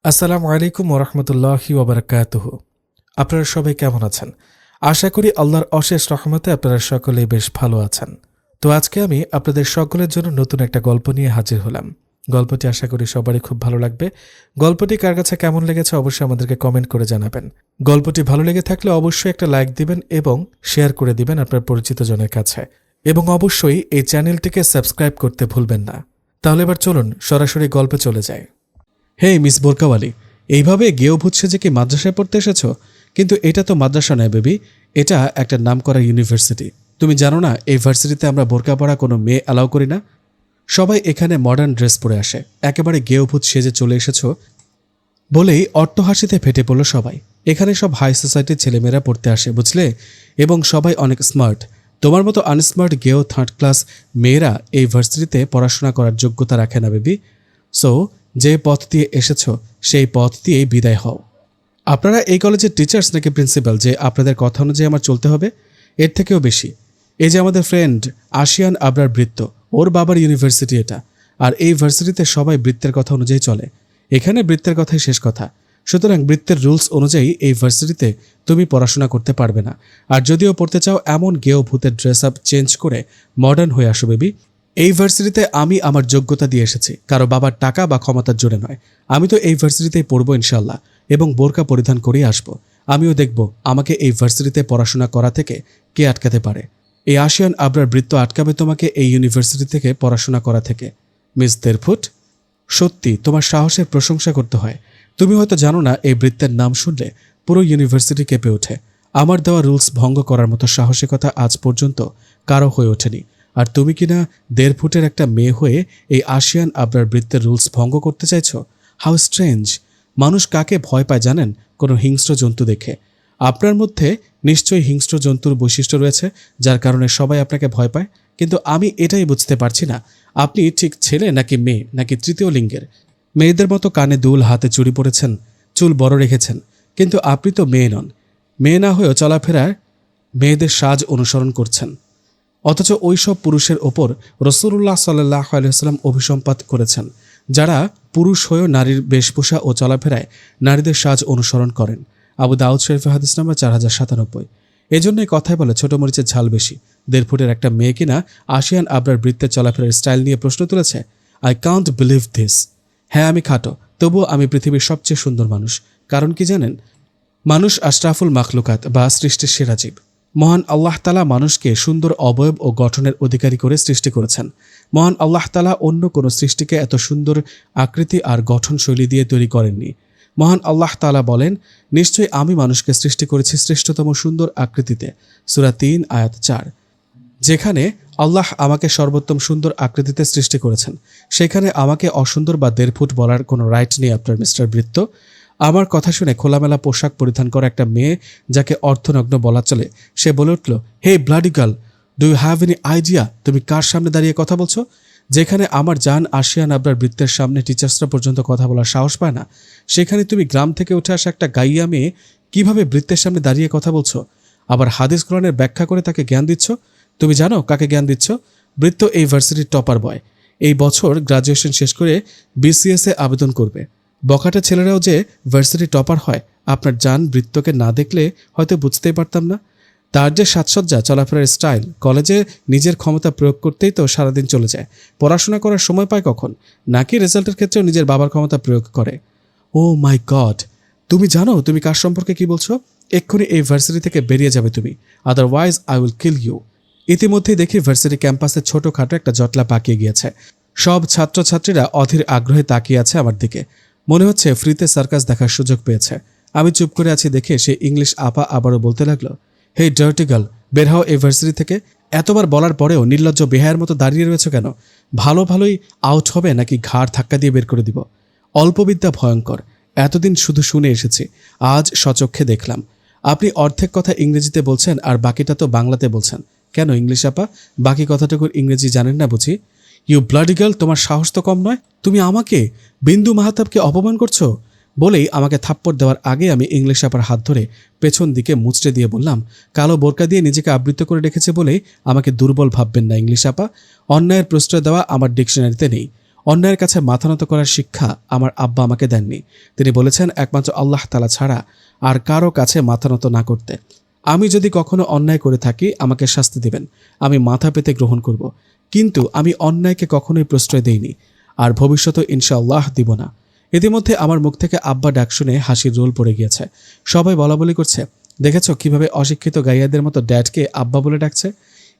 আসসালামু আলাইকুম ওরহমতুল্লাহি ওবরাকাতুহু। আপনারা সবাই কেমন আছেন? আশা করি আল্লাহর অশেষ রহমতে আপনারা সকলেই বেশ ভালো আছেন। তো আজকে আমি আপনাদের সকলের জন্য নতুন একটা গল্প নিয়ে হাজির হলাম। গল্পটি আশা করি সবারই খুব ভালো লাগবে। গল্পটি কার কাছে কেমন লেগেছে অবশ্যই আমাদেরকে কমেন্ট করে জানাবেন। গল্পটি ভালো লেগে থাকলে অবশ্যই একটা লাইক দিবেন এবং শেয়ার করে দিবেন আপনার পরিচিত জনের কাছে, এবং অবশ্যই এই চ্যানেলটিকে সাবস্ক্রাইব করতে ভুলবেন না। তাহলে এবার চলুন সরাসরি গল্পে চলে যায়। হেই মিস বোরকাওয়ালি, এইভাবে গেও ভুতছে যে কি মাদ্রাসায় পড়তে এসেছো? কিন্তু এটা তো মাদ্রাসা নয় বেবি, এটা একটা নামকরা ইউনিভার্সিটি। তুমি জানো না এই ভার্সিটিতে আমরা বোরকা পরা কোনো মেয়ে অ্যালাউ করি না। সবাই এখানে মডার্ন ড্রেস পরে আসে। একেবারে গেও ভূত সেজে চলে এসেছো বলেই অট্টহাসিতে ফেটে পড়ল সবাই। এখানে সব হাই সোসাইটির ছেলেমেয়েরা পড়তে আসে, বুঝলে, এবং সবাই অনেক স্মার্ট। তোমার মতো আনস্মার্ট গেও থার্ড ক্লাস মেয়েরা এই ভার্সিটিতে পড়াশোনা করার যোগ্যতা রাখে না বেবি। সো যে পথ দিয়ে এসেছো সেই পথ দিয়েই বিদায় হও। আপনারা এই কলেজের টিচার্স নাকি প্রিন্সিপাল যে আপনাদের কথা অনুযায়ী আমার চলতে হবে? এর থেকেও বেশি, এই যে আমাদের ফ্রেন্ড আশিয়ান আবরার বৃত্ত, ওর বাবার ইউনিভার্সিটি এটা, আর এই ভার্সিটিতে সবাই বৃত্তের কথা অনুযায়ী চলে। এখানে বৃত্তের কথাই শেষ কথা। সুতরাং বৃত্তের রুলস অনুযায়ী এই ভার্সিটিতে তুমি পড়াশোনা করতে পারবে না। আর যদিও পড়তে চাও, এমন গেও ভূতের ড্রেস আপ চেঞ্জ করে মডার্ন হয়ে আসো বেবি। এই ভার্সিটিতে আমি আমার যোগ্যতা দিয়ে এসেছি, কারো বাবার টাকা বা ক্ষমতার জোরে নয়। আমি তো এই ভার্সিটিতেই পড়বো ইনশাল্লাহ, এবং বোরকা পরিধান করেই আসবো। আমিও দেখব আমাকে এই ভার্সিটিতে পড়াশোনা করা থেকে কে আটকাতে পারে। এই আশিয়ান আবরার বৃত্ত আটকাবে তোমাকে এই ইউনিভার্সিটি থেকে পড়াশোনা করা থেকে। মিস দেরফুট, সত্যি তোমার সাহসের প্রশংসা করতে হয়। তুমি হয়তো জানো না, এই বৃত্তের নাম শুনলে পুরো ইউনিভার্সিটি কেঁপে ওঠে। আমার দেওয়া রুলস ভঙ্গ করার মতো সাহসিকতা আজ পর্যন্ত কারো হয়ে ওঠেনি। আর তুমি কিনা 1.5 ফুটের একটা মেয়ে হয়ে এই আশিয়ান আবরার বৃত্তের রুলস ভঙ্গ করতে চাইছো? How strange! মানুষ কাকে ভয় পায় জানেন? কোনো হিংস্র জন্তু দেখে। আপনার মধ্যে নিশ্চয়ই হিংস্র জন্তুর বৈশিষ্ট্য রয়েছে, যার কারণে সবাই আপনাকে ভয় পায়। কিন্তু আমি এটাই বুঝতে পারছি না, আপনি ঠিক ছেলে নাকি মেয়ে, নাকি তৃতীয় লিঙ্গের। মেয়েদের মতো কানে দুল, হাতে চুড়ি পরেছেন, চুল বড় রেখেছেন, কিন্তু আপনি তো মেয়ে নন। মেয়ে না হয়েও চলাফেরায় মেয়েদের সাজ অনুসরণ করছেন। অথচ ওই সব পুরুষের ওপর রাসূলুল্লাহ সাল্লাল্লাহু আলাইহি ওয়াসাল্লাম অভিসম্পাত করেছেন, যারা পুরুষ হয়েও নারীর বেশভূষা ও চলাফেরায় নারীদের সাজ অনুসরণ করেন। আবু দাউদ শরীফে হাদিস নাম্বার 4097। এজন্যই কথায় বলে ছোট মরিচের ঝাল বেশি। 1.5 ফুটের একটা মেয়ে কিনা আশিয়ান আবরার বৃত্তের চলাফেরার স্টাইল নিয়ে প্রশ্ন তুলেছে। I can't believe this. হ্যাঁ, আমি খাটো, তবুও আমি পৃথিবীর সবচেয়ে সুন্দর মানুষ। কারণ কি জানেন? মানুষ আশরাফুল মাখলুকাত বা সৃষ্টির সেরা জীব। মহান আল্লাহ তাআলা মানুষকে সুন্দর অবয়ব ও গঠনের অধিকারী করে সৃষ্টি করেছেন। মহান আল্লাহ তাআলা অন্য কোনো সৃষ্টিকে এত সুন্দর আকৃতি আর গঠনশৈলী দিয়ে তৈরি করেননি। মহান আল্লাহ তাআলা বলেন, নিশ্চয়ই আমি মানুষকে সৃষ্টি করেছি শ্রেষ্ঠতম সুন্দর আকৃতিতে। সূরা 3 আয়াত 4। যেখানে আল্লাহ আমাকে সর্বোত্তম সুন্দর আকৃতিতে সৃষ্টি করেছেন, সেখানে আমাকে অসুন্দর বা 1.5 ফুট বলার কোনো রাইট নেই আপনার মিস্টার বৃত্ত। আমার কথা শুনে খোলামেলা পোশাক পরিধান করা একটা মেয়ে, যাকে অর্ধনগ্ন বলা চলে, সে বলে উঠল, hey bloody girl, do you have any idea তুমি কার সামনে দাঁড়িয়ে কথা বলছো? যেখানে আমার জান আশিয়ান আবরার বৃত্তের সামনে টিচার্সরা পর্যন্ত কথা বলার সাহস পায় না, সেখানে তুমি গ্রাম থেকে উঠে আসা একটা গাইয়া মেয়ে কিভাবে বৃত্তের সামনে দাঁড়িয়ে কথা বলছো? আবার হাদিস কোরআনের ব্যাখ্যা করে তাকে জ্ঞান দিচ্ছ। তুমি জানো কাকে জ্ঞান দিচ্ছ? বৃত্ত এই ভার্সিটির টপার বয়। এই বছর গ্রাজুয়েশন শেষ করে বিসিএস এ আবেদন করবে। বখাটে ছেলেরাও যে ভার্সিটি টপার হয়, আপনার জান বৃত্তকে না দেখলে হয়তো বুঝতেই পারতাম না। তার যে সাজসজ্জা, চলাফেরার স্টাইল, কলেজে নিজের ক্ষমতা প্রয়োগ করতেই তো সারাদিন চলে যায়। পড়াশোনা করার সময় পায় কখন? নাকি রেজাল্টের ক্ষেত্রেও নিজের বাবার ক্ষমতা প্রয়োগ করে? ও মাই গড! তুমি জানো তুমি কার সম্পর্কে কি বলছো? এক্ষুনি এই ভার্সিটি থেকে বেরিয়ে যাবে তুমি, otherwise I will kill you. ইতিমধ্যেই দেখি ভার্সিটি ক্যাম্পাসে ছোটোখাটো একটা জটলা পাকিয়ে গিয়েছে। সব ছাত্রছাত্রীরা অধীর আগ্রহে তাকিয়ে আছে আমার দিকে। মনে হচ্ছে ফ্রিতে সার্কাস দেখার সুযোগ পেয়েছে। আমি চুপ করে আছি দেখে সে ইংলিশ আপা আবারও বলতে লাগলো, হে ডার্টি গার্ল, বের হও এই ভার্সিটি থেকে। এতবার বলার পরেও নির্লজ্জ বেহায়ার মতো দাঁড়িয়ে রয়েছে কেন? ভালোই আউট হবে নাকি ঘাড় ধাক্কা দিয়ে বের করে দিব? অল্পবিদ্যা ভয়ঙ্কর। এতদিন শুধু শুনে এসেছি, আজ স্বচক্ষে দেখলাম। আপনি অর্ধেক কথা ইংরেজিতে বলছেন আর বাকিটা তো বাংলাতে বলছেন। কেন ইংলিশ আপা, বাকি কথাটুকুর ইংরেজি জানেন না বুঝি? ইউ ব্লাডি গার্ল, তোমার সাহস তো কম নয়। তুমি আমাকে, বিন্দু মাহাতাবকে অপমান করছো? বলেই আমাকে থাপ্পড় দেওয়ার আগে আমি ইংলিশ আপার হাত ধরে পেছন দিকে মুচড়ে দিয়ে বললাম, কালো বোরকা দিয়ে নিজেকে আবৃত করে রেখেছে বলেই আমাকে দুর্বল ভাববেন না ইংলিশ আপা। অন্যায়ের প্রশ্রয় দেওয়া আমার ডিকশনারিতে নেই। অন্যায়ের কাছে মাথা নত করার শিক্ষা আমার আব্বা আমাকে দেননি। তিনি বলেছেন একমাত্র আল্লাহ তাআলা ছাড়া আর কারো কাছে মাথা নত না করতে। আমি যদি কখনো অন্যায় করে থাকি আমাকে শাস্তি দিবেন, আমি মাথা পেতে গ্রহণ করব, কিন্তু আমি অন্যায়কে কখনোই প্রশ্রয় দেইনি, আর ভবিষ্যতে ইনশাআল্লাহ দিব না। ইতিমধ্যে আমার মুখ থেকে আব্বা ডাক শুনে হাসির রোল পড়ে গিয়েছে। সবাই বলাবলি করছে, দেখেছ কিভাবে অশিক্ষিত গাইয়াদের মতো ড্যাডকে আব্বা বলে ডাকছে।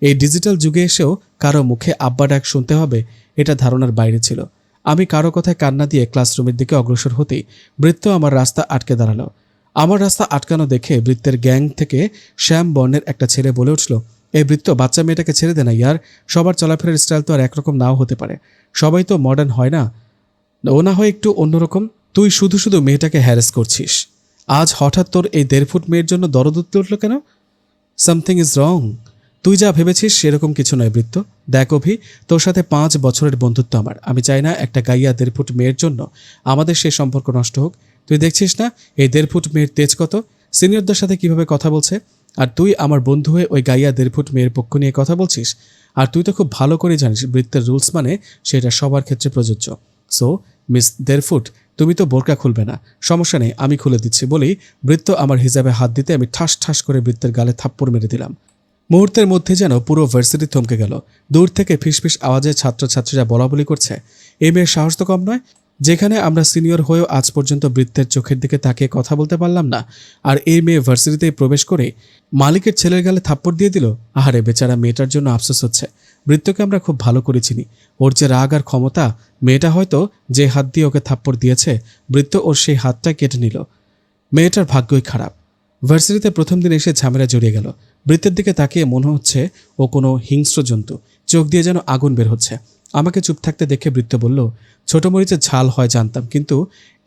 এই ডিজিটাল যুগে এসেও কারো মুখে আব্বা ডাক শুনতে হবে, এটা ধারণার বাইরে ছিল। আমি কারো কথায় কান্না দিয়ে ক্লাসরুমের দিকে অগ্রসর হতেই বৃত্ত আমার রাস্তা আটকে দাঁড়ালো। আমার রাস্তা আটকানো দেখে বৃত্তের গ্যাং থেকে শ্যাম বর্ণের একটা ছেলে বলে উঠল, এই বৃত্ত, বাচ্চা মেয়েটাকে ছেড়ে দে না ইয়ার, সবার চলাফেরার স্টাইল তো আর একরকম নাও হতে পারে, সবাই তো মডার্ন হয় না, ও না হয় একটু অন্যরকম। তুই শুধু শুধু মেয়েটাকে হ্যারাস করছিস। আজ হঠাৎ তোর এই 1.5 ফুট মেয়ের জন্য দরদ উঠতে উঠল কেন? Something is wrong. তুই যা ভেবেছিস সেরকম কিছু নয় বৃত্ত। দেখ অভি, তোর সাথে 5 বছরের বন্ধুত্ব আমার। আমি চাই না একটা গাইয়া 1.5 ফুট মেয়ের জন্য আমাদের সেই সম্পর্ক নষ্ট হোক। তুই দেখছিস না এই 1.5 ফুট মেয়ের তেজ কত, সিনিয়রদের সাথে কিভাবে কথা বলছে, আর তুই আমার বন্ধু হয়ে ওই গাইয়া 1.5 ফুট মেয়ের পক্ষ নিয়ে কথা বলছিস। আর তুই তো খুব ভালো করে জানিস বৃত্তের রুলস মানে সেটা সবার ক্ষেত্রে প্রযোজ্য। সো মিস 1.5 ফুট, তুমি তো বোরকা খুলবে না, সমস্যা নেই, আমি খুলে দিচ্ছি বলেই বৃত্ত আমার হিজাবে হাত দিতে আমি ঠাস ঠাস করে বৃত্তের গালে থাপ্পড় মেরে দিলাম। মুহূর্তের মধ্যে যেন পুরো ভার্সিটি থমকে গেল। দূর থেকে ফিসফিস আওয়াজে ছাত্রছাত্রীরা বলাবলি করছে, এই মেয়ের সাহস তো কম নয়। যেখানে আমরা সিনিয়র হয়েও আজ পর্যন্ত বৃত্তের চোখের দিকে তাকিয়ে কথা বলতে পারলাম না, আর এই মেয়ে ভার্সিটিতে প্রবেশ করে মালিকের ছেলের গালে থাপ্পড় দিয়ে দিল। আহারে, বেচারা মেয়েটার জন্য আফসোস হচ্ছে। বৃত্তকে আমরা খুব ভালো করে চিনি, ওর যে রাগ আর ক্ষমতা। মেয়েটা হয়তো যে হাত দিয়ে ওকে থাপ্পড় দিয়েছে, বৃত্ত ওর সেই হাতটা কেটে নিল। মেয়েটার ভাগ্যই খারাপ। ভার্সিটিতে প্রথম দিন এসে ঝামেলা জড়িয়ে গেল। বৃত্তের দিকে তাকিয়ে মনে হচ্ছে ও কোনো হিংস্র জন্তু, চোখ দিয়ে যেন আগুন বের হচ্ছে। আমাকে চুপ থাকতে দেখে বৃত্ত বলল, ছোট মরিচের ঝাল হয় জানতাম, কিন্তু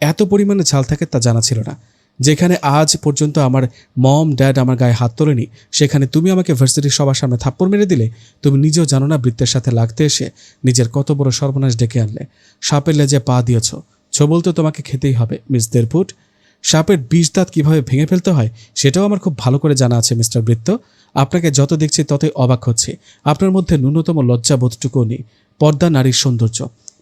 এত পরিমাণে ঝাল থাকে তা জানা ছিল না। যেখানে আজ পর্যন্ত আমার মম ড্যাড আমার গায়ে হাত তোলেনি, সেখানে তুমি আমাকে ভার্সিটির সবার সামনে থাপ্পড় মেরে দিলে। তুমি নিজেও জানো না বৃত্তের সাথে লাগতে এসে নিজের কত বড় সর্বনাশ ডেকে আনলে। সাপের লেজে পা দিয়েছ, ছবল তো তোমাকে খেতেই হবে মিস 1.5 ফুট। সাপের 20 দাঁত কিভাবে ভেঙে ফেলতে হয় সেটাও আমার খুব ভালো করে জানা আছে মিস্টার বৃত্ত। আপনাকে যত দেখছি ততই অবাক হচ্ছে। আপনার মধ্যে ন্যূনতম লজ্জাবোধটুকুও নেই। পর্দা নারীর সৌন্দর্য,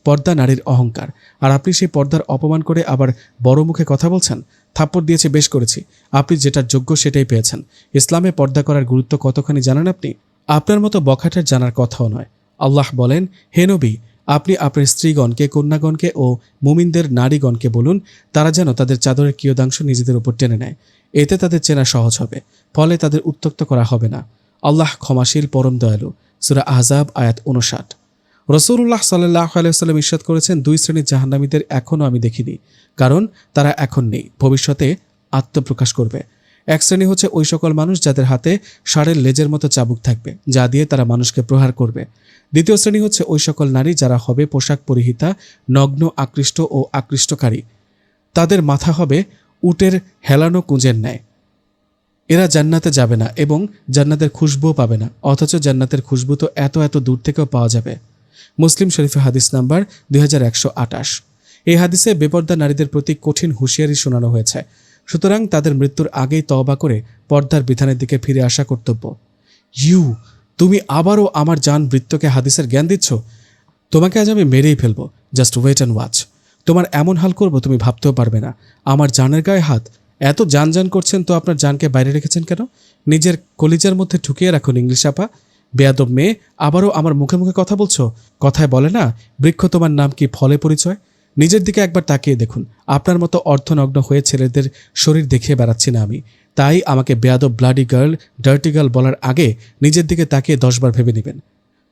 পর্দা নারীর অহংকার, আর আপনি সেই পর্দার অপমান করে আবার বড় মুখে কথা বলছেন। থাপ্পড় দিয়েছে বেশ করেছি, আপনি যেটার যোগ্য সেটাই পেয়েছেন। ইসলামে পর্দা করার গুরুত্ব কতখানি জানেন আপনি? আপনার মতো বখাটের জানার কথাও নয়। আল্লাহ বলেন, হে নবী, আপনি আপনার স্ত্রীগণকে, কন্যাগণকে ও মুমিনদের নারীগণকে বলুন তারা যেন তাদের চাদরের কিয়দাংশ নিজেদের উপর টেনে নেয়, এতে তাদের চেনা সহজ হবে, ফলে তাদের উত্ত্যক্ত করা হবে না। আল্লাহ ক্ষমাশীল, পরম দয়ালু। সূরা আহজাব আয়াত 59। রাসূলুল্লাহ সাল্লাল্লাহু আলাইহি ওয়াসাল্লাম ইরশাদ করেছেন, 2 শ্রেণীর জাহান্নামীদের এখনও আমি দেখিনি, কারণ তারা এখন নেই, ভবিষ্যতে আত্মপ্রকাশ করবে। এক শ্রেণী হচ্ছে ওই সকল মানুষ যাদের হাতে ষাঁড়ের লেজের মতো চাবুক থাকবে, যা দিয়ে তারা মানুষকে প্রহার করবে। দ্বিতীয় শ্রেণী হচ্ছে ওই সকল নারী যারা হবে পোশাক পরিহিতা, নগ্ন, আকৃষ্ট ও আকৃষ্টকারী। তাদের মাথা হবে উটের হেলানো কুঁজের ন্যায়। এরা জান্নাতে যাবে না এবং জান্নাতের খুশবুও পাবে না, অথচ জান্নাতের খুশবু তো এত এত দূর থেকেও পাওয়া যাবে। মুসলিম শরীফে হাদিস নাম্বার 2128। এই হাদিসে বেপর্দা নারীদের প্রতি কঠিন হুঁশিয়ারি শোনানো হয়েছে। সুতরাং তাদের মৃত্যুর আগেই তওবা করে পর্দার বিধানের দিকে ফিরে আসা কর্তব্য। তুমি আবারও আমার জান বৃত্তকে হাদিসের জ্ঞান দিচ্ছ? তোমাকে আজ আমি মেরেই ফেলবো। Just wait and watch. তোমার এমন হাল করব তুমি ভাবতেও পারবে না। আমার জানের গায়ে হাত, এত জান করছেন তো আপনার জানকে বাইরে রেখেছেন কেন? নিজের কলিজার মধ্যে ঢুকিয়ে রাখুন ইংলিশ আপা। বেয়াদব মেয়ে, আবারও আমার মুখে মুখে কথা বলছো। কথায় বলে না, বৃক্ষ তোমার নাম কি ফলে পরিচয়। নিজের দিকে একবার তাকিয়ে দেখুন। আপনার মতো অর্ধনগ্ন হয়ে ছেলেদের শরীর দেখিয়ে বেড়াচ্ছি না আমি। তাই আমাকে বেয়াদব, ব্লাডি গার্ল, ডার্টি গার্ল বলার আগে নিজের দিকে তাকিয়ে 10 বার ভেবে নেবেন।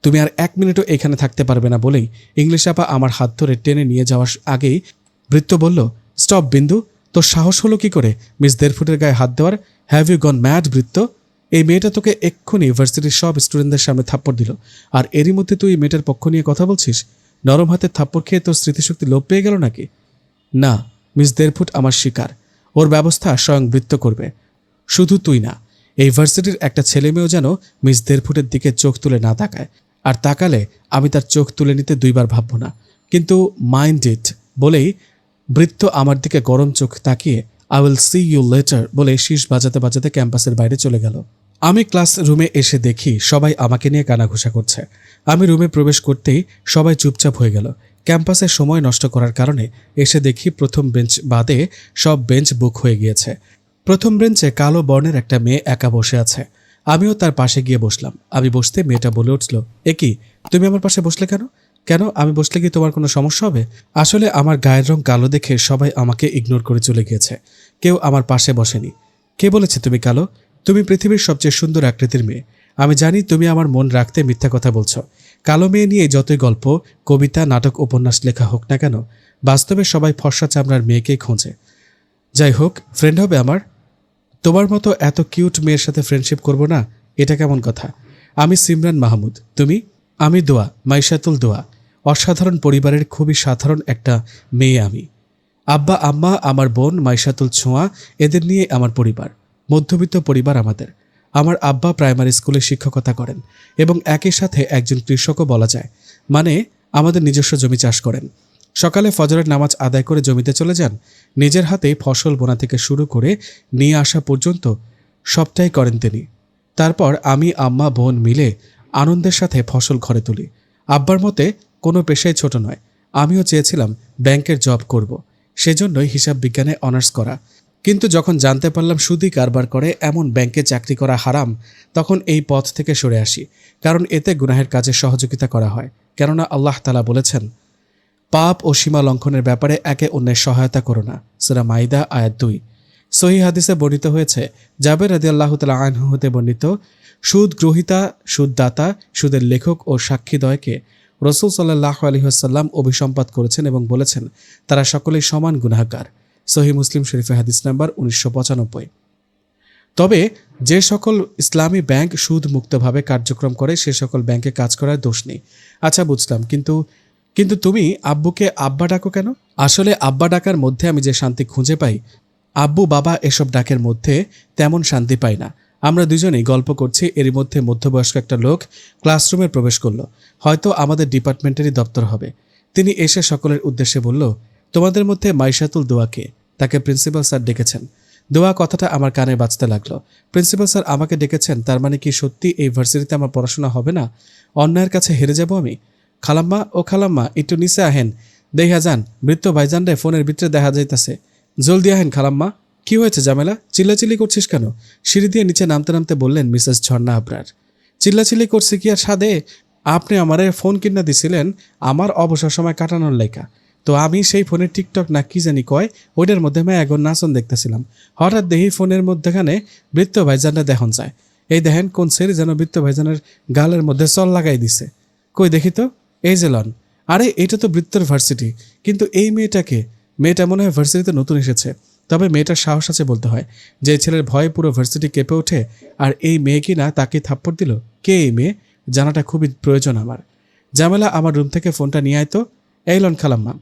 তুমি আর 1 মিনিটও এখানে থাকতে পারবে না বলেই ইংলিশ আপা আমার হাত ধরে টেনে নিয়ে যাওয়ার আগেই বৃত্ত বলল, স্টপ বিন্দু, তোর সাহস হলো কি করে মিস 1.5 ফুটের গায়ে হাত দেওয়ার? হ্যাভ ইউ গন ম্যাড বৃত্ত? এই মেয়েটা তোকে এক্ষুনি ইউনিভার্সিটির সব স্টুডেন্টদের সামনে থাপ্পড় দিল, আর এরই মধ্যে তুই এই মেয়েটার পক্ষ নিয়ে কথা বলছিস? নরম হাতের থাপ্পড় খেয়ে তোর স্মৃতিশক্তি লোপ পেয়ে গেল নাকি? না, মিস 1.5 ফুট আমার শিকার। ওর ব্যবস্থা স্বয়ং বৃত্ত করবে। শুধু তুই না, এই ভার্সিটির একটা ছেলে মেয়েও যেন মিস 1.5 ফুটের দিকে চোখ তুলে না তাকায়, আর তাকালে আমি তার চোখ তুলে নিতে 2 বার ভাবব না। কিন্তু মাইন্ড ইট বলেই বৃত্ত আমার দিকে গরম চোখ তাকিয়ে I will see you later বলে শীষ বাজাতে বাজাতে ক্যাম্পাসের বাইরে চলে গেল। আমি ক্লাস রুমে এসে দেখি সবাই আমাকে নিয়ে কানাঘুষা করছে। আমি রুমে প্রবেশ করতেই সবাই চুপচাপ হয়ে গেল। ক্যাম্পাসে সময় নষ্ট করার কারণে এসে দেখি প্রথম বেঞ্চ বাদে সব বেঞ্চ বুক হয়ে গিয়েছে। প্রথম বেঞ্চে কালো বর্ণের একটা মেয়ে একা বসে আছে। আমিও তার পাশে গিয়ে বসলাম। আমি বসতে মেয়েটা বলে উঠল, এ কি, তুমি আমার পাশে বসলে কেন? কেন, আমি বসলে কি তোমার কোনো সমস্যা হবে? আসলে আমার গায়ের রং কালো দেখে সবাই আমাকে ইগনোর করে চলে গিয়েছে, কেউ আমার পাশে বসেনি। কে বলেছে তুমি কালো? তুমি পৃথিবীর সবচেয়ে সুন্দর আকৃতির মেয়ে। আমি জানি তুমি আমার মন রাখতে মিথ্যা কথা বলছো। কালো মেয়ে নিয়ে যতই গল্প, কবিতা, নাটক, উপন্যাস লেখা হোক না কেন, বাস্তবে সবাই ফর্সা চামড়ার মেয়েকেই খোঁজে। যাই হোক, ফ্রেন্ড হবে আমার? তোমার মতো এত কিউট মেয়ের সাথে ফ্রেন্ডশিপ করব না, এটা কেমন কথা? আমি সিমরান মাহমুদ। তুমি? আমি দোয়া, মাইশাতুল দোয়া। অসাধারণ পরিবারের খুবই সাধারণ একটা মেয়ে আমি। আব্বা, আম্মা, আমার বোন মাইশাতুল ছোঁয়া, এদের নিয়ে আমার পরিবার। মধ্যবিত্ত পরিবার আমাদের। আমার আব্বা প্রাইমারি স্কুলে শিক্ষকতা করেন এবং একই সাথে একজন কৃষকও বলা যায়। মানে আমাদের নিজস্ব জমি চাষ করেন। সকালে ফজরের নামাজ আদায় করে জমিতে চলে যান। নিজের হাতেই ফসল বোনা থেকে শুরু করে নিয়ে আসা পর্যন্ত সবটাই করেন তিনি। তারপর আমি, আম্মা, বোন মিলে আনন্দের সাথে ফসল ঘরে তুলি। আব্বার মতে কোনো পেশাই ছোট নয়। আমিও চেয়েছিলাম ব্যাংকের জব করব, সেজন্যই হিসাব বিজ্ঞানে অনার্স করা। কিন্তু যখন জানতে পারলাম সুদি কারবার করে এমন ব্যাংকে চাকরি করা হারাম, তখন এই পথ থেকে সরে আসি। কারণ এতে গুনাহের কাজে সহযোগিতা করা হয়। কেননা আল্লাহ তাআলা বলেছেন, পাপ ও সীমা লঙ্ঘনের ব্যাপারে একে অন্যের সহায়তা করো না। সূরা মাইদা আয়াত 2। সহিহ হাদিসে বর্ণিত হয়েছে, জাবের রাদিয়াল্লাহু তাআলা আনহু হতে বর্ণিত, সুদ গ্রহীতা, সুদদাতা, সুদের লেখক ও সাক্ষীদ্বয়কে রাসূল সাল্লাল্লাহু আলাইহি ওয়াসাল্লাম অভিসম্পাত করেছেন এবং বলেছেন, তারা সকলেই সমান গুনাহগার। সহিহ মুসলিম শরীফে হাদিস নাম্বার 1995। তবে যে সকল ইসলামী ব্যাংক সুদ মুক্তভাবে কার্যক্রম করে সে সকল ব্যাংকে কাজ করার দোষ নেই। আচ্ছা, বুঝলাম, কিন্তু তুমি আব্বুকে আব্বা ডাকো কেন? আসলে আব্বা ডাকার মধ্যে আমি যে শান্তি খুঁজে পাই, আব্বু বাবা এসব ডাকের মধ্যে তেমন শান্তি পাই না। আমরা দুজনেই গল্প করছি, এরই মধ্যে মধ্যবয়স্ক একটা লোক ক্লাসরুমে প্রবেশ করলো। হয়তো আমাদের ডিপার্টমেন্টেরই দপ্তর হবে। তিনি এসে সকলের উদ্দেশ্যে বলল, তোমাদের মধ্যে মাইশাতুল দোয়াকে? তাকে প্রিন্সিপাল স্যার ডেকেছেন। দোয়া কথাটা আমার কানে বাজতে লাগলো। প্রিন্সিপাল স্যার আমাকে ডেকেছেন, তার মানে কি সত্যি এই ভার্সিটিতে আমার পড়াশোনা হবে না? অন্যায়ের কাছে হেরে যাব আমি? খালাম্মা, ও খালাম্মা, একটু নিচে আহেন, দেখা যান বৃত্ত ভাইজান রে ফোনের ভিতরে দেখা যাইতাছে। জলদি আহেন খালাম্মা। কি হয়েছে জামেলা, চিল্লাচিল্লি করছিস কেন? সিঁড়ি দিয়ে নিচে নামতে নামতে বললেন মিসেস ঝর্ণা আবরার। চিল্লাচিল্লি করছি কি আর সাদে? আপনি আমারে ফোন কিনা দিছিলেন আমার অবসর সময় কাটানোর লেখা। তো আমি সেই ফোনে টিকটক না কি জানি কয়, ওইটার মধ্যে আমি এখন নাচন দেখতেছিলাম। হঠাৎ দেখি ফোনের মধ্যেখানে বৃত্ত ভাইজানরা দেখুন যায়। এই দেখেন কোন সেরি যেন বৃত্ত ভাইজানের গালের মধ্যে চল লাগাই দিছে। কই দেখি তো, এই যে লন। আরে এটা তো বৃত্তর ভার্সিটি, কিন্তু এই মেয়েটাকে? মেয়েটা মনে হয় ভার্সিটিতে নতুন এসেছে। তবে মেয়েটার সাহস আছে বলতে হয়। যে ছেলের ভয়ে পুরো ভার্সিটি কেঁপে ওঠে, আর এই মেয়ে কি না তাকে থাপ্পড় দিল। কে এই মেয়ে জানাটা খুবই প্রয়োজন আমার। জামেলা, আমার রুম থেকে ফোনটা নিয়ে আয় তো। এই লন খালাম্মা।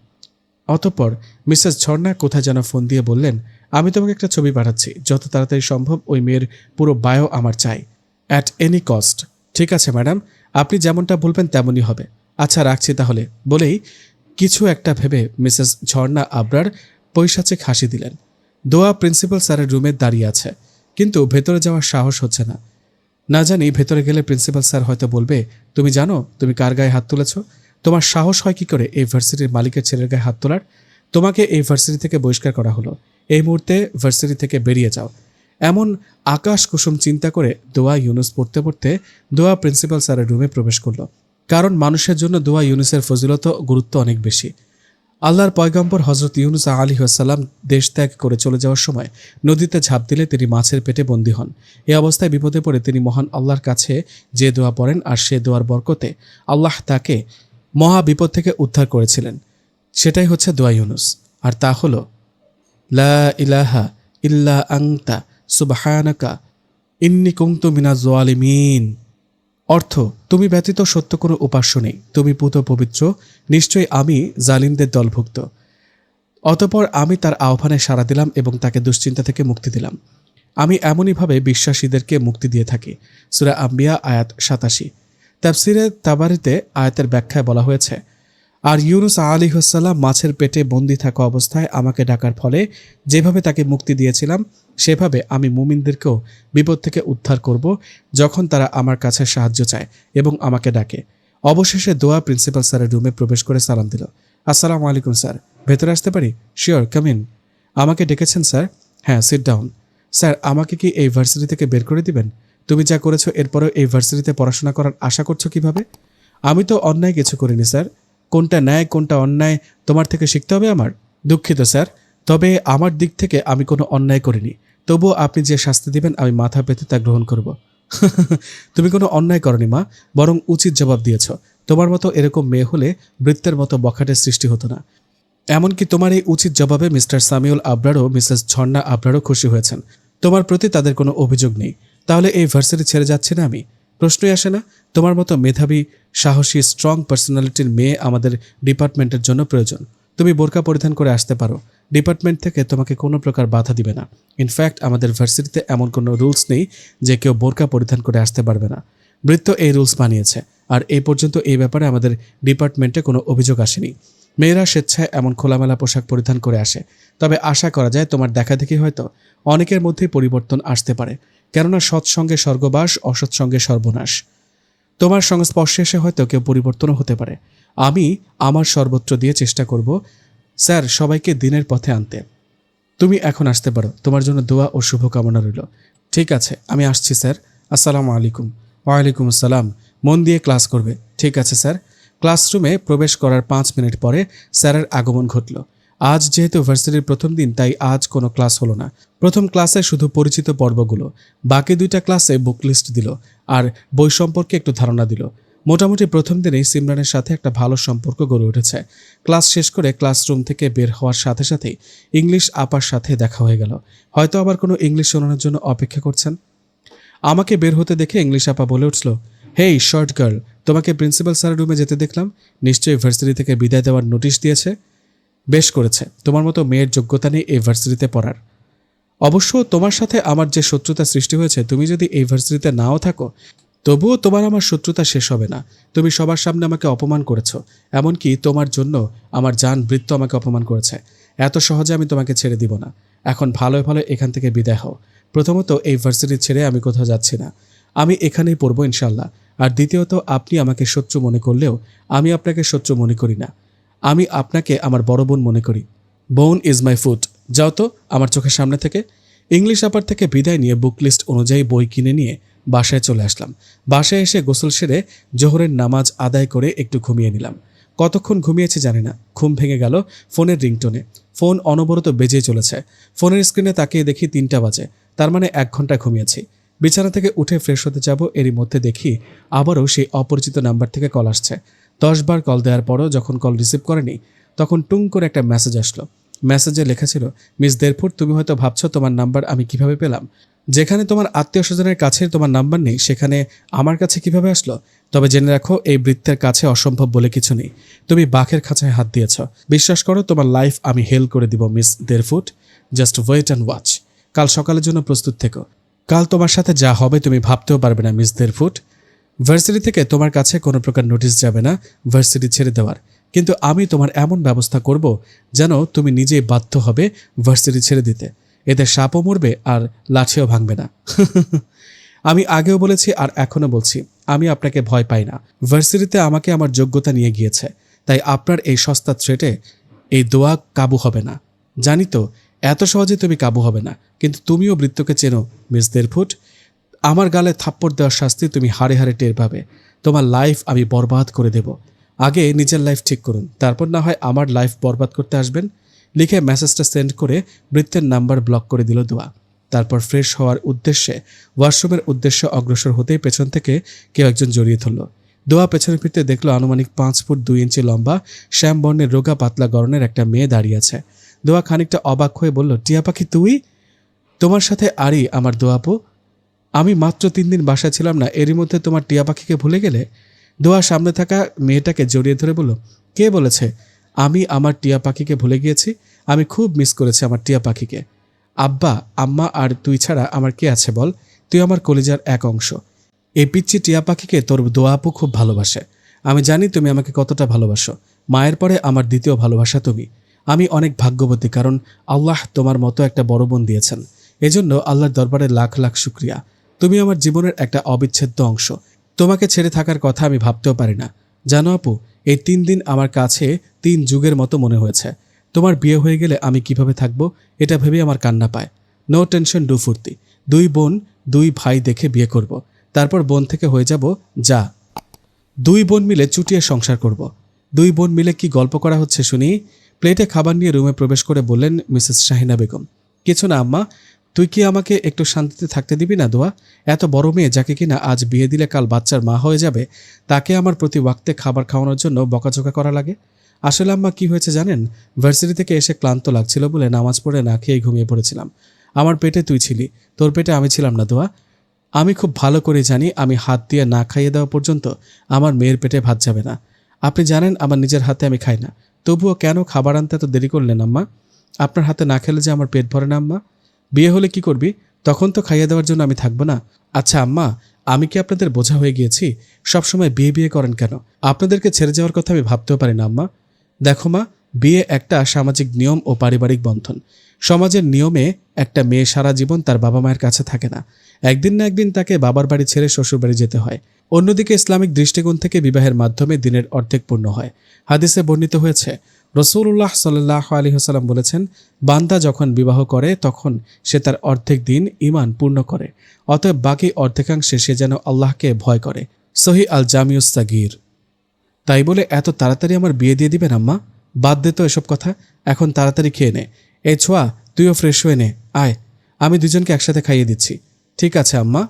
অতঃপর মিসেস ঝর্ণা কোথায় যেন ফোন দিয়ে বললেন, আমি তোমাকে একটা ছবি পাঠাচ্ছি, যত তাড়াতাড়ি সম্ভব ওই মেয়ের পুরো বায়ো আমার চাই, অ্যাট এনি কস্ট। ঠিক আছে ম্যাডাম, আপনি যেমনটা বলবেন তেমনই হবে। আচ্ছা, রাখছি তাহলে, বলেই কিছু একটা ভেবে মিসেস ঝর্ণা আবরার পৈশাচিক হাসি দিলেন। দোয়া প্রিন্সিপাল স্যারের রুমে দাঁড়িয়ে আছে, কিন্তু ভেতরে যাওয়ার সাহস হচ্ছে না। না জানি ভেতরে গেলে প্রিন্সিপাল স্যার হয়তো বলবে, তুমি জানো তুমি কার গায়ে হাত তুলেছ? তোমার সাহস হয় কি করে এই ভার্সিটির মালিকের ছেলের গায়ে হাত তোলার? তোমাকে এই ভার্সিটি থেকে বহিষ্কার করা হলো। এই মুহূর্তে ভার্সিটি থেকে বেরিয়ে যাও। এমন আকাশ কুসুম চিন্তা করে দোয়া ইউনুস পড়তে পড়তে দোয়া প্রিন্সিপাল স্যারের রুমে প্রবেশ করলো। কারণ মানুষের জন্য দোয়া ইউনুসের ফজিলত গুরুত্ব অনেক বেশি। আল্লাহর পয়গম্বর হজরত ইউনুস আলাইহিসসালাম দেশ ত্যাগ করে চলে যাওয়ার সময় নদীতে ঝাঁপ দিলে তিনি মাছের পেটে বন্দী হন। এই অবস্থায় বিপদে পড়ে তিনি মহান আল্লাহর কাছে যে দোয়া পড়েন, আর সে দোয়ার বরকতে আল্লাহ তাকে মহা বিপদ থেকে উদ্ধার করেছিলেন। সেটাই হচ্ছে দোয়া ইউনুস, আর তা হলো লা ইলাহা ইল্লা আনতা সুবহানাকা ইন্নী কুনতু মিনাজ জালিমিন। অর্থ, তুমি ব্যতীত সত্য কোনো উপাস্য নেই, তুমি পুত পবিত্র, নিশ্চয়ই আমি জালিমদের দলভুক্ত। অতঃপর আমি তার আহ্বানে সাড়া দিলাম এবং তাকে দুশ্চিন্তা থেকে মুক্তি দিলাম। আমি এমনইভাবে বিশ্বাসীদেরকে মুক্তি দিয়ে থাকি। সূরা আম্বিয়া আয়াত 87। তাফসিরে তাবারিতে আয়াতের ব্যাখ্যায় বলা হয়েছে, আর ইউনুস আলাইহিসসালাম মাছের পেটে বন্দী থাকা অবস্থায় আমাকে ডাকার ফলে যেভাবে তাকে মুক্তি দিয়েছিলাম, সেভাবে আমি মুমিনদেরকেও বিপদ থেকে উদ্ধার করব যখন তারা আমার কাছে সাহায্য চায় এবং আমাকে ডাকে। অবশেষে দোয়া প্রিন্সিপাল স্যারের রুমে প্রবেশ করে সালাম দিল। আসসালামু আলাইকুম স্যার, ভেতরে আসতে পারি? Sure, come in. আমাকে ডেকেছেন স্যার? হ্যাঁ, সিট ডাউন। স্যার, আমাকে কি এই ভার্সিটি থেকে বের করে দিবেন? তুমি যা করেছো এরপরেও এই ভার্সিটিতে পড়াশোনা করার আশা করছো কিভাবে? আমি তো অন্যায় কিছু করিনি স্যার। কোনটা ন্যায় কোনটা অন্যায় তোমার থেকে শিখতে হবে আমার। দুঃখিত স্যার, তবে আমার দিক থেকে আমি কোনো অন্যায় করিনি। তবুও আপনি যে শাস্তি দিবেন আমি মাথা পেতে তা গ্রহণ করব। তুমি কোনো অন্যায় করনি মা, বরং উচিত জবাব দিয়েছ। তোমার মতো এরকম মেয়ে হলে বৃত্তের মতো বখাটের সৃষ্টি হতো না। এমনকি তোমার এই উচিত জবাবে মিস্টার সামিউল আবরারও মিসেস ঝর্ণা আবরারও খুশি হয়েছেন। তোমার প্রতি তাদের কোনো অভিযোগ নেই। তাহলে এই ভার্সিটি ছেড়ে যাচ্ছি না আমি? প্রশ্নই আসে না। তোমার মতো মেধাবী, সাহসী, স্ট্রং পার্সোনালিটির মেয়ে আমাদের ডিপার্টমেন্টের জন্য প্রয়োজন। তুমি বোরকা পরিধান করে আসতে পারো, ডিপার্টমেন্ট থেকে তোমাকে কোনো প্রকার বাধা দিবে না। ইনফ্যাক্ট আমাদের ভার্সিটিতে এমন কোনো রুলস নেই যে কেউ বোরকা পরিধান করে আসতে পারবে না। বৃত্ত এই রুলস বানিয়েছে, আর এই পর্যন্ত এই ব্যাপারে আমাদের ডিপার্টমেন্টে কোনো অভিযোগ আসেনি। মেয়েরা স্বেচ্ছায় এমন খোলামেলা পোশাক পরিধান করে আসে। তবে আশা করা যায় তোমার দেখাদেখি হয়তো অনেকের মধ্যেই পরিবর্তন আসতে পারে, কেননা সৎসঙ্গে স্বর্গবাস, অসৎসঙ্গে সর্বনাশ। তোমার সংস্পর্শে এসে হয়তো কেউ পরিবর্তনও হতে পারে। আমি আমার সর্বত্র দিয়ে চেষ্টা করব স্যার সবাইকে দিনের পথে আনতে। তুমি এখন আসতে পারো, তোমার জন্য দোয়া ও শুভকামনা রইল। ঠিক আছে, আমি আসছি স্যার। আসসালামু আলাইকুম। ওয়ালাইকুম আসসালাম। মন দিয়ে ক্লাস করবে। ঠিক আছে স্যার। ক্লাসরুমে প্রবেশ করার 5 মিনিট পরে স্যারের আগমন ঘটল। আজ যেহেতু ভার্সিটির প্রথম দিন, তাই আজ কোনো ক্লাস হলো না। প্রথম ক্লাসে শুধু পরিচিত পর্বগুলো, বাকি 2টা ক্লাসে বুক লিস্ট দিল আর বই সম্পর্কে একটু ধারণা দিল। মোটামুটি প্রথম দিনেই সিমরানের সাথে একটা ভালো সম্পর্ক গড়ে উঠেছে। ক্লাস শেষ করে ক্লাসরুম থেকে বের হওয়ার সাথে সাথেই ইংলিশ আপার সাথে দেখা হয়ে গেল। হয়তো আবার কোনো ইংলিশ শোনানোর জন্য অপেক্ষা করছেন। আমাকে বের হতে দেখে ইংলিশ আপা বলে উঠল, হেই শর্ট গার্ল, তোমাকে প্রিন্সিপাল স্যারের রুমে যেতে দেখলাম। নিশ্চয়ই ভার্সিটি থেকে বিদায় দেওয়ার নোটিশ দিয়েছে। বেশ করেছে, তোমার মতো মেয়ের যোগ্যতা নেই এই ভার্সিটিতে পড়ার। অবশ্য তোমার সাথে আমার যে শত্রুতা সৃষ্টি হয়েছে, তুমি যদি এই ভার্সিটিতে নাও থাকো তবুও তোমার আমার শত্রুতা শেষ হবে না। তুমি সবার সামনে আমাকে অপমান করেছো, এমনকি তোমার জন্য আমার জান বৃত্ত আমাকে অপমান করেছে। এত সহজে আমি তোমাকে ছেড়ে দিব না। এখন ভালোই ভালো এখান থেকে বিদায় হও। প্রথমত, এই ভার্সিটি ছেড়ে আমি কোথাও যাচ্ছি না। আমি এখানেই পড়বো ইনশাল্লাহ। আর দ্বিতীয়ত, আপনি আমাকে শত্রু মনে করলেও আমি আপনাকে শত্রু মনে করি না। আমি আপনাকে আমার বড় বোন মনে করি। বোন ইজ মাই ফুট। যাও তো আমার চোখের সামনে থেকে। ইংলিশ আপার থেকে বিদায় নিয়ে বুক লিস্ট অনুযায়ী বই কিনে নিয়ে বাসায় চলে আসলাম। বাসায় এসে গোসল সেরে জোহরের নামাজ আদায় করে একটু ঘুমিয়ে নিলাম। কতক্ষণ ঘুমিয়েছি জানি না। ঘুম ভেঙে গেল ফোনের রিংটোনে। ফোন অনবরত বেজেই চলেছে। ফোনের স্ক্রিনে তাকিয়ে দেখি 3টা বাজে। তার মানে 1 ঘন্টা ঘুমিয়েছি। বিছানা থেকে উঠে ফ্রেশ হতে যাব, এরই মধ্যে দেখি আবারও সেই অপরিচিত নাম্বার থেকে কল আসছে। 10 বার কল দেওয়ার পরও যখন কল রিসিভ করেনি, তখন টুং করে একটা মেসেজ আসলো। মেসেজে লেখা ছিল, মিস দেরফুট, তুমি হয়তো ভাবছো তোমার নাম্বার আমি কিভাবে পেলাম। যেখানে তোমার আত্মীয় স্বজনের কাছে তোমার নাম্বার নেই, সেখানে আমার কাছে কিভাবে আসলো? তবে জেনে রাখো, এই বৃত্তের কাছে অসম্ভব বলে কিছু নেই। তুমি বাঘের খাঁচায় হাত দিয়েছ। বিশ্বাস করো, তোমার লাইফ আমি হেল করে দিব Miss Derfoot. Just wait and watch. কাল সকালের জন্য প্রস্তুত থেকো। কাল তোমার সাথে যা হবে তুমি ভাবতেও পারবে না মিস দেরফুট। ভার্সিটি থেকে তোমার কাছে কোনো প্রকার নোটিশ যাবে না ভার্সিটি ছেড়ে দেওয়ার, কিন্তু আমি তোমার এমন ব্যবস্থা করব যেন তুমি নিজেই বাধ্য হবে ভার্সিটি ছেড়ে দিতে। এতে সাপও মরবে আর লাঠিও ভাঙবে না। আমি আগেও বলেছি আর এখনও বলছি, আমি আপনাকে ভয় পাই না। ভার্সিটিতে আমাকে আমার যোগ্যতা নিয়ে গিয়েছে, তাই আপনার এই সস্তা থ্রেটে এই দোয়া কাবু হবে না। জানি তো এত সহজে তুমি কাবু হবে না, কিন্তু তুমিও বৃত্তকে চেনো মিস দেরফুট। আমার গালে থাপ্পড় দেওয়ার শাস্তি তুমি হাড়ে হাড়ে টের পাবে। তোমার লাইফ আমি বরবাদ করে দেব। আগে নিজের লাইফ ঠিক করুন, তারপর না হয় আমার লাইফ বরবাদ করতে আসবেন। লিখে মেসেজটা সেন্ড করে বৃত্তের নাম্বার ব্লক করে দিল দোয়া। তারপর ফ্রেশ হওয়ার উদ্দেশ্যে ওয়াশরুমের উদ্দেশ্যে অগ্রসর হতেই পেছন থেকে কেউ একজন জড়িয়ে ধরল। দোয়া পেছনে ফিরতে দেখলো আনুমানিক 5 ফুট 2 ইঞ্চি লম্বা, শ্যামবর্ণের রোগা পাতলা গড়নের একটা মেয়ে দাঁড়িয়ে আছে। দোয়া খানিকটা অবাক হয়ে বলল, টিয়া পাখি তুই? তোমার সাথে আরই আমার দোয়াপু। আমি মাত্র 3 দিন বাসায় ছিলাম না, এরই মধ্যে তোমার টিয়া পাখিকে ভুলে গেলে? দোয়া সামনে থাকা মেয়েটাকে জড়িয়ে ধরে বলল, কে বলেছে আমি আমার টিয়া পাখিকে ভুলে গিয়েছি? আমি খুব মিস করেছি আমার টিয়া পাখিকে। আব্বা, আম্মা আর তুই ছাড়া আমার কে আছে বল? তুই আমার কলিজার এক অংশ। এই পিচ্চি টিয়া পাখিকে তোর দোয়াপু খুব ভালোবাসে। আমি জানি তুমি আমাকে কতটা ভালোবাসো। মায়ের পরে আমার দ্বিতীয় ভালোবাসা তুমি। আমি অনেক ভাগ্যবতী, কারণ আল্লাহ তোমার মতো একটা বড় বোন দিয়েছেন। এজন্য আল্লাহর দরবারে লাখ লাখ শুকরিয়া। তুমি আমার জীবনের একটা অবিচ্ছেদ্য অংশ। তোমাকে ছেড়ে থাকার কথা আমি ভাবতেও পারি না। জানো আপু, এই 3 দিন আমার কাছে 3 যুগের মতো মনে হয়েছে। তোমার বিয়ে হয়ে গেলে আমি কিভাবে থাকবো এটা ভেবে আমার কান্না পায়। নো টেনশন, ডু ফুর্তি। 2 বোন 2 ভাই দেখে বিয়ে করব। তারপর বোন থেকে হয়ে যাব যা। 2 বোন মিলে চুটিয়ে সংসার করব। 2 বোন মিলে কি গল্প করা হচ্ছে শুনি? প্লেটে খাবার নিয়ে রুমে প্রবেশ করে বললেন মিসেস শাহিনা বেগম, কিছু না আম্মা, তুই কি আমাকে একটু শান্তিতে থাকতে দিবি না দোয়া? এত বড় মেয়ে যাকে কিনা আজ বিয়ে দিলে কাল বাচ্চার মা হয়ে যাবে, তাকে আমার প্রতি ওয়াক্তে খাবার খাওয়ানোর জন্য বকাঝোকা করা লাগে। আসলে আম্মা কি হয়েছে জানেন, ভার্সিটি থেকে এসে ক্লান্ত লাগছিল বলে নামাজ পড়ে না খেয়ে ঘুমিয়ে পড়েছিলাম। আমার পেটে তুই ছিলি, তোর পেটে আমি ছিলাম না দোয়া। আমি খুব ভালো করে জানি আমি হাত দিয়ে না খাইয়ে দেওয়া পর্যন্ত আমার মেয়ের পেটে ভাত যাবে না। আপনি জানেন আমার নিজের হাতে আমি খাই না, তবুও কেন খাবার আনতে এত দেরি করলেন আম্মা? আপনার হাতে না খেলে যে আমার পেট ভরে না আম্মা। বিয়ে হলে কি করবি? তখন তো খাইয়ে দেওয়ার জন্য আমি থাকবো না। আচ্ছা আম্মা, আমি কি আপনাদের বোঝা হয়ে গিয়েছি? সবসময় বিয়ে বিয়ে করেন কেন? আপনাদেরকে ছেড়ে যাওয়ার কথা আমি ভাবতেও পারি না আম্মা। দেখো মা, বিয়ে একটা সামাজিক নিয়ম ও পারিবারিক বন্ধন। সমাজের নিয়মে একটা মেয়ে সারা জীবন তার বাবা মায়ের কাছে থাকে না, একদিন না একদিন তাকে বাবার বাড়ি ছেড়ে শ্বশুর বাড়ি যেতে হয়। অন্যদিকে ইসলামিক দৃষ্টিকোণ থেকে বিবাহের মাধ্যমে দিনের অর্ধেক পূর্ণ হয়। হাদিসে বর্ণিত হয়েছে, রাসূলুল্লাহ সাল্লাল্লাহু আলাইহি ওয়াসাল্লাম বলেছেন, বান্দা যখন বিবাহ করে তখন সে তার অর্ধেক দিন ঈমান পূর্ণ করে, অতএব বাকি অর্ধেকাংশে সে যেন আল্লাহকে ভয় করে। সহিহ আল জামিউস সাগীর। তাই বলে এত তাড়াতাড়ি আমার বিয়ে দিয়ে দিবেন আম্মা? বাদ দে তো এসব কথা, এখন তাড়াতাড়ি খেয়ে নে। এই ছোঁয়া, তুইও ফ্রেশ হয়ে নে, আয়, আমি দুজনকে একসাথে খাইয়ে দিচ্ছি। ঠিক আছে আম্মা।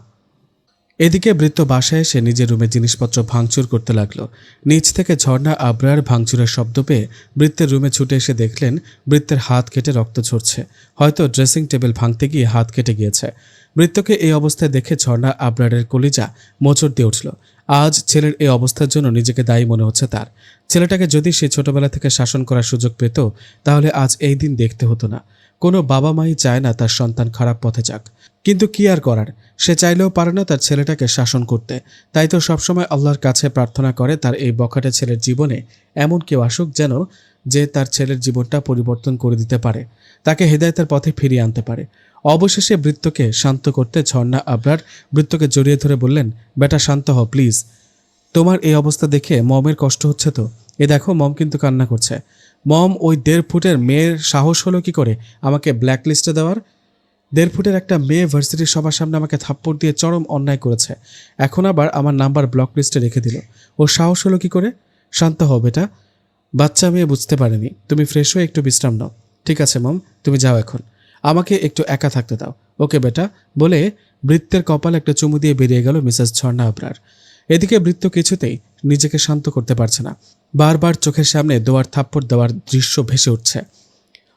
এদিকে বৃত্ত বাসায় এসে নিজের রুমে জিনিসপত্র ভাঙচুর করতে লাগলো। নিচ থেকে ঝর্ণা আবরার ভাঙচুরের শব্দ পেয়ে বৃত্তের রুমে ছুটে এসে দেখলেন বৃত্তের হাত কেটে রক্ত ঝরছে। হয়তো ড্রেসিং টেবিল ভাঙতে গিয়ে হাত কেটে গিয়েছে। বৃত্তকে এই অবস্থায় দেখে ঝর্ণা আবরারের কলিজা মোচড় দিয়ে উঠল। আজ ছেলের এই অবস্থার জন্য নিজেকে দায়ী মনে হচ্ছে তার। ছেলেটাকে যদি সে ছোটবেলা থেকে শাসন করার সুযোগ পেত, তাহলে আজ এই দিন দেখতে হতো না। কোনো বাবা মাই চায় না তার সন্তান খারাপ পথে যাক, কিন্তু কি আর করার, সে চাইলেও পারে না তার ছেলেটাকে শাসন করতে। তাই তো সবসময় আল্লাহর কাছে প্রার্থনা করে তার এই বখাটে ছেলের জীবনে এমন কেউ আসুক যেন যে তার ছেলের জীবনটা পরিবর্তন করে দিতে পারে, তাকে হেদায়েতের পথে ফিরিয়ে আনতে পারে। অবশেষে বৃত্তকে শান্ত করতে ঝর্ণা আবরার বৃত্তকে জড়িয়ে ধরে বললেন, বেটা শান্ত হও প্লিজ, তোমার এই অবস্থা দেখে মমের কষ্ট হচ্ছে তো। এ দেখো মম কিন্তু কান্না করছে। মম, ওই 1.5 ফুটের মেয়ের সাহস হলো কি করে আমাকে ব্ল্যাক লিস্টে দেওয়ার? 1.5 ফুটের একটা মেয়ে ভার্সিটির সবার সামনে আমাকে থাপ্পড় দিয়ে চরম অন্যায় করেছে, এখন আবার আমার নাম্বার ব্লক লিস্টে রেখে দিল। ওর সাহস হলো কি করে? শান্ত হও বেটা, বাচ্চা মেয়ে বুঝতে পারেনি, তুমি ফ্রেশ হয়ে একটু বিশ্রাম নাও। ঠিক আছে মম, তুমি যাও এখন, আমাকে একটু একা থাকতে দাও। ওকে বেটা, বলে বৃত্তের কপালে একটা চুমু দিয়ে বেরিয়ে গেল মিসেস ঝর্ণা আবরার। এদিকে বৃত্ত কিছুতেই নিজেকে শান্ত করতে পারছে না, বারবার চোখের সামনে দোয়ার থাপ্পড় দেওয়ার দৃশ্য ভেসে উঠছে।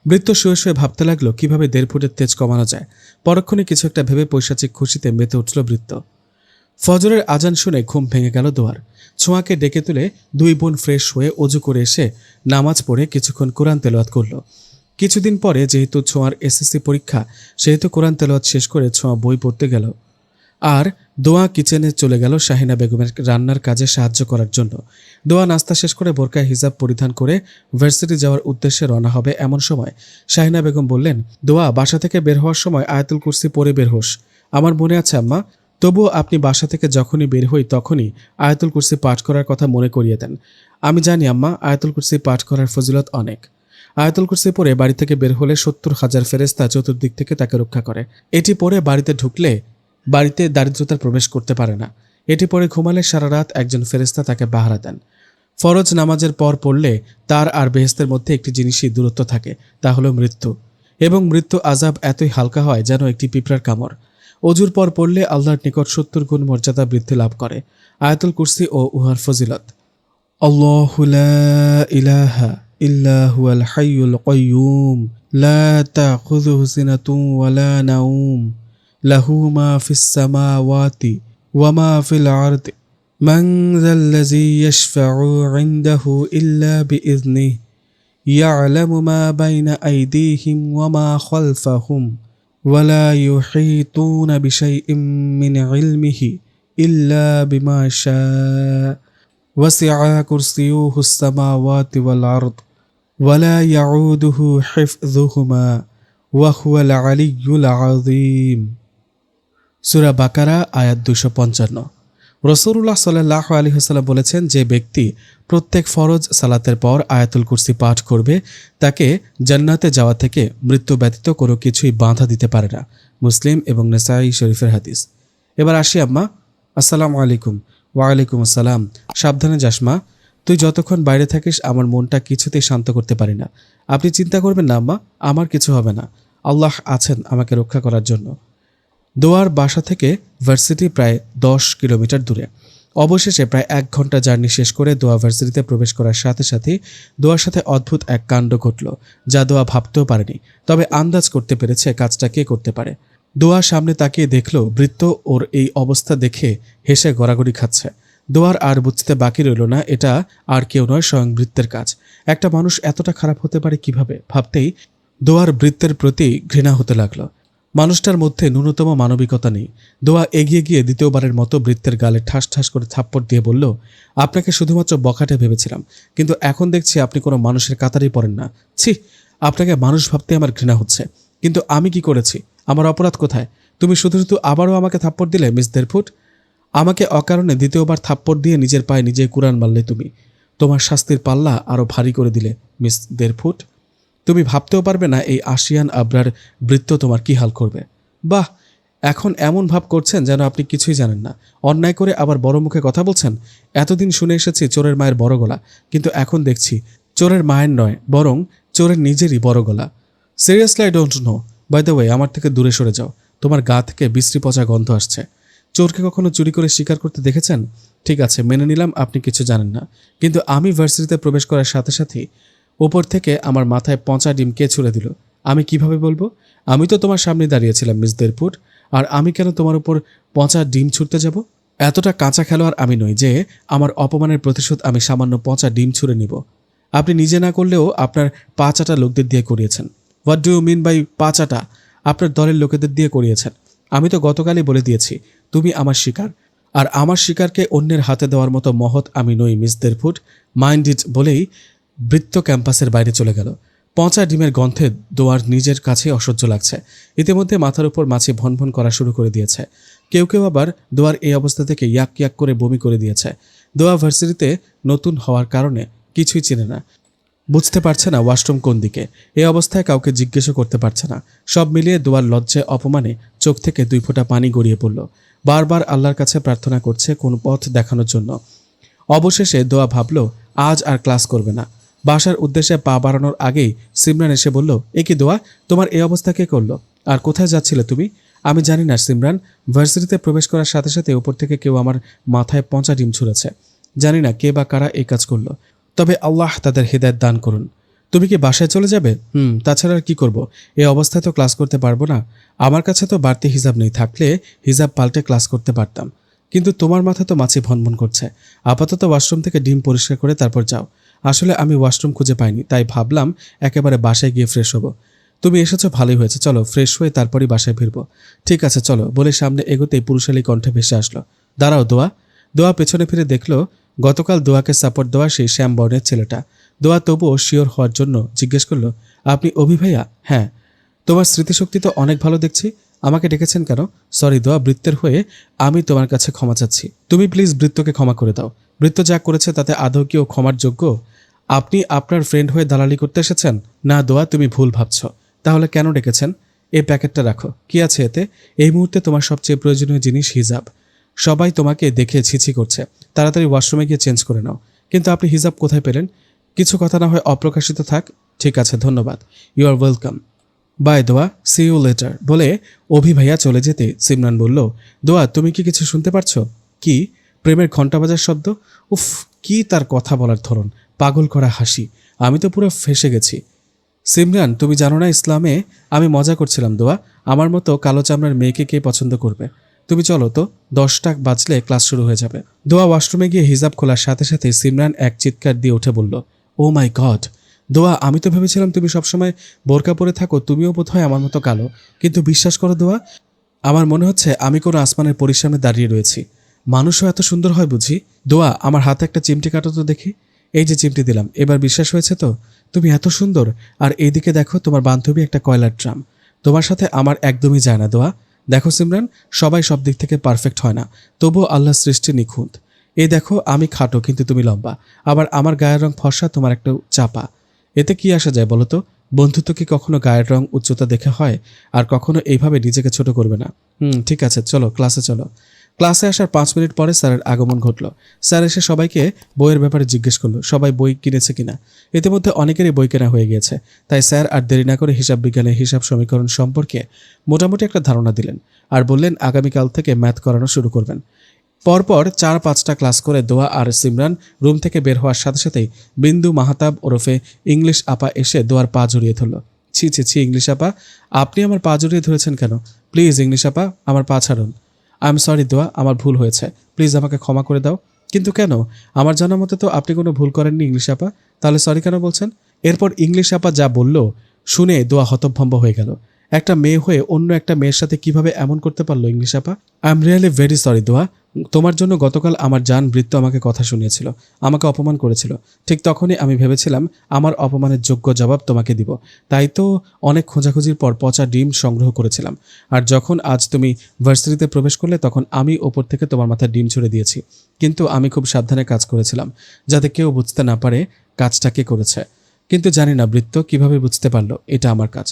বৃত্ত শুয়ে শুয়ে ভাবতে লাগলো কিভাবে 1.5 ফুটের তেজ কমানো যায়। পরক্ষণে কিছু একটা ভেবে পৈশাচিক খুশিতে মেতে উঠল বৃত্ত। ফজরের আজান শুনে ঘুম ভেঙে গেল দোয়ার। ছোঁয়াকে ডেকে তুলে 2 বোন ফ্রেশ হয়ে অজু করে এসে নামাজ পড়ে কিছুক্ষণ কোরআন তেলাওয়াত করলো। কিছুদিন পরে যেহেতু ছোঁয়ার এসএসসি পরীক্ষা, সেহেতু কোরআন তেলাওয়াত শেষ করে ছোঁয়া বই পড়তে গেল। আর দোয়া কিচেনে চলে গেল শাহিনা বেগমের রান্নার কাজে সাহায্য করার জন্য। দোয়া নাস্তা শেষ করে বোরকায় হিজাব পরিধান করে ভার্সিটি যাওয়ার উদ্দেশ্যে রওনা হবে এমন সময় শাহিনা বেগম বললেন, দোয়া, বাসা থেকে বের হওয়ার সময় আয়াতুল কুরসি পড়ে বের হোস। আমার মনে আছে আম্মা, তবুও আপনি বাসা থেকে যখনই বের হই তখনই আয়াতুল কুরসি পাঠ করার কথা মনে করিয়ে দেন। আমি জানি আম্মা, আয়াতুল কুরসি পাঠ করার ফজিলত অনেক। আয়াতুল কুরসি পড়ে বাড়ি থেকে বের হলে 70,000 ফেরেশতা চতুর্দিক থেকে তাকে রক্ষা করে। এটি পড়ে বাড়িতে ঢুকলে বাড়িতে দারিদ্রতার প্রবেশ করতে পারে না। এটি পরে ঘুমালে সারা রাত একজন ফেরেশতা তাকে পাহারা দেন। ফরজ নামাজের পর পড়লে তার আর বেহেশতের মধ্যে একটি জিনিসই দূরত্ব থাকে, তা হলো মৃত্যু। এবং মৃত্যু আযাব এতই হালকা হয় যেন একটি পিঁপড়ার কামড়। অজুর পর পড়লে আল্লাহর নিকট 70 গুণ মর্যাদা বৃদ্ধি লাভ করে। আয়াতুল কুরসি ও উহার ফজিলত। আল্লাহু লা ইলাহা ইল্লা হুয়াল হাইয়ুল কাইয়্যুম লা তাখুযুহু সিনাতুন ওয়া লা নাওম লাহু মা ফিস সামাওয়াতি ওয়া মা ফিল আরদি মান যাল্লাযী ইয়াশফা'ু 'ইনদাহু ইল্লা বিইযনিহি ইয়া'লামু মা বাইনা আইদিহিম ওয়া মা খালফাহুম ওয়া লা ইউহীতুনা বিশাইইন মিন 'ইলমিহি ইল্লা বিমা শা'a ওয়াসি'a কুরসিয়ুহুস সামাওয়াতি ওয়াল আরদ ওয়া লা ইয়াউদুহু হিফযুহুমা ওয়া হুয়াল আলিয়্যুল আযীম। সূরা বাকারা আয়াত 255। রাসূলুল্লাহ সাল্লাল্লাহু আলাইহি ওয়াসাল্লাম বলেছেন, যে ব্যক্তি প্রত্যেক ফরজ সালাতের পর আয়াতুল কুরসি পাঠ করবে তাকে জান্নাতে যাওয়া থেকে মৃত্যু ব্যতীত কোনো কিছুই বাধা দিতে পারে না। মুসলিম এবং নাসাঈ শরীফের হাদিস। এবার আসি আম্মা। আসসালামু আলাইকুম। ওয়ালাইকুম আসসালাম। সাবধানে যাস মা, তুই যতক্ষণ বাইরে থাকিস আমার মনটা কিছুতেই শান্ত করতে পারি না। আপনি চিন্তা করবেন না আম্মা, আমার কিছু হবে না, আল্লাহ আছেন আমাকে রক্ষা করার জন্য। দোয়ার বাসা থেকে ভার্সিটি প্রায় 10 কিলোমিটার দূরে। অবশেষে প্রায় 1 ঘন্টা জার্নি শেষ করে দোয়া ভার্সিটিতে প্রবেশ করার সাথে সাথেই দোয়ার সাথে অদ্ভুত এক কাণ্ড ঘটল, যা দোয়া ভাবতেও পারেনি, তবে আন্দাজ করতে পেরেছে কাজটা কে করতে পারে। দোয়ার সামনে তাকিয়ে দেখল বৃত্ত ওর এই অবস্থা দেখে হেসে গড়াগড়ি খাচ্ছে। দোয়ার আর বুঝতে বাকি রইল না এটা আর কেউ নয়, স্বয়ং বৃত্তের কাজ। একটা মানুষ এতটা খারাপ হতে পারে কিভাবে, ভাবতেই দোয়ার বৃত্তের প্রতি ঘৃণা হতে লাগলো। মানুষটার মধ্যে ন্যূনতম মানবিকতা নেই। দোয়া এগিয়ে গিয়ে দ্বিতীয়বারের মতো বৃত্তের গালে ঠাস ঠাস করে থাপ্পড় দিয়ে বলল, আপনাকে শুধুমাত্র বখাটে ভেবেছিলাম, কিন্তু এখন দেখছি আপনি কোনো মানুষের কাতারেই পড়েন না। ছি, আপনাকে মানুষ ভাবতে আমার ঘৃণা হচ্ছে। কিন্তু আমি কি করেছি? আমার অপরাধ কোথায়? তুমি শুধু শুধু আবারও আমাকে থাপ্পড় দিলে মিস দেরফুট। আমাকে অকারণে দ্বিতীয়বার থাপ্পড় দিয়ে নিজের পায়ে নিজে কুরান মারলে তুমি। তোমার শাস্তির পাল্লা আরও ভারী করে দিলে মিস দেরফুট। তুমি ভাবতেও পারবে না এই আশিয়ান আবরার বৃত্ত তোমার কি হাল করবে। বাহ, এখন এমন ভাব করছেন যেন আপনি কিছুই জানেন না। অন্যায় করে আবার বড় মুখে কথা বলছেন। এতদিন শুনে এসেছি চোরের মায়ের বড় গলা, কিন্তু এখন দেখছি চোরের মায়ের নয়, বরং চোরের নিজেরই বড় গলা। Seriously I don't know. By the way, আমার থেকে দূরে সরে যাও। তোমার গা থেকে বিশ্রী পচা গন্ধ আসছে। চোরকে কখনো চুরি করে শিকার করতে দেখেছেন? ঠিক আছে, মেনে নিলাম আপনি কিছু জানেন না, কিন্তু আমি ভার্সিটিতে প্রবেশ করার সাথে সাথেই ওপর থেকে আমার মাথায় পচা ডিম কে ছুঁড়ে দিল? আমি কিভাবে বলবো? আমি তো তোমার সামনে দাঁড়িয়েছিলাম মিস দেরপুট, আর আমি কেন তোমার উপর পচা ডিম ছুঁড়তে যাব? এতটা কাঁচা খেলোয়াড় আমি নই যে আমার অপমানের প্রতিশোধ আমি সামান্য পচা ডিম ছুঁড়ে নিব। আপনি নিজে না করলেও আপনার পাঁচাটা লোকদের দিয়ে করিয়েছেন। What do you mean by পাঁচাটা? আপনার দলের লোকেদের দিয়ে করিয়েছেন। আমি তো গতকালই বলে দিয়েছি তুমি আমার শিকার, আর আমার শিকারকে অন্যের হাতে দেওয়ার মতো মহৎ আমি নই মিস দেরফুট। মাইন্ড ইট বলেই বৃত্ত ক্যাম্পাসের বাইরে চলে গেল। পচা ডিমের গন্ধে দোয়ার নিজের কাছে অসহ্য লাগছে। ইতিমধ্যে মাথার উপর মাছি ভনভন করা শুরু করে দিয়েছে। কেউ কেউ আবার দোয়ার এই অবস্থা থেকে ইয়াক ইয়াক করে বমি করে দিয়েছে। দোয়া ভার্সিটিতে নতুন হওয়ার কারণে কিছুই চেনে না, বুঝতে পারছে না ওয়াশরুম কোন দিকে। এই অবস্থায় কাউকে জিজ্ঞেসও করতে পারছে না। সব মিলিয়ে দোয়ার লজ্জায় অপমানে চোখ থেকে 2 ফোঁটা পানি গড়িয়ে পড়ল। বারবার আল্লাহর কাছে প্রার্থনা করছে কোন পথ দেখানোর জন্য। অবশেষে দোয়া ভাবল আজ আর ক্লাস করবে না। বাসার উদ্দেশ্যে পা বাড়ানোর আগেই সিমরান এসে বলল, এ কি দোয়া, তোমার এই অবস্থা কে করলো? আর কোথায় যাচ্ছিলে তুমি? আমি জানি না সিমরান, ভার্সিটিতে প্রবেশ করার সাথে সাথে উপর থেকে কেউ আমার মাথায় পচা ডিম ছুঁড়েছে। জানি না কে বা কারা এই কাজ করলো, তবে আল্লাহ তাদের হেদায়েত দান করুন। তুমি কি বাসায় চলে যাবে? তাছাড়া আর কি করব? এই অবস্থায় তো ক্লাস করতে পারবো না। আমার কাছে তো বাড়তি হিজাব নেই, থাকলে হিজাব পাল্টে ক্লাস করতে পারতাম। কিন্তু তোমার মাথা তো মাছি ভনভন করছে। আপাতত ওয়াশরুম থেকে ডিম পরিষ্কার করে তারপর যাও। আসলে আমি ওয়াশরুম খুঁজে পাইনি, তাই ভাবলাম একেবারে বাসায় গিয়ে ফ্রেশ হব। তুমি এসেছো ভালোই হয়েছে, চলো ফ্রেশ হয়ে তারপরই বাসায় ফিরবো। ঠিক আছে চলো, বলে সামনে এগোতেই পুরুষালী কণ্ঠে ভেসে আসলো, দাঁড়াও দোয়া। দোয়া পেছনে ফিরে দেখলো গতকাল দোয়াকে সাপোর্ট দেওয়া সেই শ্যাম বর্ণের ছেলেটা। দোয়া তবুও শিওর হওয়ার জন্য জিজ্ঞেস করলো, আপনি অভি ভাইয়া? হ্যাঁ। তোমার স্মৃতিশক্তি তো অনেক ভালো দেখছি, আমাকে ডেকেছেন কেন? সরি দোয়া, বৃত্তের হয়ে আমি তোমার কাছে ক্ষমা চাচ্ছি। তুমি প্লিজ বৃত্তকে ক্ষমা করে দাও। বৃত্ত যা করেছে তাতে আদৌ কি ও ক্ষমার যোগ্য? আপনি আপনার ফ্রেন্ড হয়ে দালালি করতে এসেছেন? না দোয়া, তুমি ভুল ভাবছ। তাহলে কেন ডেকেছেন? এই প্যাকেটটা রাখো, কি আছে এতে? এই মুহূর্তে তোমার সবচেয়ে প্রয়োজনীয় জিনিস হিজাব। সবাই তোমাকে দেখে ছিছি করছে, তাড়াতাড়ি ওয়াশরুমে গিয়ে চেঞ্জ করে নাও। কিন্তু আপনি হিজাব কোথায় পেলেন? কিছু কথা না হয় অপ্রকাশিত থাক। ঠিক আছে, ধন্যবাদ। You are welcome. বাই দোয়া, সি ইউ লেটার। বলে অভি ভাইয়া চলে যেতে সিমরান বলল, দোয়া তুমি কি কিছু শুনতে পারছো? কি? প্রেমের ঘণ্টা বাজার শব্দ? উফ, কি তার কথা বলার ধরন, পাগল করা হাসি। আমি তো পুরো ফেসে গেছি। সিমরান, তুমি জানো না ইসলামে? আমি মজা করছিলাম দোয়া, আমার মতো কালো চামড়ার মেয়েকে কে পছন্দ করবে? তুমি চলো তো, 10টা বাজলে ক্লাস শুরু হয়ে যাবে। দোয়া ওয়াশরুমে গিয়ে হিজাব খোলার সাথে সাথে সিমরান এক চিৎকার দিয়ে উঠে বলল, ও মাই গড দোয়া, আমি তো ভেবেছিলাম তুমি সবসময় বোরকা পরে থাকো, তুমিও বোধহয় আমার মতো কালো। কিন্তু বিশ্বাস করো দোয়া, আমার মনে হচ্ছে আমি কোনো আসমানের পরীর সামনে দাঁড়িয়ে রয়েছি। মানুষও এত সুন্দর হয় বুঝি? দোয়া, আমার হাতে একটা চিমটি কাটো তো দেখি। এই যে চিমটি দিলাম, এবার বিশ্বাস হয়েছে তো? তুমি এত সুন্দর, আর এইদিকে দেখো তোমার বান্ধবী একটা কয়লার ড্রাম। তোমার সাথে আমার একদমই যায় না দোয়া। দেখো সিমরান, সবাই সব দিক থেকে পারফেক্ট হয় না, তবুও আল্লাহর সৃষ্টি নিখুঁত। এই দেখো, আমি খাটো কিন্তু তুমি লম্বা, আবার আমার গায়ের রং ফর্সা, তোমার একটু চাপা। এতে কি আসা যায় বলো তো? বন্ধুত্ব কি কখনো গায়ের রং উচ্চতা দেখে হয়? আর কখনো এইভাবে নিজেকে ছোট করবে না। ঠিক আছে, চলো ক্লাসে চলো। ক্লাসে আসার 5 মিনিট পরে স্যারের আগমন ঘটল। স্যার এসে সবাইকে বইয়ের ব্যাপারে জিজ্ঞেস করলো, সবাই বই কিনেছে কিনা। ইতিমধ্যে অনেকেরই বই কেনা হয়ে গিয়েছে, তাই স্যার আর দেরি না করে হিসাব বিজ্ঞানের হিসাব সমীকরণ সম্পর্কে মোটামুটি একটা ধারণা দিলেন আর বললেন আগামীকাল থেকে ম্যাথ করানো শুরু করবেন। পরপর 4-5টা ক্লাস করে দোয়া আর সিমরান রুম থেকে বের হওয়ার সাথে সাথেই বিন্দু মাহাতাব ওরফে ইংলিশ আপা এসে দোয়ার পা জড়িয়ে ধরল। ছি ছি ছি, ইংলিশ আপা, আপনি আমার পা জড়িয়ে ধরেছেন কেন? প্লিজ ইংলিশ আপা, আমার পা ছাড়ুন। আই এম সরি দোয়া, আমার ভুল হয়েছে, প্লিজ আমাকে ক্ষমা করে দাও। কিন্তু কেন? আমার জানা মতে তো আপনি কোনো ভুল করেননি ইংলিশ আপা, তাহলে সরি কেন বলছেন? এরপর ইংলিশ আপা যা বলল শুনে দোয়া হতভম্ব হয়ে গেল। একটা মেয়ে হয়ে অন্য একটা মেয়ের সাথে কিভাবে এমন করতে পারলো ইংলিশ আপা? I am really very sorry দোয়া, তোমার জন্য গতকাল আমার জান বৃত্ত আমাকে কথা শুনিয়েছিল, আমাকে অপমান করেছিল। ঠিক তখনই আমি ভেবেছিলাম আমার অপমানের যোগ্য জবাব তোমাকে দিব, তাই তো অনেক খোঁজাখুঁজির পর পচা ডিম সংগ্রহ করেছিলাম। আর যখন আজ তুমি ভার্সিটিতে প্রবেশ করলে তখন আমি ওপর থেকে তোমার মাথায় ডিম ছুড়ে দিয়েছি। কিন্তু আমি খুব সাবধানে কাজ করেছিলাম, যাতে কেউ বুঝতে না পারে কাজটা কে করেছে। কিন্তু জানি না বৃত্ত কিভাবে বুঝতে পারলো এটা আমার কাজ।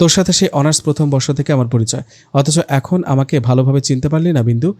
তোর সাথে সেই অনার্স প্রথম বর্ষ থেকে আমার পরিচয়, অথচ এখন আমাকে ভালোভাবে চিনতে পারলি না বিন্দু?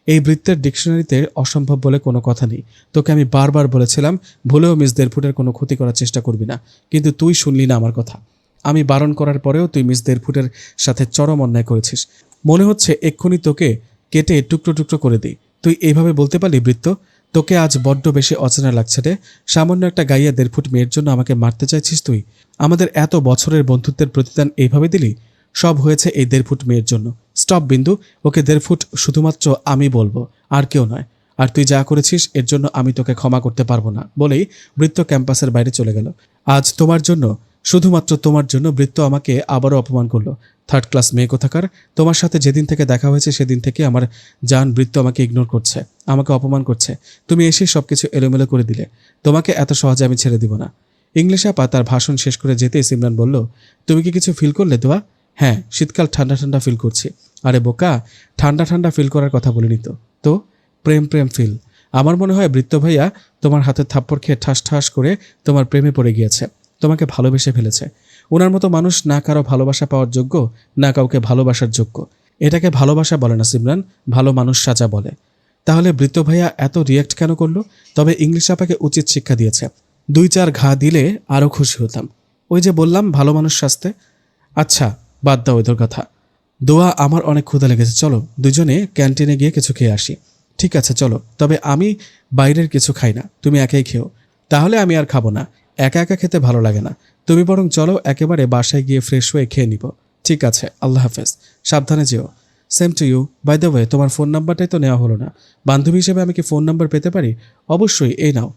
এই বৃত্তের ডিকশনারিতে অসম্ভব বলে কোনো কথা নেই। তোকে আমি বারবার বলেছিলাম ভুলেও মিস দেড়ফুটের কোনো ক্ষতি করার চেষ্টা করবি না, কিন্তু তুই শুনলি না আমার কথা। আমি বারণ করার পরেও তুই মিস দেড়ফুটের সাথে চরম অন্যায় করেছিস। মনে হচ্ছে এক্ষুনি তোকে কেটে টুকরো টুকরো করে দিই। তুই এইভাবে বলতে পারলি বৃত্ত? তোকে আজ বড্ড বেশি অচেনা লাগছে রে। সামান্য একটা গাইয়া 1.5 ফুট মেয়ের জন্য আমাকে মারতে চাইছিস তুই? আমাদের এত বছরের বন্ধুত্বের প্রতিদান এইভাবে দিলি? সব হয়েছে এই 1.5 ফুট মেয়ের জন্য। স্টপ বিন্দু, ওকে 1.5 ফুট শুধুমাত্র আমি বলবো, আর কেউ নয়। আর তুই যা করেছিস এর জন্য আমি তোকে ক্ষমা করতে পারবো না বলেই বৃত্ত ক্যাম্পাসের বাইরে চলে গেল। আজ তোমার জন্য, শুধুমাত্র তোমার জন্য বৃত্ত আমাকে আবারও অপমান করলো। 3rd ক্লাস মেয়ে কোথাকার, তোমার সাথে যেদিন থেকে দেখা হয়েছে সেদিন থেকে আমার জান বৃত্ত আমাকে ইগনোর করছে, আমাকে অপমান করছে। তুমি এসে সবকিছু এলোমেলো করে দিলে। তোমাকে এত সহজে আমি ছেড়ে দিব না। ইংলিশ আপা তার ভাষণ শেষ করে যেতেই সিমরান বলল, তুমি কি কিছু ফিল করলে দোয়া? হ্যাঁ, শীতকাল ঠান্ডা ঠান্ডা ফিল করছি। আরে বোকা, ঠান্ডা ঠান্ডা ফিল করার কথা বলিনি তো। তো প্রেম প্রেম ফিল। আমার মনে হয় বৃত্ত ভাইয়া তোমার হাতে থাপ্পড় খেয়ে ঠাস ঠাস করে তোমার প্রেমে পড়ে গিয়েছে, তোমাকে ভালোবেসে ফেলেছে। ওনার মতো মানুষ না কারো ভালোবাসা পাওয়ার যোগ্য, না কাউকে ভালোবাসার যোগ্য। এটাকে ভালোবাসা বলে না সিমরান, ভালো মানুষ সাজা বলে। তাহলে বৃত্ত ভাইয়া এত রিয়াক্ট কেন করলো? তবে ইংলিশ আপাকে উচিত শিক্ষা দিয়েছে। 2-4 ঘা দিলে আরও খুশি হতাম। ওই যে বললাম ভালো মানুষ সাজতে। আচ্ছা, বাদ দাও ওদের কথা। দোয়া, আমার অনেক ক্ষুধা লেগেছে, চলো দুজনে ক্যান্টিনে গিয়ে কিছু খেয়ে আসি। ঠিক আছে চলো, তবে আমি বাইরের কিছু খাই না, তুমি একাই খেও। তাহলে আমি আর খাবো না, একা একা খেতে ভালো লাগে না। তুমি বরং চলো, একেবারে বাসায় গিয়ে ফ্রেশ হয়ে খেয়ে নিব। ঠিক আছে, আল্লাহ হাফেজ, সাবধানে যেও। Same to you. By the way, তোমার ফোন নাম্বারটাই তো নেওয়া হলো না। বান্ধবী হিসেবে আমি কি ফোন নাম্বার পেতে পারি? অবশ্যই, এই নাও।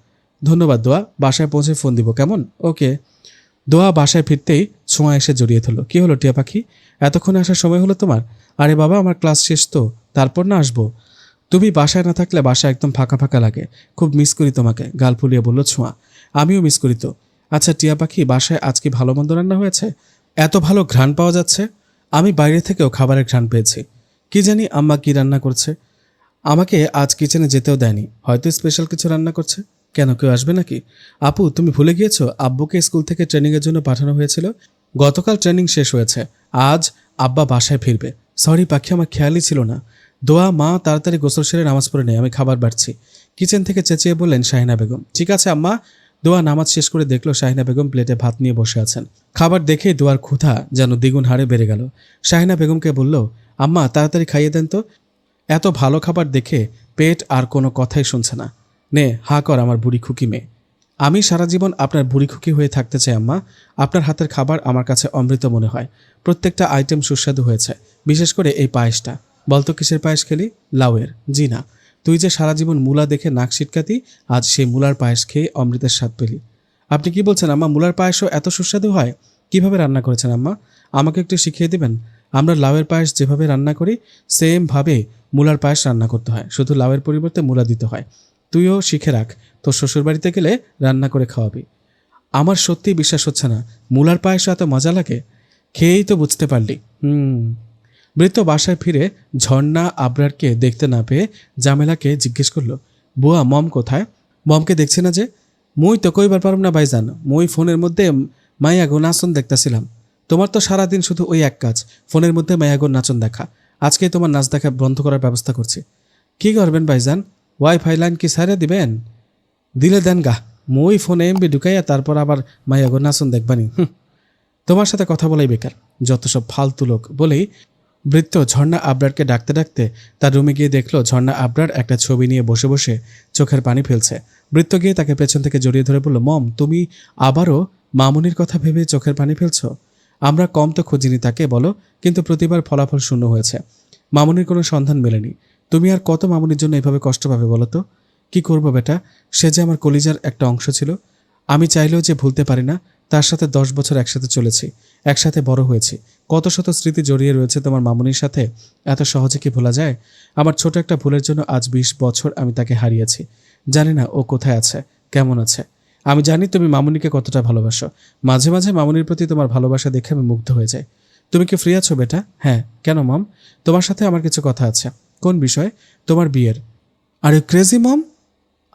ধন্যবাদ দোয়া, বাসায় পৌঁছে ফোন দিব কেমন? ওকে। দোয়া বাসায় ফিরতেই ছোঁয়া এসে জড়িয়ে ধরল। কি হলো টিয়া পাখি, এতক্ষণে আসার সময় হলো তোমার? আরে বাবা, আমার ক্লাস শেষ তো, তারপর না আসবো। তুমি বাসায় না থাকলে বাসা একদম ফাঁকা ফাঁকা লাগে, খুব মিস করি তোমাকে, গাল ফুলিয়ে বলল ছোঁয়া। আমিও মিস করি তো। আচ্ছা টিয়া পাখি, বাসায় আজকে ভালো মন্দ রান্না হয়েছে? এত ভালো ঘ্রাণ পাওয়া যাচ্ছে। আমি বাইরে থেকেও খাবারের ঘ্রাণ পেয়েছি। কি জানি আম্মা কি রান্না করছে। আমাকে আজ কিচেনে যেতেও দেয়নি, হয়তো স্পেশাল কিছু রান্না করছে। কেন, কেউ আসবে নাকি? আপু, তুমি ভুলে গিয়েছো আব্বুকে স্কুল থেকে ট্রেনিংয়ের জন্য পাঠানো হয়েছিল। গতকাল ট্রেনিং শেষ হয়েছে, আজ আব্বা বাসায় ফিরবে। সরি পাখি, আমার খেয়ালই ছিল না। দোয়া, মা তাড়াতাড়ি গোসল সেরে নামাজ পড়ে নেই, আমি খাবার বাড়ছি। কিচেন থেকে চেঁচিয়ে বললেন শাহিনা বেগম। ঠিক আছে আম্মা। দোয়া নামাজ শেষ করে দেখলো শাহিনা বেগম প্লেটে ভাত নিয়ে বসে আছেন। খাবার দেখেই দোয়ার ক্ষুধা যেন দ্বিগুণ হারে বেড়ে গেল। শাহিনা বেগমকে বলল, আম্মা তাড়াতাড়ি খাইয়ে দেন তো। এত ভালো খাবার দেখে পেট আর কোনো কথাই শুনছে না। নে হা কর আমার বুড়ি খুকি মেয়ে। আমি সারা জীবন আপনার বুড়ি খুকি হয়ে থাকতে চাই আম্মা। আপনার হাতের খাবার আমার কাছে অমৃত মনে হয়। প্রত্যেকটা আইটেম সুস্বাদু হয়েছে, বিশেষ করে এই পায়েসটা। বলতো কিসের পায়েস খেলি? লাউয়ের। জি না, তুই যে সারা জীবন মূলা দেখে নাক সিটকাতি, আজ সেই মূলার পায়েস খেয়ে অমৃতের স্বাদ পেলি। আপনি কি বলছেন আম্মা, মূলার পায়েসও এত সুস্বাদু হয়? কিভাবে রান্না করেছেন আম্মা, আমাকে একটু শিখিয়ে দিবেন? আমরা লাউয়ের পায়েস যেভাবে রান্না করি সেমভাবে মূলার পায়েস রান্না করতে হয়, শুধু লাউয়ের পরিবর্তে মূলা দিতে হয়। তুইও শিখে রাখ, তোর শ্বশুরবাড়িতে গেলে রান্না করে খাওয়াবি। আমার সত্যিই বিশ্বাস হচ্ছে না, মূলার পায়েসও এত মজা লাগে। খেয়েই তো বুঝতে পারলি। বৃত্ত বাসায় ফিরে ঝর্ণা আবরারকে দেখতে না পেয়ে জামেলাকে জিজ্ঞেস করলো, বুয়া মম কোথায়? মমকে দেখছি না যে। মুই তো কইবার পারম না ভাইজান, মুই ফোনের মধ্যে মাইয়াগো নাচন দেখতাছিলাম। তোমার তো সারাদিন শুধু ওই এক কাজ, ফোনের মধ্যে মাইয়াগোর নাচন দেখা। আজকে তোমার নাচ দেখা বন্ধ করার ব্যবস্থা করছি। কি করবেন ভাইজান, ওয়াইফাই লাইন কি সারিয়া দিবেন? দিলে দেন গা, মুই ফোনে এমবি ঢুকাইয়া তারপর আবার মাইয়াগোর নাচন দেখবানি। তোমার সাথে কথা বলাই বেকার, যত সব ফালতু লোক বলেই বৃত্ত ঝর্ণা আবরারকে ডাকতে ডাকতে তার রুমে গিয়ে দেখলো ঝর্ণা আবরার একটা ছবি নিয়ে বসে বসে চোখের পানি ফেলছে। বৃত্ত গিয়ে তাকে পেছন থেকে জড়িয়ে ধরে বলল, মম তুমি আবারও মামুনির কথা ভেবে চোখের পানি ফেলছো? আমরা কম তো খুঁজিনি তাকে বলো, কিন্তু প্রতিবার ফলাফল শূন্য হয়েছে। মামুনির কোনো সন্ধান মেলেনি। তুমি আর কত মামুনির জন্য এভাবে কষ্ট পাবে বলো তো? কি করবো বেটা, সে যে আমার কলিজার একটা অংশ ছিল। আমি চাইলেও যে ভুলতে পারি না। তার সাথে 10 বছর একসাথে চলেছি, একসাথে বড় হয়েছি, কত শত স্মৃতি জড়িয়ে রয়েছে তোমার মামুনির সাথে। এত সহজে কি ভোলা যায়? আমার ছোট একটা ভুলের জন্য আজ 20 বছর আমি তাকে হারিয়েছি। জানি না ও কোথায় আছে, কেমন আছে। আমি জানি তুমি মামুনিকে কতটা ভালোবাসো। মাঝে মাঝে মামুনির প্রতি তোমার ভালোবাসা দেখে আমি মুগ্ধ হয়ে যাই। তুমি কি ফ্রি আছো বেটা? হ্যাঁ। কেন মম? তোমার সাথে আমার কিছু কথা আছে। কোন বিষয়? তোমার বিয়ের। আরে ক্রেজি মম,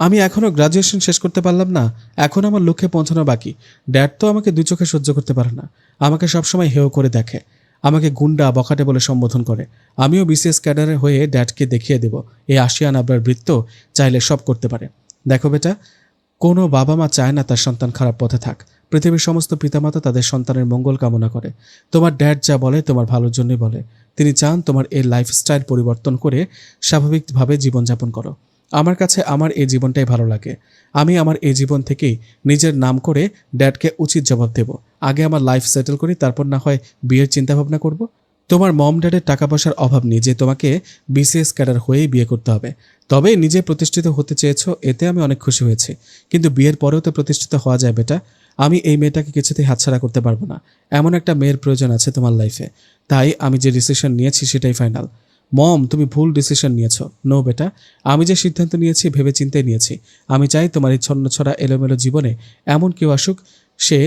আমি এখনও গ্রাজুয়েশন শেষ করতে পারলাম না, এখন আমার লক্ষ্যে পৌঁছানো বাকি। ড্যাড তো আমাকে দুই চোখে সহ্য করতে পারে না, আমাকে সবসময় হেয় করে দেখে, আমাকে গুন্ডা বখাটে বলে সম্বোধন করে। আমিও বিসিএস ক্যাডারের হয়ে ড্যাডকে দেখিয়ে দেব এই আশিয়ান আবরার বৃত্ত চাইলে সব করতে পারে। দেখো বেটা, কোনো বাবা মা চায় না তার সন্তান খারাপ পথে থাক। পৃথিবীর সমস্ত পিতামাতা তাদের সন্তানের মঙ্গল কামনা করে। তোমার ড্যাড যা বলে তোমার ভালোর জন্যই বলে। তিনি চান তোমার এই লাইফস্টাইল পরিবর্তন করে স্বাভাবিকভাবে জীবনযাপন করো। আমার কাছে আমার এই জীবনটাই ভালো লাগে। আমি আমার এই জীবন থেকেই নিজের নাম করে ড্যাডকে উচিত জবাব দেব। আগে আমার লাইফ সেটেল করি, তারপর না হয় বিয়ের চিন্তাভাবনা করব। তোমার মম ড্যাডের টাকা পয়সার অভাব নেই যে তোমাকে বিসিএস ক্যাডার হয়েই বিয়ে করতে হবে। তবে নিজে প্রতিষ্ঠিত হতে চেয়েছো, এতে আমি অনেক খুশি হয়েছি। কিন্তু বিয়ের পরেও তো প্রতিষ্ঠিত হওয়া যায় বেটা। আমি এই মেয়েটাকে কিছুতেই হাতছাড়া করতে পারবো না। এমন একটা মেয়ের প্রয়োজন আছে তোমার লাইফে। তাই আমি যে ডিসিশন নিয়েছি সেটাই ফাইনাল। মম তুমি ভুল ডিসিশন নিয়েছো। নো বেটা, আমি যে সিদ্ধান্ত নিয়েছি ভেবে চিন্তে নিয়েছি। আমি চাই তোমার এই ছন্নছড়া এলোমেলো জীবনে এমন কেউ আসুক সে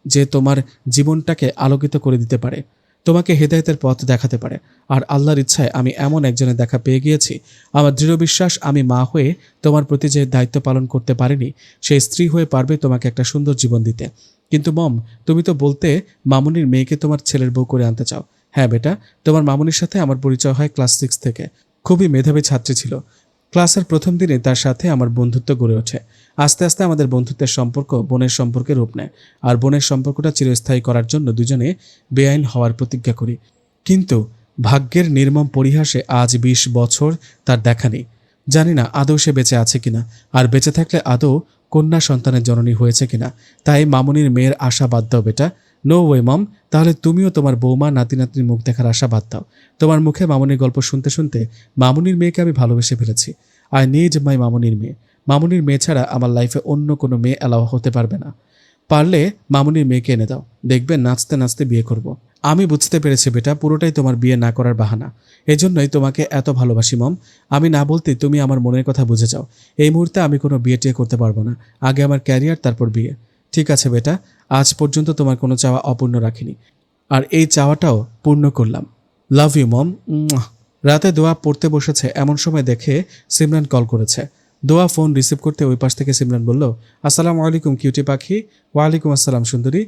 যে তোমার জীবনটাকে আলোকিত করে দিতে পারে, তোমাকে হেদায়েতের পথ দেখাতে পারে। আর আল্লাহর ইচ্ছায় আমি এমন একজনের দেখা পেয়ে গিয়েছি। আমার দৃঢ় বিশ্বাস আমি মা হয়ে তোমার প্রতি যে দায়িত্ব পালন করতে পারিনি, সেই স্ত্রী হয়ে পারবে তোমাকে একটা সুন্দর জীবন দিতে। কিন্তু মম, তুমি তো বলতে মামুনির মেয়েকে তোমার ছেলের বউ করে আনতে চাও। হ্যাঁ বেটা, তোমার মামুনির সাথে আমার পরিচয় হয় ক্লাস 6 থেকে। খুবই মেধাবী ছাত্রী ছিল। ক্লাসের প্রথম দিনে তার সাথে আমার বন্ধুত্ব গড়ে ওঠে। আস্তে আস্তে আমাদের বন্ধুত্বের সম্পর্ক বোনের সম্পর্কে রূপ নেয়। আর বোনের সম্পর্কটা চিরস্থায়ী করার জন্য দুজনে বেআইন হওয়ার প্রতিজ্ঞা করি। কিন্তু ভাগ্যের নির্মম পরিহাসে আজ 20 বছর তার দেখা নেই। জানি না আদৌ সে বেঁচে আছে কিনা, আর বেঁচে থাকলে আদৌ কন্যা সন্তানের জননী হয়েছে কিনা। তাই মামুনির মেয়ের আশা বাদ দাও বেটা। নো ওয়ে মম, তাহলে তুমিও তোমার বৌমা নাতি নাতনির মুখ দেখার আশা বাদ দাও। তোমার মুখে মামুনির গল্প শুনতে শুনতে মামুনির মেয়েকে আমি ভালোবেসে ফেলেছি। আই নিড মাই মামুনির মেয়ে। মামুনির মেয়ে ছাড়া আমার লাইফে অন্য কোনো মেয়ে অ্যালাউ হতে পারবে না। পারলে মামুনির মেয়েকে এনে দাও, দেখবে নাচতে নাচতে বিয়ে করব। আমি বুঝতে পেরেছি বেটা, পুরোটাই তোমার বিয়ে না করার বাহানা। এজন্যই তোমাকে এত ভালোবাসি মম। আমি না বলতে তুমি আমার মনের কথা বুঝে যাও। এই মুহূর্তে আমি কোনো বিয়ে টিয়ে করতে পারবো না। আগে আমার ক্যারিয়ার, তারপর বিয়ে। ঠিক আছে বেটা, আজ পর্যন্ত তোমার কোনো চাওয়া অপূর্ণ রাখিনি, আর এই চাওয়াটাও পূর্ণ করলাম। Love you mom. রাতে দোয়া পড়তে বসেছে এমন সময় দেখে সিমরান কল করেছে। দোয়া ফোন রিসিভ করতে ওই পাশ থেকে সিমরান বলল, আসসালামু আলাইকুম কিউটি পাখি। ওয়ালাইকুম আসসালাম সুন্দরী।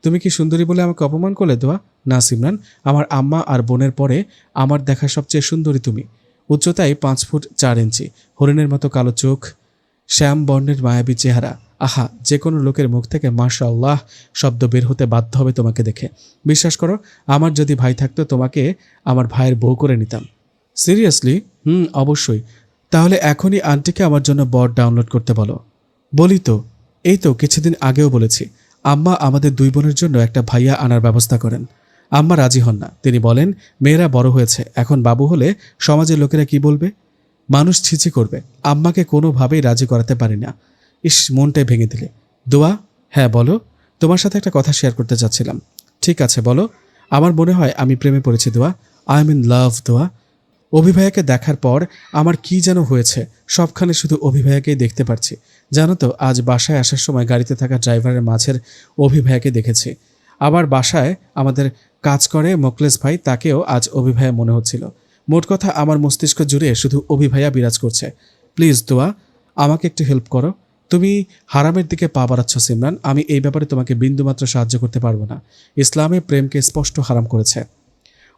তুমি কি সুন্দরী বলে আমাকে অপমান করলে দোয়া? না সিমরান, আমার আম্মা আর বোনের পরে আমার দেখা সবচেয়ে সুন্দরী তুমি। উচ্চতায় 5 ফুট 4 ইঞ্চি, হরিণের মতো কালো চোখ, শ্যাম বর্ণের মায়াবী চেহারা। আহা, যে কোনো লোকের মুখ থেকে মাশাআল্লাহ শব্দ বের হতে বাধ্য হবে তোমাকে দেখে। বিশ্বাস করো, আমার যদি ভাই থাকতো তোমাকে আমার ভাইয়ের বউ করে নিতাম। সিরিয়াসলি? অবশ্যই। তাহলে এখনই আন্টিকে আমার জন্য বর ডাউনলোড করতে বলো। বলি তো, এই তো কিছুদিন আগেও বলেছি। আম্মা আমাদের 2 বোনের জন্য একটা ভাইয়া আনার ব্যবস্থা করেন। আম্মা রাজি হন না। তিনি বলেন, মেয়েরা বড় হয়েছে, এখন বাবু হলে সমাজের লোকেরা কি বলবে, মানুষ ছিছি করবে। আম্মাকে কোনোভাবেই রাজি করাতে পারি না। ইস, মনটাই ভেঙে দিলে। দোয়া, হ্যাঁ বলো। তোমার সাথে একটা কথা শেয়ার করতে চাচ্ছিলাম। ঠিক আছে বলো। আমার মনে হয় আমি প্রেমে পড়েছি দোয়া। আই এম ইন লাভ দোয়া। অভিভায়াকে দেখার পর আমার কি যেন হয়েছে, সবখানে শুধু অভিভায়াকেই দেখতে পাচ্ছি। জানো তো, আজ বাসায় আসার সময় গাড়িতে থাকা ড্রাইভারের মাঝের অভিভায়াকে দেখেছি। আবার বাসায় আমাদের কাজ করে মোকলেস ভাই, তাকেও আজ অভিভায়া মনে হচ্ছিল। মোট কথা আমার মস্তিষ্ক জুড়ে শুধু অভিভায়া বিরাজ করছে। প্লিজ দোয়া, আমাকে একটু হেল্প করো। তুমি হারামের দিকে পা বাড়াচ্ছ সিমরান, আমি এই ব্যাপারে তোমাকে বিন্দুমাত্র সাহায্য করতে পারবো না। ইসলামে প্রেমকে স্পষ্ট হারাম করেছে।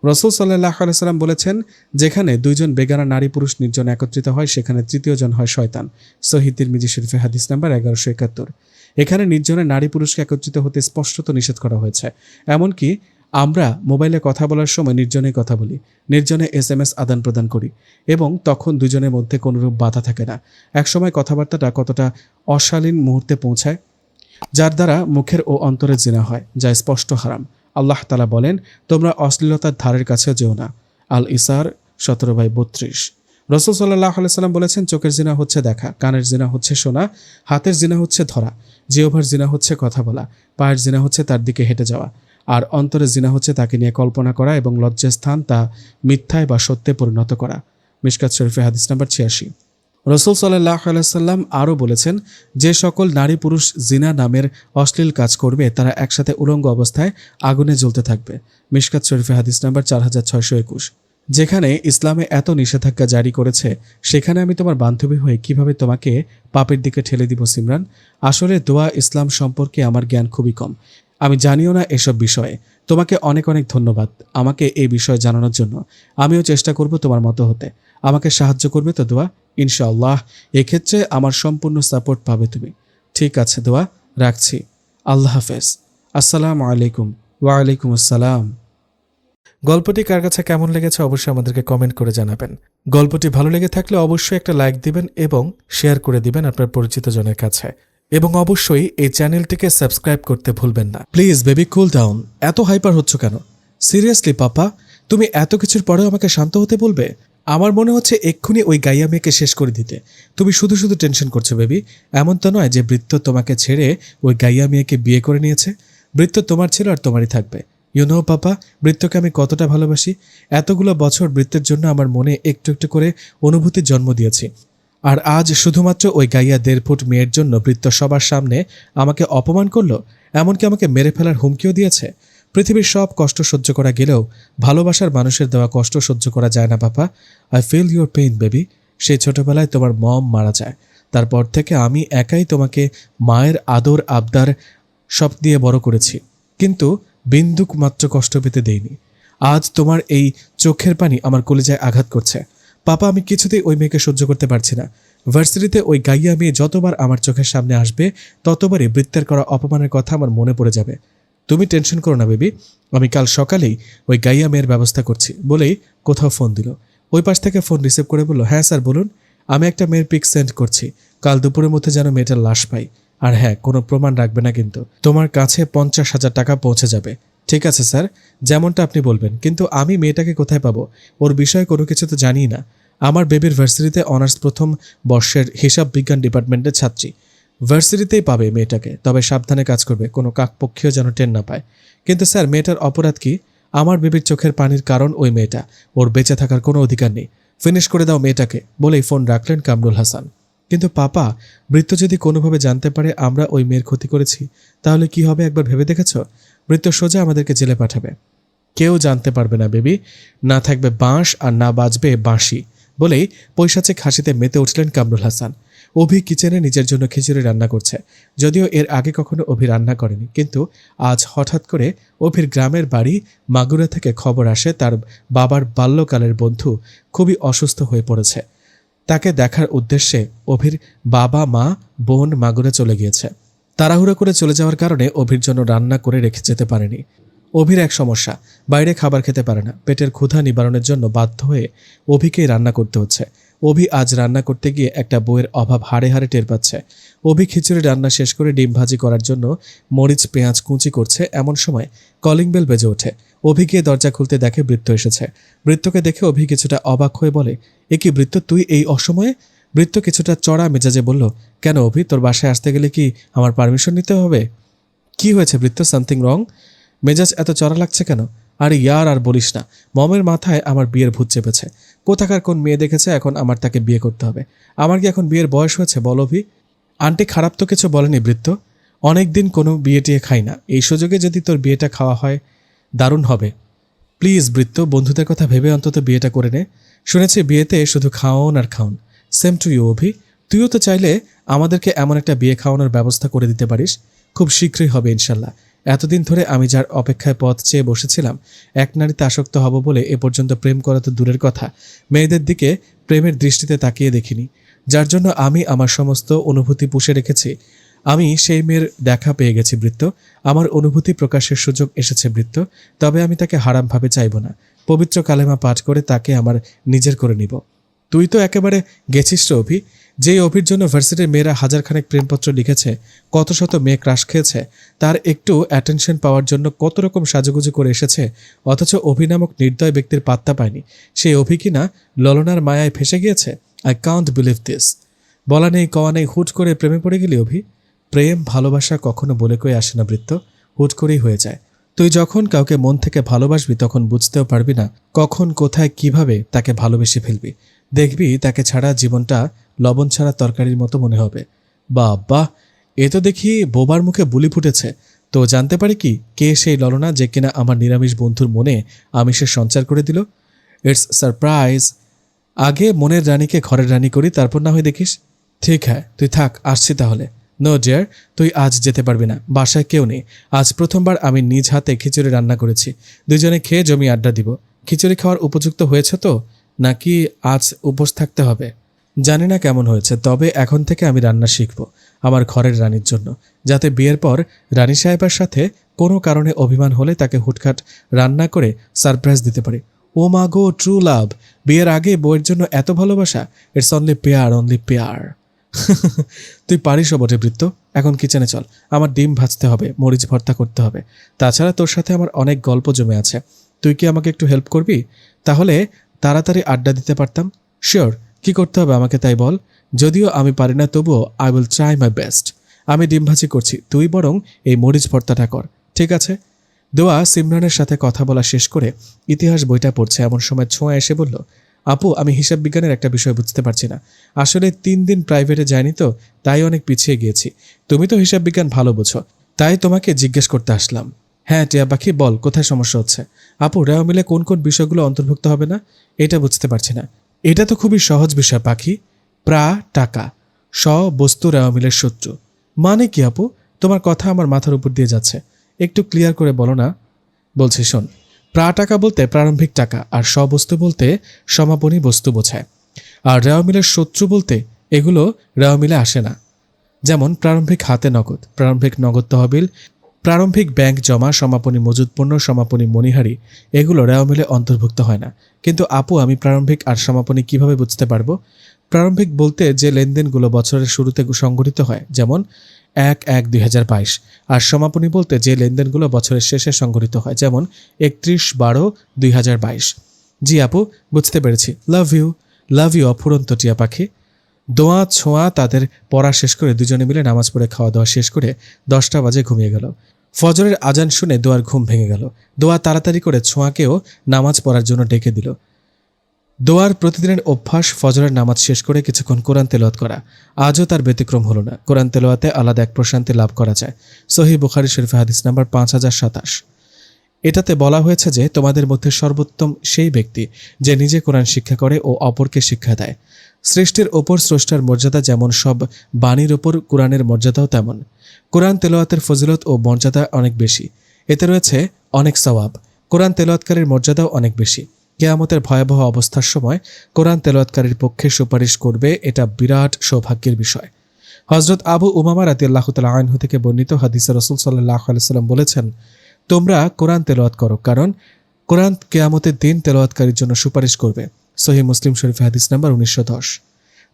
রসুল সাল্লাহ আলাইসাল্লাম বলেছেন, যেখানে দুইজন বেগানা নারী পুরুষ নির্জন একত্রিত হয় সেখানে তৃতীয়জন হয় শয়তান। সহিহ তিরমিজি শরীফে হাদিস নাম্বার 1171। এখানে নির্জনে নারী পুরুষকে একত্রিত হতে স্পষ্টত নিষেধ করা হয়েছে। এমনকি আমরা মোবাইলে কথা বলার সময় নির্জনে কথা বলি, নির্জনে SMS আদান প্রদান করি এবং তখন দুজনের মধ্যে কোনোরূপ বাধা থাকে না। একসময় কথাবার্তাটা কতটা অশালীন মুহূর্তে পৌঁছায়, যার দ্বারা মুখের ও অন্তরের জিনা হয়, যা স্পষ্ট হারাম। আল্লাহ তাআলা বলেন, তোমরা অশ্লীলতার ধারের কাছেও যেও না। আল ইসার 17/32। রসুল সাল্লাহ আলাইসাল্লাম বলেছেন, চোখের জিনা হচ্ছে দেখা, কানের জিনা হচ্ছে শোনা, হাতের জিনা হচ্ছে ধরা, জিহ্বার জিনা হচ্ছে কথা বলা, পায়ের জিনা হচ্ছে তার দিকে হেঁটে যাওয়া, আর অন্তরের জিনা হচ্ছে তাকে নিয়ে কল্পনা করা এবং লজ্জাস্থান তা মিথ্যায় বা সত্যে পরিণত করা। মিশকাত শরীফে হাদিস নাম্বার 86। রসুল সাল্লাহ আলাইসাল্লাম আরও বলেছেন, যে সকল নারী পুরুষ জিনা নামের অশ্লীল কাজ করবে তারা একসাথে উলঙ্গ অবস্থায় আগুনে জ্বলতে থাকবে। মিশকাত শরীফে হাদিস নাম্বার 4621। যেখানে ইসলামে এত নিষেধাজ্ঞা জারি করেছে সেখানে আমি তোমার বান্ধবী হয়ে কিভাবে তোমাকে পাপের দিকে ঠেলে দিব সিমরান? আসলে দোয়া ইসলাম সম্পর্কে আমার জ্ঞান খুবই কম, আমি জানিও না এসব বিষয়ে। তোমাকে অনেক অনেক ধন্যবাদ আমাকে এই বিষয়ে জানানোর জন্য। আমিও চেষ্টা করব তোমার মতো হতে। আমাকে সাহায্য করবে তো দোয়া? ইনশাআল্লাহ, এক্ষেত্রে আমার সম্পূর্ণ সাপোর্ট পাবে তুমি। ঠিক আছে দোয়া, রাখছি। আল্লাহ হাফেজ। আসসালামু আলাইকুম। ওয়ালাইকুম আসসালাম। গল্পটি কার কাছে কেমন লেগেছে অবশ্যই আমাদেরকে কমেন্ট করে জানাবেন। গল্পটি ভালো লেগে থাকলে অবশ্যই একটা লাইক দিবেন এবং শেয়ার করে দিবেন আপনার পরিচিত জনের কাছে, এবং অবশ্যই এই চ্যানেলটিকে সাবস্ক্রাইব করতে ভুলবেন না। Please baby, cool down. এত হাইপার হচ্ছ কেন? সিরিয়াসলি পাপা, তুমি এত কিছুর পরেও আমাকে শান্ত হতে বলবে? আমার মনে হচ্ছে এক্ষুনি ওই গাইয়া মেয়েকে শেষ করে দিতে। তুমি শুধু শুধু টেনশন করছো বেবি। এমন তো নয় যে বৃত্ত তোমাকে ছেড়ে ওই গাইয়া মেয়েকে বিয়ে করে নিয়েছে। বৃত্ত তোমার ছিল আর তোমারই থাকবে। ইউনো পাপা, বৃত্তকে আমি কতটা ভালোবাসি। এতগুলো বছর বৃত্তের জন্য আমার মনে একটু একটু করে অনুভূতির জন্ম দিয়েছি, আর আজ শুধুমাত্র ওই গাইয়া 1.5 ফুট মেয়ের জন্য বৃত্ত সবার সামনে আমাকে অপমান করলো, এমনকি আমাকে মেরে ফেলার হুমকিও দিয়েছে। পৃথিবীর সব কষ্ট সহ্য করা গেলেও ভালোবাসার মানুষের দেওয়া কষ্ট সহ্য করা যায় না papa. I feel your pain baby. সেই ছোটবেলায় তোমার মম মারা যায়, তারপর থেকে আমি একাই তোমাকে মায়ের আদর আবদার সব দিয়ে বড় করেছি, কিন্তু বিন্দুক মাত্র কষ্ট পেতে দেইনি। আজ তোমার এই চোখের পানি আমার কলিজায় আঘাত করছে পাপা। আমি কিছুতেই ওই মেয়েকে সহ্য করতে পারছি না। ভার্সিটিতে ওই গাইয়া মেয়ে যতবার আমার চোখের সামনে আসবে ততবারই বৃত্তের করা অপমানের কথা আমার মনে পড়ে যাবে। তুমি টেনশন করো না বেবি, আমি কাল সকালেই ওই গাইয়া মেয়ের ব্যবস্থা করছি বলেই কোথাও ফোন দিল। ওই পাশ থেকে ফোন রিসিভ করে বলল, হ্যাঁ স্যার বলুন, আমি একটা মেয়ের পিক সেন্ড করছি, কাল দুপুরের মধ্যে যেন মেয়েটার লাশ পাই। আর হ্যাঁ, কোনো প্রমাণ রাখবে না কিন্তু, তোমার কাছে 50,000 টাকা পৌঁছে যাবে। ঠিক আছে স্যার, যেমনটা আপনি বলবেন, কিন্তু আমি মেয়েটাকে কোথায় পাবো? ওর বিষয়ে কোনো কিছু তো জানি না। আমার বেবির ভার্সিটিতে অনার্স প্রথম বর্ষের হিসাব বিজ্ঞান ডিপার্টমেন্টের ছাত্রী। ভার্সিটিতেই পাবে মেয়েটাকে, তবে সাবধানে কাজ করবে, কোনো কাকপক্ষীয় যেন টের না পায়। কিন্তু স্যার, মেয়েটার অপরাধ কি? আমার বেবির চোখের পানির কারণ ওই মেয়েটা, ওর বেঁচে থাকার কোনো অধিকার নেই। ফিনিশ করে দাও মেয়েটাকে বলেই ফোন রাখলেন কামরুল হাসান। কিন্তু পাপা, বৃত্ত যদি কোনোভাবে জানতে পারে আমরা ওই মেয়ের ক্ষতি করেছি, তাহলে কি হবে একবার ভেবে দেখেছ? বৃত্ত সোজা আমাদেরকে জেলে পাঠাবে। কেউ জানতে পারবে না বেবি, না থাকবে বাঁশ আর না বাজবে বাঁশি বলেই পৈশাচিক হাসিতে মেতে উঠলেন কামরুল হাসান। অভি কিচেনে নিজের জন্য খিচুড়ি রান্না করছে। যদিও এর আগে কখনো অভি রান্না করেনি, কিন্তু আজ হঠাৎ করে অভির গ্রামের বাড়ি মাগুরা থেকে খবর আসে তার বাবার বাল্যকালের বন্ধু খুবই অসুস্থ হয়ে পড়েছে। তাকে দেখার উদ্দেশ্যে অভির বাবা মা বোন মাগুরা চলে গিয়েছে। তাড়াহুড়ো করে চলে যাওয়ার কারণে অভির জন্য রান্না করে রেখে যেতে পারেনি। অভির এক সমস্যা, বাইরে খাবার খেতে পারে না। পেটের ক্ষুধা নিবারণের জন্য বাধ্য হয়ে অভিকেই রান্না করতে হচ্ছে। অভি আজ রান্না করতে গিয়ে একটা বউয়ের অভাব হাড়ে হাড়ে টের পাচ্ছে। অভি খিচুড়ি রান্না শেষ করে ডিম ভাজি করার জন্য মরিচ পেঁয়াজ কুচি করছে, এমন সময় কলিং বেল বেজে ওঠে। অভি গিয়ে দরজা খুলতে দেখে বৃত্ত এসেছে। বৃত্তকে দেখে অভি কিছুটা অবাক হয়ে বলে, এ কি বৃত্ত, তুই এই অসময়ে? বৃত্ত কিছুটা চড়া মেজাজে বলল, কেন অভি, তোর বাসায় আসতে গেলে কি আমার পারমিশন নিতে হবে? কি হয়েছে বৃত্ত, সামথিং রং? মেজাজ এত চড়া লাগছে কেন? আরে ইয়ার আর বলিস না, মমের মাথায় আমার বিয়ের ভূত চেপেছে। কোথাকার কোন মেয়ে দেখেছে এখন আমার তাকে বিয়ে করতে হবে? আমার কি এখন বিয়ের বয়স হয়েছে বল অভি? আন্টি খারাপ তো কিছু বলেনি বৃত্ত, অনেক দিন কোনো বিয়ে টিয়ে খাই না, এই সুযোগে যদি তোর বিয়েটা খাওয়া হয়। দারুণ হবে। প্লিজ বৃত্ত, বন্ধুদের কথা ভেবে অন্তত বিয়েটা করে নে। শুনেছি বিয়েতে শুধু খাওন আর খাওন। সেম টু ইউ অভি, তুইও তো চাইলে আমাদেরকে এমন একটা বিয়ে খাওয়ানোর ব্যবস্থা করে দিতে পারিস। খুব শীঘ্রই হবে ইনশাল্লাহ। এতদিন ধরে আমি যার অপেক্ষায় পথ চেয়ে বসেছিলাম, এক নারীতে আসক্ত হব বলে এ পর্যন্ত প্রেম করা তো দূরের কথা, মেয়েদের দিকে প্রেমের দৃষ্টিতে তাকিয়ে দেখিনি, যার জন্য আমি আমার সমস্ত অনুভূতি পুষে রেখেছি। আমি সেই মেয়ের দেখা পেয়ে গেছি বৃত্ত, আমার অনুভূতি প্রকাশের সুযোগ এসেছে বৃত্ত। তবে আমি তাকে হারামভাবে চাইব না, পবিত্র কালেমা পাঠ করে তাকে আমার নিজের করে নিব। তুই তো একেবারে গেছিস রে অভি। যেই অভির জন্য ভার্সিটির মেয়েরা হাজারখানেক প্রেমপত্র লিখেছে, কত শত মেয়ে ক্রাশ খেয়েছে, তার একটু অ্যাটেনশন পাওয়ার জন্য কত রকম সাজুগুজু করে এসেছে, অথচ অভি নামক নির্দয় ব্যক্তির পাত্তা পায়নি। সেই অভি কিনা ললনার মায়ায় ফেসে গিয়েছে। I can't believe this. বলা নেই কওয়া নেই, হুট করে প্রেমে পড়ে গেলি অভি। প্রেম ভালোবাসা কখনো বলে কয়ে আসে না বৃত্ত, হুট করেই হয়ে যায়। তুই যখন কাউকে মন থেকে ভালোবাসবি তখন বুঝতেও পারবি না কখন কোথায় কিভাবে তাকে ভালোবেসে ফেলবি। দেখবি তাকে ছাড়া জীবনটা লবণ ছাড়া তরকারির মতো মনে হবে। বাহ, এ তো দেখি বোবার মুখে বুলি ফুটেছে। তো জানতে পারি কি কে সেই ললনা যে কিনা আমার নিরামিষ বন্ধুর মনে আমিষের সঞ্চার করে দিল? It's surprise. আগে মনের রানীকে ঘরের রানী করি, তারপর না হয় দেখিস। ঠিক হ্যাঁ, তুই থাক, আসছি তাহলে। নো ডিয়ার, তুই আজ যেতে পারবি না, বাসায় কেউ নেই। আজ প্রথমবার আমি নিজ হাতে খিচুড়ি রান্না করেছি, দুজনে খেয়ে জমি আড্ডা দিব। খিচুড়ি খাওয়ার উপযুক্ত হয়েছে তো, নাকি আজ উপোস থাকতে হবে? জানি না কেমন হয়েছে, তবে এখন থেকে আমি রান্না শিখব আমার ঘরের রানীর জন্য, যাতে বিয়ের পর রানী সাহেবের সাথে কোনো কারণে অভিমান হলে তাকে হুটখাট রান্না করে সারপ্রাইজ দিতে পারি। ও মা গো, ট্রু লাভ! বিয়ের আগে বউয়ের জন্য এত ভালোবাসা! It's only pair, only pair. তুই পারিসও বটে বৃত্ত। এখন কিচেনে চল, আমার ডিম ভাজতে হবে, মরিচ ভর্তা করতে হবে। তাছাড়া তোর সাথে আমার অনেক গল্প জমে আছে। তুই কি আমাকে একটু হেল্প করবি? তাহলে তাড়াতাড়ি আড্ডা দিতে পারতাম। শিওর, কি করতে হবে আমাকে তাই বল। যদিও আমি পারি না, তবুও I will try my best. আমি ডিম ভাজি করছি, তুই বরং এই মরিচ ভর্তাটা কর, ঠিক আছে? দোয়া সিমরানের সাথে কথা বলা শেষ করে ইতিহাস বইটা পড়ছে, এমন সময় ছোঁয়া এসে বলল, আপু, আমি হিসাব বিজ্ঞানের একটা বিষয় বুঝতে পারছি না। আসলে 3 দিন প্রাইভেটে যাইনি তো, তাই অনেক পিছিয়ে গিয়েছি। তুমি তো হিসাব বিজ্ঞান ভালো বুঝো, তাই তোমাকে জিজ্ঞেস করতে আসলাম। হ্যাঁ টিয়া পাখি, বল, কোথায় সমস্যা হচ্ছে? আপু, রেওয়া মিলে কোন কোন বিষয়গুলো অন্তর্ভুক্ত হবে না, এটা বুঝতে পারছি না। এটা তো খুবই সহজ বিষয় পাখি। প্রা টাকা, স বস্তু রেওয়া মিলের শত্রু। মানে কি আপু? তোমার কথা আমার মাথার উপর দিয়ে যাচ্ছে, একটু ক্লিয়ার করে বলো না। বলছি শোন, প্রা টাকা বলতে প্রারম্ভিক টাকা, আর সবস্তু বলতে সমাপনী বস্তু বোঝায়। আর রেওয়া মিলের শত্রু বলতে এগুলো রেওয়া মিলে আসে না। যেমন প্রারম্ভিক হাতে নগদ, প্রারম্ভিক নগদ তহবিল, প্রারম্ভিক ব্যাংক জমা, সমাপনী মজুদ পণ্য, সমাপনী মণিহারি, এগুলো রেওয়া মিলে অন্তর্ভুক্ত হয় না। কিন্তু আপু, আমি প্রারম্ভিক আর সমাপনী কিভাবে বুঝতে পারবো? প্রারম্ভিক বলতে যে লেনদেনগুলো বছরের শুরুতে সংগঠিত হয়, যেমন 1/1/2022, আর সমাপনী বলতে যে লেনদেনগুলো বছরের শেষে সংগঠিত হয়, যেমন 31/12/2022। জি আপু, বুঝতে পেরেছি। লাভ ইউ অফুরন্ত টিয়া পাখি। দোয়া ছোঁয়া তাদের পড়া শেষ করে দুজনে মিলে নামাজ পড়ে খাওয়া দাওয়া শেষ করে 10টা বাজে ঘুমিয়ে গেল। ফজরের আজান শুনে দোয়ার ঘুম ভেঙে গেল। দোয়া তাড়াতাড়ি করে ছোঁয়াকেও নামাজ পড়ার জন্য ডেকে দিল। দোয়ার প্রতিদিনের অভ্যাস ফজরের নামাজ শেষ করে কিছুক্ষণ কোরআন তেলাওয়াত করা। আজও তার ব্যতিক্রম হলো না। কোরআন তেলাওয়াতে আলাদা এক প্রশান্তি লাভ করা যায়। সহিহ বুখারী শরীফ হাদিস নাম্বার 5027। এটাতে বলা হয়েছে যে তোমাদের মধ্যে সর্বোত্তম সেই ব্যক্তি যে নিজে কোরআন শিক্ষা করে ও অপরকে শিক্ষা দেয়। সৃষ্টির ওপর স্রষ্টার মর্যাদা যেমন, সব বাণীর ওপর কোরআনের মর্যাদাও তেমন। কোরআন তেলাওয়াতের ফজিলত ও মর্যাদা অনেক বেশি, এতে রয়েছে অনেক সওয়াব। কোরআন তেলাওয়াতকারীর মর্যাদাও অনেক বেশি। কিয়ামতের ভয়াবহ অবস্থার সময় কোরআন তেলাওয়াতকারীর পক্ষে সুপারিশ করবে, এটা বিরাট সৌভাগ্যের বিষয়। হযরত আবু উমামা রাদিয়াল্লাহু তাআলা আনহু থেকে বর্ণিত হাদিসে রাসূল সাল্লাল্লাহু আলাইহি ওয়াসাল্লাম বলেছেন, তোমরা কোরআন তেলাওয়াত করো, কারণ কোরআন কিয়ামতের দিন তেলাওয়াতকারীর জন্য সুপারিশ করবে। সহিহ মুসলিম শরীফ হাদিস নাম্বার 1910।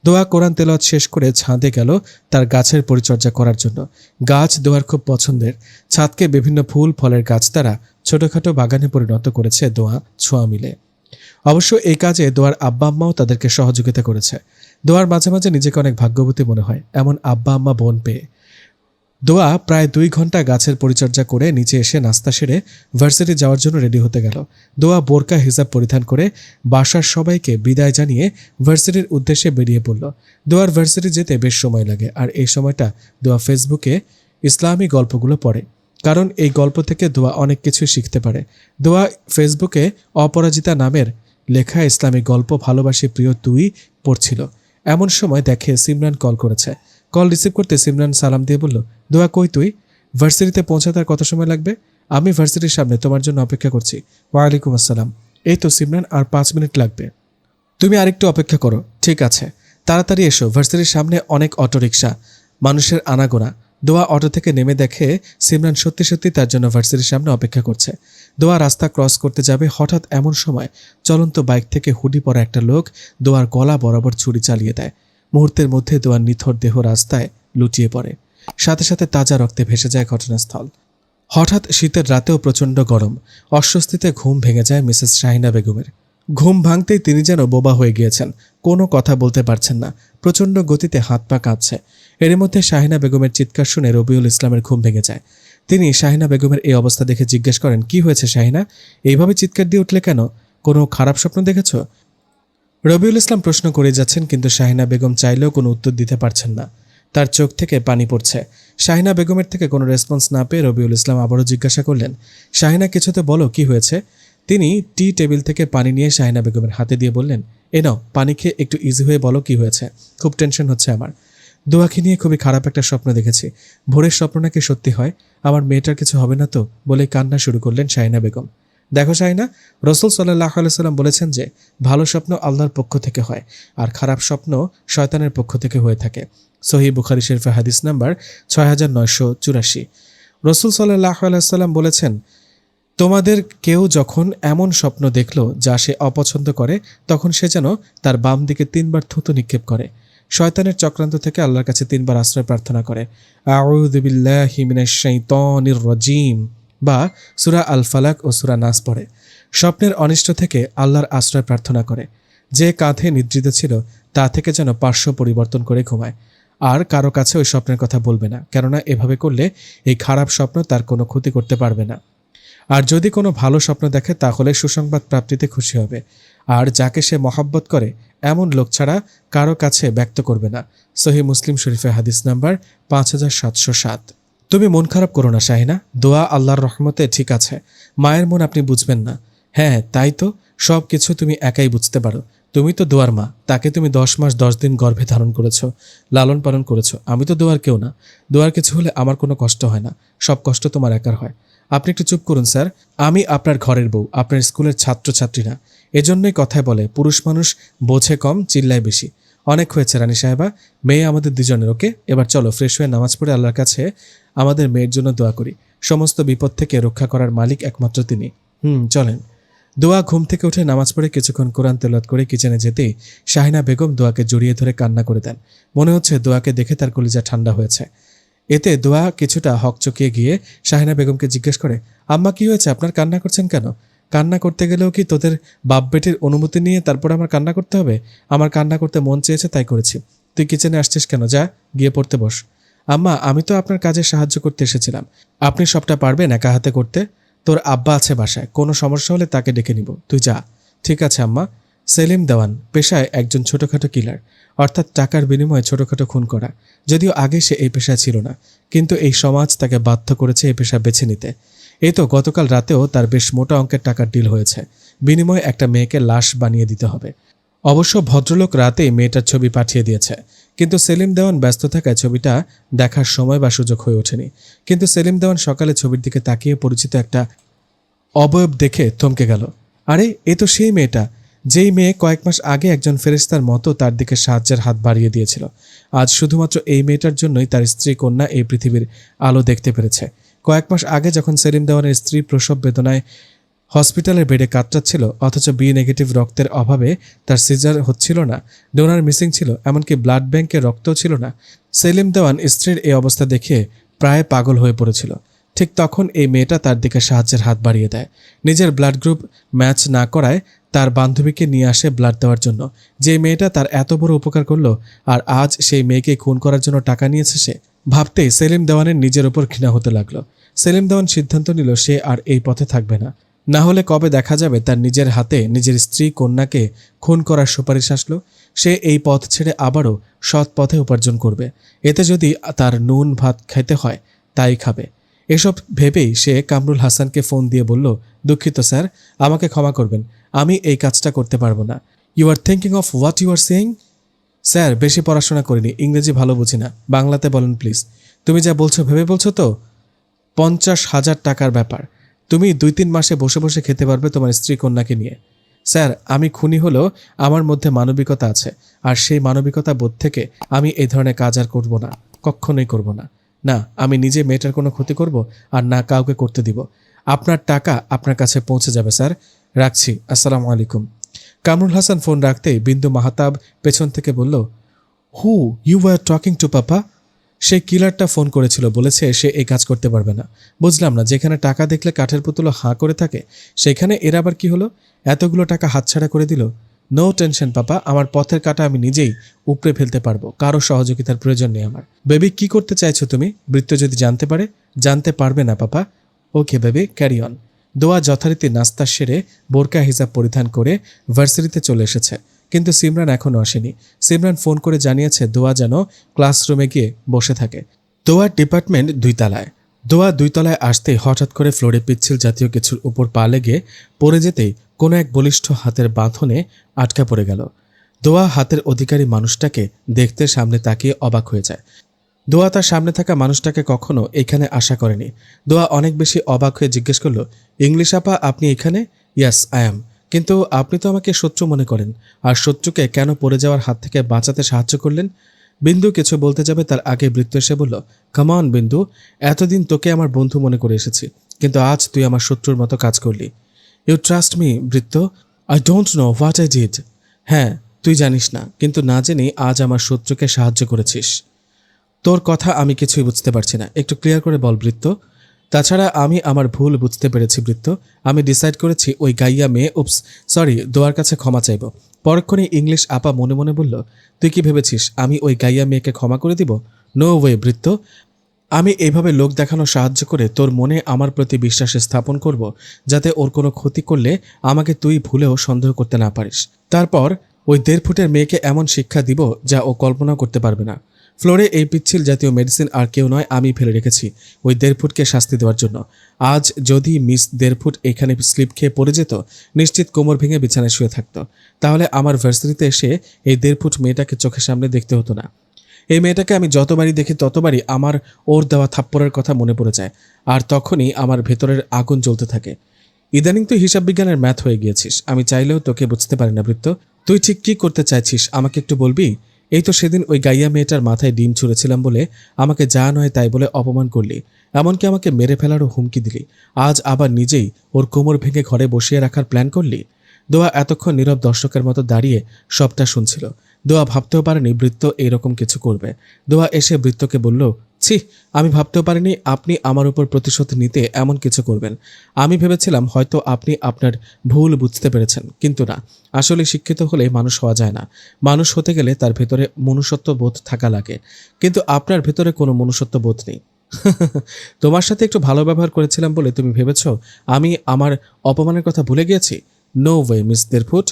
দোয়া কোরআন তেলাওয়াত শেষ করে ছাদে গেল তার গাছের পরিচর্যা করার জন্য। গাছ দোয়ার খুব পছন্দের। ছাদকে বিভিন্ন ফুল ফলের গাছ দ্বারা ছোটখাটো বাগানে পরিণত করেছে দোয়া ছোঁয়া মিলে। অবশ্য এই কাজে দোয়ার আব্বা আম্মাও তাদেরকে সহযোগিতা করেছে। দোয়ার মাঝে মাঝে নিজেকে অনেক ভাগ্যবতী মনে হয় এমন আব্বা আম্মা বোন পেয়ে। দোয়া প্রায় 2 ঘন্টা গাছের পরিচর্যা করে নিচে এসে নাস্তা সেরে ভার্সিটি যাওয়ার জন্য রেডি হতে গেল। দোয়া বোরকা হিজাব পরিধান করে বাসার সবাইকে বিদায় জানিয়ে ভার্সিটির উদ্দেশ্যে বেরিয়ে পড়ল। দোয়ার ভার্সিটি যেতে বেশ সময় লাগে, আর এই সময়টা দোয়া ফেসবুকে ইসলামী গল্পগুলো পড়ে। কারণ এই গল্প থেকে দোয়া অনেক কিছু শিখতে পারে। দোয়া ফেসবুকে অপরাজিতা নামের লেখা ইসলামিক গল্প ভালোবাসি প্রিয় তুই পড়ছিল। এমন সময় দেখে সিমরান কল করেছে। কল রিসিভ করতে সিমরান সালাম দিয়ে বলল, দোয়া কই তুই? ভার্সিটিতে পৌঁছাতে আর কত সময় লাগবে? আমি ভার্সিটির সামনে তোমার জন্য অপেক্ষা করছি। ওয়ালাইকুম আসসালাম। এই তো সিমরান, আর 5 মিনিট লাগবে। তুমি আরেকটু অপেক্ষা করো। ঠিক আছে, তাড়াতাড়ি এসো, ভার্সিটির সামনে অনেক অটোরিকশা, মানুষের আনাগোনা। দোয়া অটো থেকে নেমে দেখে সিমরান সত্যি সত্যি তার জন্য ভার্সিটির সামনে অপেক্ষা করছে। দোয়া রাস্তা ক্রস করতে যাবে, হঠাৎ এমন সময় চলন্ত বাইক থেকে হুডি পরা একটা লোক দোয়ার গলা বরাবর ছুরি চালিয়ে দেয়। মুহূর্তের মধ্যে দোয়ার নিথর দেহ রাস্তায় লুটিয়ে পড়ে। সাথে সাথে তাজা রক্তে ভেসে যায় ঘটনাস্থল। হঠাৎ শীতের রাতেও প্রচণ্ড গরম, অস্বস্তিতে ঘুম ভেঙে যায় মিসেস শাহিনা বেগমের। ঘুম ভাঙতেই তিনি যেন বোবা হয়ে গিয়েছেন, কোনো কথা বলতে পারছেন না, প্রচণ্ড গতিতে হাত পা কাঁপছে। এর মধ্যে শাহিনা বেগমের চিৎকার শুনে রবিউল ইসলামের ঘুম ভেঙে যায়। তিনি শাহিনা বেগমের এই অবস্থা দেখে জিজ্ঞেস করেন, কি হয়েছে শাহিনা, এইভাবে চিৎকার দিয়ে উঠলে কেন? কোনো খারাপ স্বপ্ন দেখেছ? রবিউল ইসলাম প্রশ্ন করে যাচ্ছেন, কিন্তু শাহিনা বেগম চাইলেও কোনো উত্তর দিতে পারছেন না। তার চোখ থেকে পানি পড়ছে। শাহিনা বেগমের থেকে কোনো রেসপন্স না পেয়ে রবিউল ইসলাম আবারও জিজ্ঞাসা করলেন, শাহিনা কিছুতে বলো, কি হয়েছে? তিনি টি টেবিল থেকে পানি নিয়ে শাহিনা বেগমের হাতে দিয়ে বললেন, এ নাও পানি খেয়ে একটু ইজি হয়ে বলো কি হয়েছে, খুব টেনশন হচ্ছে আমার। দোয়াকে নিয়ে খুবই খারাপ একটা স্বপ্ন দেখেছি। ভোরের স্বপ্ন নাকি সত্যি হয়, আমার মেয়েটার কিছু হবে না তো, বলে কান্না শুরু করলেন শাহিনা বেগম। দেখো শাহিনা, রসুল সাল্লাহ আলাইসাল্লাম বলেছেন যে ভালো স্বপ্ন আল্লাহর পক্ষ থেকে হয় আর খারাপ স্বপ্ন শয়তানের পক্ষ থেকে হয়ে থাকে। সহিহ বুখারী শরীফের হাদিস নাম্বার 6984। রসুল সাল্লাহ আলাইসাল্লাম বলেছেন, তোমাদের কেউ যখন এমন স্বপ্ন দেখল যা সে অপছন্দ করে, তখন সে যেন তার বাম দিকে 3 বার থুতু নিক্ষেপ করে, শয়তানের চক্রান্ত থেকে আল্লাহর কাছে 3 বার আশ্রয় প্রার্থনা করে, আউযু বিল্লাহি মিনাশ শাইতানির রাজিম বা সূরা আল ফালাক ও সূরা নাস পড়ে, স্বপ্নের অনিষ্ট থেকে আল্লাহর আশ্রয় প্রার্থনা করে, যে কাঁধে নিদ্রিত ছিল তা থেকে যেন পার্শ্ব পরিবর্তন করে ঘুমায়, আর কারো কাছে ওই স্বপ্নের কথা বলবে না, কেননা এভাবে করলে এই খারাপ স্বপ্ন তার কোনো ক্ষতি করতে পারবে না। আর যদি কোনো ভালো স্বপ্ন দেখে তাহলে সুসংবাদ প্রাপ্তিতে খুশি হবে, আর যাকে সে মহাব্বত করে এমন লোক ছাড়া কারো কাছে ব্যক্ত করবে না। সহিহ মুসলিম শরীফের হাদিস নাম্বার 5707। তুমি মন খারাপ করো না শাহিনা, দোয়া আল্লাহর রহমতে ঠিক আছে। মায়ের মন আপনি বুঝবেন না। হ্যাঁ তাই তো, সব কিছু তুমি একাই বুঝতে পারো। তুমি তো দোয়ার মা, তাকে তুমি 10 মাস 10 দিন গর্ভে ধারণ করেছো, লালন পালন করেছো। আমি তো দোয়ার কেউ না। দোয়ার কিছু হলে আমার কোনো কষ্ট হয় না, সব কষ্ট তোমার একার হয়। আপনি একটু চুপ করুন স্যার, আমি আপনার ঘরের বউ, আপনার স্কুলের ছাত্রছাত্রী না। এজন্যই কথায় বলে পুরুষ মানুষ বোঝে কম, চিল্লায় বেশি। অনেক হয়েছে রানী সাহেবা, মেয়ে আমাদের দুজনের, ওকে? এবার চলো ফ্রেশ হয়ে নামাজ পড়ে আল্লাহর কাছে আমাদের মেয়ের জন্য দোয়া করি। সমস্ত বিপদ থেকে রক্ষা করার মালিক একমাত্র তিনি। চলেন। দোয়া ঘুম থেকে উঠে নামাজ পড়ে কিছুক্ষণ কোরআন তেলাওয়াত করে কিচেনে যেতেই শাহিনা বেগম দোয়াকে জড়িয়ে ধরে কান্না করে দেন। মনে হচ্ছে দোয়াকে দেখে তার কলিজা ঠান্ডা হয়েছে। এতে দোয়া কিছুটা হকচকিয়ে গিয়ে শাহিনা বেগমকে জিজ্ঞেস করে, আম্মা কি হয়েছে, আপনার কান্না করছেন কেন? কান্না করতে গেলেও কি তোদের বাপ বেটির অনুমতি নিয়ে তারপর আমার কান্না করতে হবে? আমার কান্না করতে মন চেয়েছে তাই করেছি। তুই কিচেনে আসছিস কেন? যা গিয়ে পড়তে বস। আম্মা, আমি তো আপনার কাজে সাহায্য করতে এসেছিলাম। আপনি সবটা পারবেন একা হাতে করতে? তোর আব্বা আছে বাসায়, কোনো সমস্যা হলে তাকে ডেকে নিব, তুই যা। ঠিক আছে আম্মা। সেলিম দেওয়ান পেশায় একজন ছোটখাটো কিলার, অর্থাৎ টাকার বিনিময়ে ছোটখাটো খুন করা। যদিও আগে সে এই পেশায় ছিল না, কিন্তু এই সমাজ তাকে বাধ্য করেছে এই পেশা বেছে নিতে। এই তো গতকাল রাতেও তার বেশ মোটা অঙ্কের টাকার ডিল হয়েছে, বিনিময়ে একটা মেয়েকে লাশ বানিয়ে দিতে হবে। অবশ্য ভদ্রলোক রাতেই মেয়েটার ছবি পাঠিয়ে দিয়েছে, কিন্তু সেলিম দেওয়ান ব্যস্ত থাকায় ছবিটা দেখার সময় বা সুযোগ হয়ে ওঠেনি। কিন্তু সেলিম দেওয়ান সকালে ছবির দিকে তাকিয়ে পরিচিত একটা অবয়ব দেখে থমকে গেল। আরে এ তো সেই মেয়েটা, যেই মেয়ে কয়েক মাস আগে একজন ফেরেশতার মতো তার দিকে সাহায্যের হাত বাড়িয়ে দিয়েছিল। আজ শুধুমাত্র এই মেয়েটার জন্যই তার স্ত্রী কন্যা এই পৃথিবীর আলো দেখতে পেরেছে। কয়েক মাস আগে যখন সেলিম দেওয়ানের স্ত্রী প্রসব বেদনায় হসপিটালের বেডে কাতরাচ্ছিল, অথচ বি নেগেটিভ রক্তের অভাবে তার সিজার হচ্ছিল না, ডোনার মিসিং ছিল, এমনকি ব্লাড ব্যাংকে রক্তও ছিল না, সেলিম দেওয়ান স্ত্রীর এই অবস্থা দেখে প্রায় পাগল হয়ে পড়েছিল। ঠিক তখন এই মেয়েটা তার দিকে সাহায্যের হাত বাড়িয়ে দেয়। নিজের ব্লাড গ্রুপ ম্যাচ না করায় তার বান্ধবীকে নিয়ে আসে ব্লাড দেওয়ার জন্য। যে মেয়েটা তার এত বড় উপকার করলো, আর আজ সেই মেয়েকে খুন করার জন্য টাকা নিয়েছে সে। ভাবতেই সেলিম দেওয়ানের নিজের ওপর ঘৃণা হতে লাগলো। সেলিম দেওয়ান সিদ্ধান্ত নিল সে আর এই পথে থাকবে না, না হলে কবে দেখা যাবে তার নিজের হাতে নিজের স্ত্রী কন্যাকে খুন করার সুপারিশ আসলো। সে এই পথ ছেড়ে আবারও সৎ পথে উপার্জন করবে। এতে যদি তার নুন ভাত খাইতে হয় তাই খাবে। এসব ভেবেই সে কামরুল হাসানকে ফোন দিয়ে বলল, দুঃখিত স্যার, আমাকে ক্ষমা করবেন, আমি এই কাজটা করতে পারবো না। You are thinking of what you are saying? Sir, বেশি পড়াশোনা করিনি, ইংরেজি ভালো বুঝি না, বাংলাতে বলেন প্লিজ। তুমি যা বলছো ভেবে বলছো তো? 50,000 টাকার ব্যাপার, তুমি 2-3 মাসে বসে বসে খেতে পারবে তোমার স্ত্রী কন্যাকে নিয়ে। স্যার, আমি খুনি হলেও আমার মধ্যে মানবিকতা আছে, আর সেই মানবিকতা বোধ থেকে আমি এই ধরনের কাজ আর করব না, কখনোই করব না। না, আমি নিজে মেয়েটার কোনো ক্ষতি করব আর না কাউকে করতে দিব। আপনার টাকা আপনার কাছে পৌঁছে যাবে স্যার, রাখছি, আসসালামু আলাইকুম। কামরুল হাসান ফোন রাখতেই বিন্দু মাহাতাব পেছন থেকে বলল, who you were talking to papa? সেই কিলারটা ফোন করেছিল, বলেছে সে এই কাজ করতে পারবে না। বুঝলাম না, যেখানে টাকা দেখলে কাঠের পুতুলো হাঁ করে থাকে সেখানে এর আবার কি হলো? এতগুলো টাকা হাতছাড়া করে দিল। নো টেনশন পাপা, আমার পথের কাটা আমি নিজেই উপড়ে ফেলতে পারবো, কারো সহযোগিতার প্রয়োজন নেই আমার। বেবি, কি করতে চাইছো তুমি? বৃত্ত যদি জানতে পারে? জানতে পারবে না papa. Okay baby, carry on. দোয়া যথারীতি নাস্তা সেরে বোরকা হিজাব পরিধান করে ভার্সিটিতে চলে এসেছে, কিন্তু সিমরান এখনও আসেনি। সিমরান ফোন করে জানিয়েছে দোয়া যেন ক্লাসরুমে গিয়ে বসে থাকে। দোয়ার ডিপার্টমেন্ট 2 তলায়। দোয়া 2 তলায় আসতেই হঠাৎ করে ফ্লোরে পিচ্ছিল জাতীয় কিছুর উপর পা লেগে পড়ে যেতেই কোনো এক বলিষ্ঠ হাতের বাঁধনে আটকা পড়ে গেল। দোয়া হাতের অধিকারী মানুষটাকে দেখতে সামনে তাকিয়ে অবাক হয়ে যায়। দোয়া তার সামনে থাকা মানুষটাকে কখনো এখানে আশা করেনি। দোয়া অনেক বেশি অবাক হয়ে জিজ্ঞেস করল, ইংলিশ আপা, আপনি এখানে? ইয়াস, আই অ্যাম। কিন্তু আপনি তো আমাকে শত্রু মনে করেন, আর শত্রুকে কেন পড়ে যাওয়ার হাত থেকে বাঁচাতে সাহায্য করলেন? বিন্দু কিছু বলতে যাবে তার আগে বৃত্ত এসে বলল, কাম অন বিন্দু, এতদিন তোকে আমার বন্ধু মনে করে এসেছি, কিন্তু আজ তুই আমার শত্রুর মতো কাজ করলি। ইউ ট্রাস্ট মি বৃত্ত? I don't know what I did. হ্যাঁ, তুই জানিস না, কিন্তু না জেনেই আজ আমার শত্রুকে সাহায্য করেছিস। তোর কথা আমি কিছুই বুঝতে পারছি না, একটু ক্লিয়ার করে বল বৃত্ত। তাছাড়া আমি আমার ভুল বুঝতে পেরেছি বৃত্ত। আমি ডিসাইড করেছি ওই গাইয়া মেয়ে, উপস সরি, দোয়ার কাছে ক্ষমা চাইব। পরক্ষণে ইংলিশ আপা মনে মনে বলল, তুই কি ভেবেছিস আমি ওই গাইয়া মেয়েকে ক্ষমা করে দিব? নো ওয়ে বৃত্ত। আমি এইভাবে লোক দেখানো সাহায্য করে তোর মনে আমার প্রতি বিশ্বাস স্থাপন করব, যাতে ওর কোনো ক্ষতি করলে আমাকে তুই ভুলেও সন্দেহ করতে না পারিস। তারপর ওই 1.5 ফুটের মেয়েকে এমন শিক্ষা দিব যা ও কল্পনা করতে পারবে না। ফ্লোরে এই পিচ্ছিল জাতীয় মেডিসিন আর কেউ নয়, আমি ফেলে রেখেছি ওই 1.5 ফুটকে শাস্তি দেওয়ার জন্য। আজ যদি মিস 1.5 ফুট এখানে স্লিপ খেয়ে পড়ে যেত, নিশ্চিত কোমর ভেঙে বিছানায় শুয়ে থাকতো। তাহলে আমার ভার্সিটিতে এসে এই 1.5 ফুট মেয়েটাকে চোখের সামনে দেখতে হতো না। এই মেয়েটাকে আমি যতবারই দেখি ততবারই আমার ওর দেওয়া থাপ্পড়ের কথা মনে পড়ে যায়, আর তখনই আমার ভেতরের আগুন জ্বলতে থাকে। ইদানিং তুই হিসাব বিজ্ঞানের ম্যাথ হয়ে গিয়েছিস, আমি চাইলেও তোকে বুঝতে পারি না বৃত্ত। তুই ঠিক কি করতে চাইছিস আমাকে একটু বলবি? এই তো সেদিন ওই গাইয়া মেয়েটার মাথায় ডিম ছুঁড়েছিলাম বলে আমাকে যা নয় তাই বলে অপমান করলি, এমনকি আমাকে মেরে ফেলারও হুমকি দিলি। আজ আবার নিজেই ওর কোমর ভেঙে ঘরে বসিয়ে রাখার প্ল্যান করলি। দোয়া এতক্ষণ নীরব দর্শকের মতো দাঁড়িয়ে সবটা শুনছিল। দোয়া ভাবতেও পারেনি বৃত্ত এইরকম কিছু করবে। দোয়া এসে বৃত্তকে বলল, ছি, আমি ভাবতেও পারিনি আপনি আমার উপর প্রতিশোধ নিতে এমন কিছু করবেন। আমি ভেবেছিলাম হয়তো আপনি আপনার ভুল বুঝতে পেরেছেন, কিন্তু না। আসলে শিক্ষিত হলে মানুষ হওয়া যায় না। মানুষ হতে গেলে তার ভেতরে মনুষ্যত্ব বোধ থাকা লাগে, কিন্তু আপনার ভেতরে কোনো মনুষ্যত্ব বোধ নেই। তোমার সাথে একটু ভালো ব্যবহার করেছিলাম বলে তুমি ভেবেছ আমি আমার অপমানের কথা ভুলে গিয়েছি? No way miss 1.5 foot.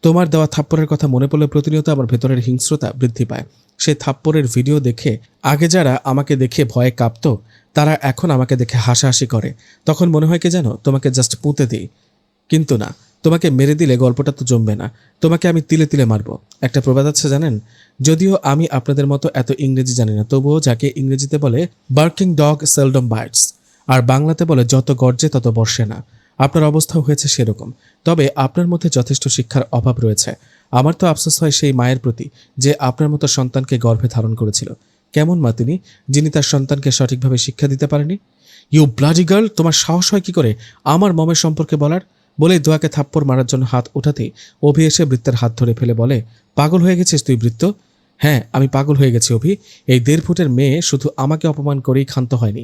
তোমার দেওয়া থাপ্পড়ের কথা মনে পড়লে প্রতিনিয়ত আমার ভেতরের হিংস্রতা বৃদ্ধি পায়। সেই থাপ্পড়ের ভিডিও দেখে আগে যারা আমাকে দেখে ভয়ে কাঁপতো, তারা এখন আমাকে দেখে হাসাহাসি করে। তখন মনে হয় কি জানো, তোমাকে জাস্ট পুঁতে দিই। কিন্তু না, তোমাকে মেরে দিলে গল্পটা তো জমবে না, তোমাকে আমি তিলে তিলে মারবো। একটা প্রবাদ আছে জানেন? যদিও আমি আপনাদের মতো এত ইংরেজি জানি না, তবুও যাকে ইংরেজিতে বলে বার্কিং ডগ সেলডম বাইটস, আর বাংলাতে বলে যত গর্জে তত বর্ষে না। আপনার অবস্থাও হয়েছে সেরকম, তবে আপনার মধ্যে যথেষ্ট শিক্ষার অভাব রয়েছে। আমার তো আফসোস হয় সেই মায়ের প্রতি যে আপনার মতো সন্তানকে গর্ভে ধারণ করেছিল। কেমন মা তিনি, যিনি তার সন্তানকে সঠিকভাবে শিক্ষা দিতে পারেনি? ইউ ব্লাডি গার্ল, তোমার সাহস হয় কি করে আমার মমের সম্পর্কে বলার? বলে দোয়াকে থাপ্পড় মারার জন্য হাত ওঠাতেই অভি এসে বৃত্তের হাত ধরে ফেলে বলে, পাগল হয়ে গেছিস তুই বৃত্ত? হ্যাঁ, আমি পাগল হয়ে গেছি অভি। এই 1.5 ফুটের মেয়ে শুধু আমাকে অপমান করেই ক্ষান্ত হয়নি,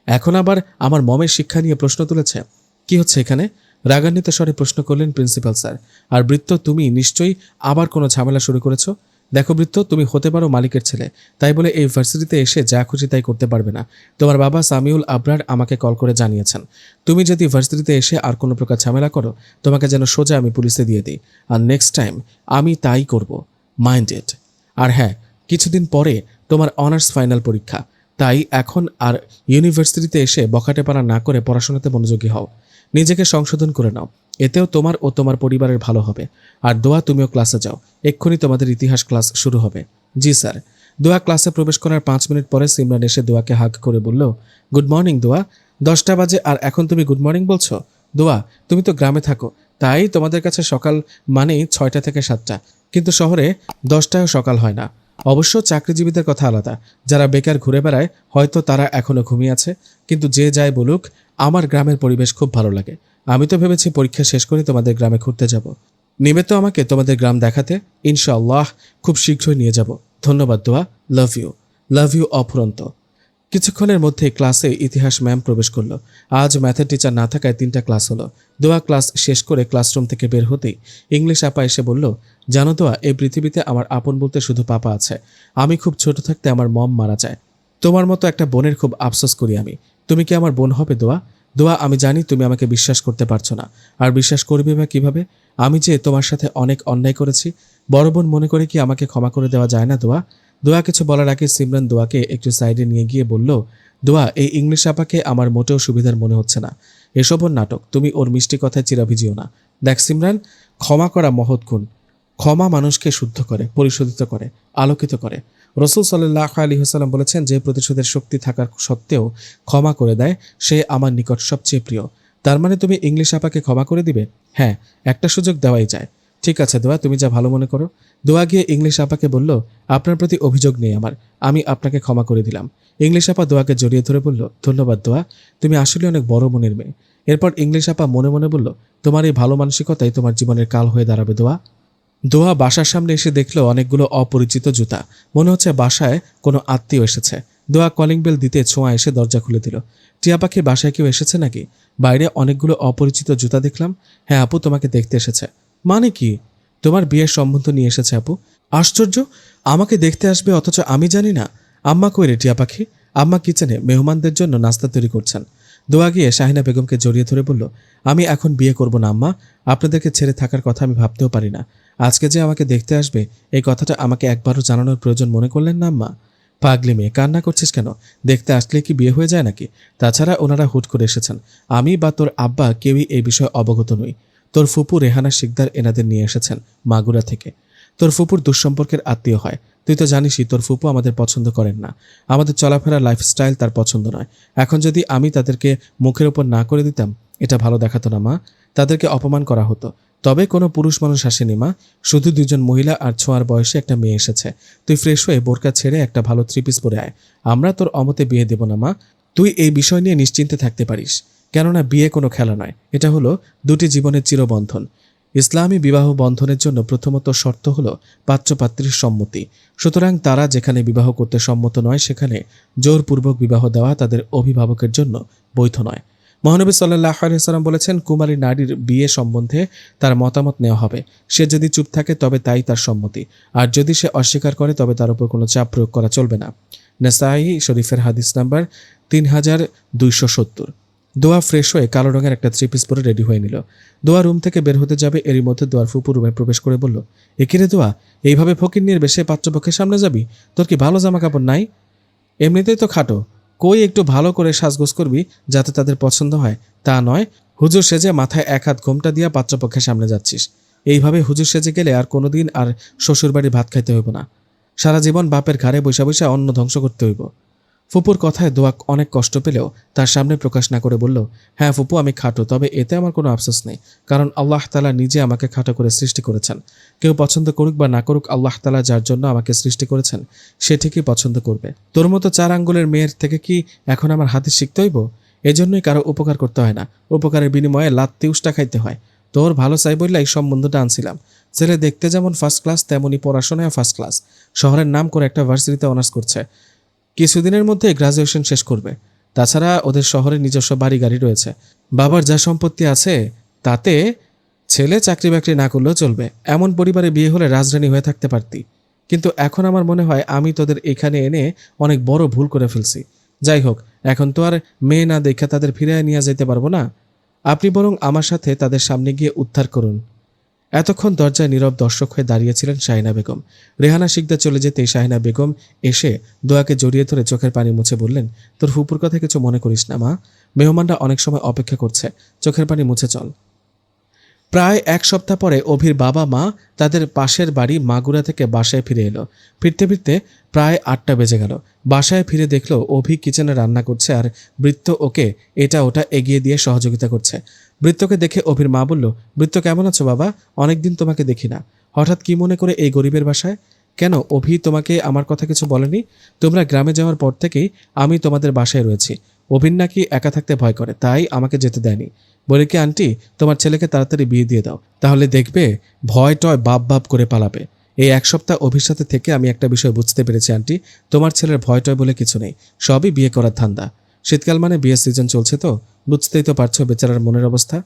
এখন আবার আমার মমের শিক্ষা নিয়ে প্রশ্ন তুলেছে। কি হচ্ছে এখানে? রাগান্বিত স্বরে প্রশ্ন করলেন প্রিন্সিপাল স্যার। আর বৃত্ত, তুমি নিশ্চয়ই আবার কোনো ঝামেলা শুরু করেছো। দেখো বৃত্ত, তুমি হতে পারো মালিকের ছেলে, তাই বলে এই ভার্সিটিতে এসে যা খুশি তাই করতে পারবে না। তোমার বাবা সামিউল আবরার আমাকে কল করে জানিয়েছেন, তুমি যদি ভার্সিটিতে এসে আর কোনো প্রকার ঝামেলা করো, তোমাকে যেন সোজা আমি পুলিশে দিয়ে দিই। আর নেক্সট টাইম আমি তাই করব, মাইন্ড ইট। আর হ্যাঁ, কিছুদিন পরে তোমার অনার্স ফাইনাল পরীক্ষা, তাই এখন আর ইউনিভার্সিটিতে এসে বখাটেপনা না করে পড়াশোনাতে মনোযোগী হও, নিজেকে সংশোধন করে নাও, এতেও তোমার ও তোমার পরিবারের ভালো হবে। আর দোয়া, তুমিও ক্লাসে যাও, এক্ষুনি তোমাদের ইতিহাস ক্লাস শুরু হবে। জি স্যার। দোয়া ক্লাসে প্রবেশ করার 5 মিনিট পরে সিমরান এসে দোয়াকে হাগ করে বলল, গুড মর্নিং দোয়া। 10টা বাজে আর এখন তুমি গুড মর্নিং বলছো? দোয়া, তুমি তো গ্রামে থাকো, তাই তোমাদের কাছে সকাল মানেই 6টা থেকে 7টা, কিন্তু শহরে 10টায়ও সকাল হয় না। অবশ্য চাকরিজীবীদের কথা আলাদা, যারা বেকার ঘুরে বেড়ায় হয়তো তারা এখনো ঘুমিয়ে আছে। কিন্তু যে যাই বলুক, আমার গ্রামের পরিবেশ খুব ভালো লাগে। আমি তো ভেবেছি পরীক্ষা শেষ করে তোমাদের গ্রামে ঘুরতে যাব। নিবে তো আমাকে তোমাদের গ্রাম দেখাতে? ইনশাআল্লাহ খুব শীঘ্রই নিয়ে যাব। ধন্যবাদ দোয়া, লাভ ইউ অফুরন্ত। কিছুক্ষণের মধ্যে ক্লাসে ইতিহাস ম্যাম প্রবেশ করলো। আজ ম্যাথের টিচার না থাকায় 3টা ক্লাস হলো। দোয়া ক্লাস শেষ করে ক্লাসরুম থেকে বের হতেই ইংলিশ আপা এসে বলল, জানো দোয়া, এই পৃথিবীতে আমার আপন বলতে শুধু পাপা আছে। আমি খুব ছোট থাকতে আমার মম মারা যায়। তোমার মতো একটা বোনের খুব আফসোস করি আমি। তুমি কি আমার বোন হবে দোয়া? দোয়া, আমি জানি তুমি আমাকে বিশ্বাস করতে পারছো না, আর বিশ্বাস করবে বা কিভাবে? আমি যে তোমার সাথে অনেক অন্যায় করেছি, বড় বোন মনে করে কি আমাকে ক্ষমা করে দেওয়া যায় না দোয়া? দোয়া কিছু বলার আগে সিমরান দোয়াকে একটু সাইডে নিয়ে গিয়ে বলল, দোয়া, এই ইংলিশ আপাকে আমার মোটেও সুবিধার মনে হচ্ছে না। এসব ওর নাটক, তুমি ওর মিষ্টি কথায় চিরাভিজিও না। দেখ সিমরান, ক্ষমা করা মহৎ গুণ। ক্ষমা মানুষকে শুদ্ধ করে, পরিশোধিত করে, আলোকিত করে। রসুল সাল্লাল্লাহু আলাইহি ওয়াসাল্লাম বলেছেন, যে প্রতিশোধের শক্তি থাকার সত্ত্বেও ক্ষমা করে দেয়, সে আমার নিকট সবচেয়ে প্রিয়। তার মানে তুমি ইংলিশ আপাকে ক্ষমা করে দিবে? হ্যাঁ, একটা সুযোগ দেওয়াই যায়। ঠিক আছে দোয়া, তুমি যা ভালো মনে করো। দোয়া গিয়ে ইংলিশ আপাকে বলল, আপনার প্রতি অভিযোগ নেই আমার, আমি আপনাকে ক্ষমা করে দিলাম। ইংলিশ আপা দোয়াকে জড়িয়ে ধরে বলল, ধন্যবাদ দোয়া, তুমি আসলে অনেক বড় মনের মেয়ে। এরপর ইংলিশ আপা মনে মনে বলল, তোমার এই ভালো মানসিকতাই তোমার জীবনের কাল হয়ে দাঁড়াবে দোয়া। দোয়া বাসার সামনে এসে দেখলো অনেকগুলো অপরিচিত জুতা। মনে হচ্ছে বাসায় কোনো আত্মীয় এসেছে। দোয়া কলিং বেল দিতে ছোঁয়া এসে দরজা খুলে দিল। টিয়া পাখির বাসায় কেউ এসেছে নাকি? বাইরে অনেকগুলো অপরিচিত জুতা দেখলাম। হ্যাঁ আপু, তোমাকে দেখতে এসেছে। মানে কি? তোমার বিয়ের সম্বন্ধ নিয়ে এসেছে আপু। আশ্চর্য, আমাকে দেখতে আসবে অথচ আমি জানি না। আম্মা কই রে টিয়া পাখি? আম্মা কিচেনে মেহমানদের জন্য নাস্তা তৈরি করছেন। দোয়া গিয়ে শাহিনা বেগমকে জড়িয়ে ধরে বলল, আমি এখন বিয়ে করব না আম্মা, আপনাদেরকে ছেড়ে থাকার কথা আমি ভাবতেও পারি না। আজকে যে আমাকে দেখতে আসবে, এই কথাটা আমাকে একবারও জানানোর প্রয়োজন মনে করলেন না আম্মা? পাগলি মেয়ে, কান্না করছিস কেন? দেখতে আসলে কি বিয়ে হয়ে যায় নাকি? তাছাড়া ওনারা হুট করে এসেছেন, আমি বা তোর আব্বা কেউই এই বিষয়ে অবগত নই। তোর ফুপু রেহানা শিকদার এনাদের নিয়ে এসেছেন মাগুরা থেকে। তোর ফুপুর দুঃসম্পর্কের আত্মীয় হয়। তুই তো জানিসই তোর ফুপু আমাদের পছন্দ করেন না, আমাদের চলাফেরা লাইফস্টাইল তার পছন্দ নয়। এখন যদি আমি তাদেরকে মুখের ওপর না করে দিতাম, এটা ভালো দেখাতো না মা, তাদেরকে অপমান করা হতো। তবে কোনো পুরুষ মানুষ আসেনি মা, শুধু 2জন মহিলা আর ছোঁয়ার বয়সে একটা মেয়ে এসেছে। তুই ফ্রেশ হয়ে বোরকা ছেড়ে একটা ভালো 3 পিস পরে আয়। আমরা তোর অমতে বিয়ে দেব না মা, তুই এই বিষয় নিয়ে নিশ্চিন্তে থাকতে পারিস। কেননা বিয়ে কোনো খেলা নয়, এটা হলো 2টি জীবনের চিরবন্ধন। ইসলামী বিবাহ বন্ধনের জন্য প্রথমত শর্ত হলো পাত্রপাত্রীর সম্মতি। সুতরাং তারা যেখানে বিবাহ করতে সম্মত নয়, সেখানে জোরপূর্বক বিবাহ দেওয়া তাদের অভিভাবকের জন্য বৈধ নয়। মহানবী সাল্লাল্লাহু আলাইহি ওয়াসাল্লাম বলেছেন, কুমারী নারীর বিয়ে সম্বন্ধে তার মতামত নেওয়া হবে। সে যদি চুপ থাকে তবে তাই তার সম্মতি, আর যদি সে অস্বীকার করে তবে তার উপর কোনো চাপ প্রয়োগ করা চলবে না। নাসাঈ শরীফের হাদিস নাম্বার 3270। দোয়া ফ্রেশ হয়ে কালো রঙের একটা 3 পিস পরে রেডি হয়ে নিল। দোয়া রুম থেকে বের হতে যাবে, এরই মধ্যে দোয়ার ফুপু রুমে প্রবেশ করে বলল, একিরে দোয়া, এইভাবে ফকিন্নির বেশে পাত্রপক্ষের সামনে যাবি? তোর কি ভালো জামা কাপড় নাই? এমনিতেই তো খাটো, কই একটু ভালো করে সাজগোজ করবি যাতে তাদের পছন্দ হয়। তা নয় হুজুর সেজে মাথায় 1 হাত ঘোমটা দিয়া পাত্রপক্ষের সামনে যাচ্ছিস। এইভাবে হুজুর সেজে গেলে আর কোনোদিন আর শ্বশুরবাড়ি ভাত খাইতে হইব না। সারা জীবন বাপের ঘাড়ে বৈশা বৈশা অন্ন ধ্বংস করতে হইব। ফুপুর কথায় দোয়া অনেক কষ্ট পেলেও তার সামনে প্রকাশ না করে বলল, হ্যাঁ ফুপু, আমি খাটো, তবে এতে আমার কোনো আফসোস নেই, কারণ আল্লাহ তাআলা নিজে আমাকে খাটো করে সৃষ্টি করেছেন। কেউ পছন্দ করুক বা না করুক, আল্লাহ তাআলা যার জন্য আমাকে সৃষ্টি করেছেন সে ঠিকই পছন্দ করবে। তোর মতো 4 আঙ্গুলের মেয়ের থেকে কি এখন আমার হাতে শিখতে হইব? এজন্যই কারো উপকার করতে হয় না, উপকারের বিনিময়ে লাত্তি উষ্টা খাইতে হয়। তোর ভালো চাই বললে এই সম্বন্ধটা আনছিলাম। ছেলে দেখতে যেমন ফার্স্ট ক্লাস, তেমনই পড়াশোনায় ফার্স্ট ক্লাস। শহরের নাম করে একটা ভার্সিটিতে অনার্স করছে, কিছুদিনের মধ্যে গ্রাজুয়েশন শেষ করবে। তাছাড়া ওদের শহরে নিজস্ব বাড়ি গাড়ি রয়েছে, বাবার যা সম্পত্তি আছে তাতে ছেলে চাকরি বাকরি না করলেও চলবে। এমন পরিবারে বিয়ে হলে রাজরানী হয়ে থাকতে পারতি। কিন্তু এখন আমার মনে হয় আমি তোদের এখানে এনে অনেক বড় ভুল করে ফেলছি। যাই হোক, এখন তো আর মেয়ে না দেখে তাদের ফিরিয়ে নিয়ে যেতে পারবো না। আপনি বরং আমার সাথে তাদের সামনে গিয়ে উদ্ধার করুন। এতক্ষণ দরজায় নীরব দর্শক হয়ে দাঁড়িয়েছিলেন শাহিনা বেগম। রেহানা শিকদার চলে যেতেই শাহিনা বেগম এসে দোয়াকে জড়িয়ে ধরে চোখের পানি মুছে বললেন, তোর ফুপুর কথা কিছু মনে করিস না মা, মেহমানরা অনেক সময় অপেক্ষা করছে, চোখের পানি মুছে চল। প্রায় এক সপ্তাহ পরে অভির বাবা মা তাদের পাশের বাড়ি মাগুরা থেকে বাসায় ফিরে এলো। ফিরতে ফিরতে প্রায় 8টা বেজে গেল। বাসায় ফিরে দেখলো অভি কিচেনে রান্না করছে আর বৃত্ত ওকে এটা ওটা এগিয়ে দিয়ে সহযোগিতা করছে। বৃত্তকে দেখে অভির মা বলল, বৃত্ত কেমন আছো বাবা, অনেকদিন তোমাকে দেখি না, হঠাৎ কি মনে করে এই গরিবের বাসায়? কেন অভি তোমাকে আমার কথা কিছু বলেনি? তোমরা গ্রামে যাওয়ার পর থেকেই আমি তোমাদের বাসায় রয়েছি। অভির নাকি একা থাকতে ভয় করে, তাই আমাকে যেতে দেয়নি। বলে কি আন্টি, তোমার ছেলেকে তাড়াতাড়ি বিয়ে দিয়ে দাও, তাহলে দেখবে ভয় টয় বাপ বাপ করে পালাবে। এই এক সপ্তাহ অভির সাথে থেকে আমি একটা বিষয় বুঝতে পেরেছি আন্টি, তোমার ছেলের ভয় টয় বলে কিছু নেই, সবই বিয়ে করার ধান্দা। শীতকাল মানে বিয়ের সিজন চলছে তো, বুঝতেই তো পারছো বেচারার মনের অবস্থা।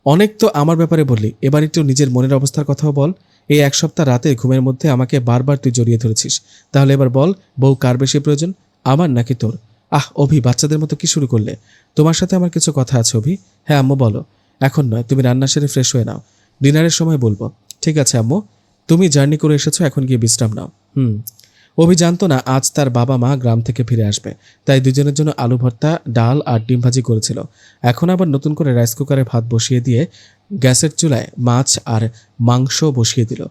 অনেক তো আমার ব্যাপারে বললি, এবার একটু নিজের মনের অবস্থার কথাও বল। এই এক সপ্তাহ রাতে ঘুমের মধ্যে আমাকে বারবার তুই জড়িয়ে ধরেছিস, তাহলে এবার বল বউ কার বেশি প্রয়োজন, আমার নাকি তোর? অভি, বাচ্চাদের মতো কি শুরু করলে? তোমার সাথে আমার কিছু কথা আছে অভি। হ্যাঁ আম্মু বলো। এখন নয়, তুমি রান্না সেরে ফ্রেশ হয়ে নাও, ডিনারের সময় বলবো। ঠিক আছে আম্মু, তুমি জার্নি করে এসেছো, এখন গিয়ে বিশ্রাম নাও। অভি জানতো না আজ তার বাবা মা গ্রাম থেকে ফিরে আসবে, তাই দুজনের জন্য আলু ভর্তা, ডাল আর ডিম ভাজি করেছিল। এখন আবার নতুন করে রাইস কুকারে ভাত বসিয়ে দিয়ে গ্যাসের চুলায় মাছ আর মাংস বসিয়ে দিল।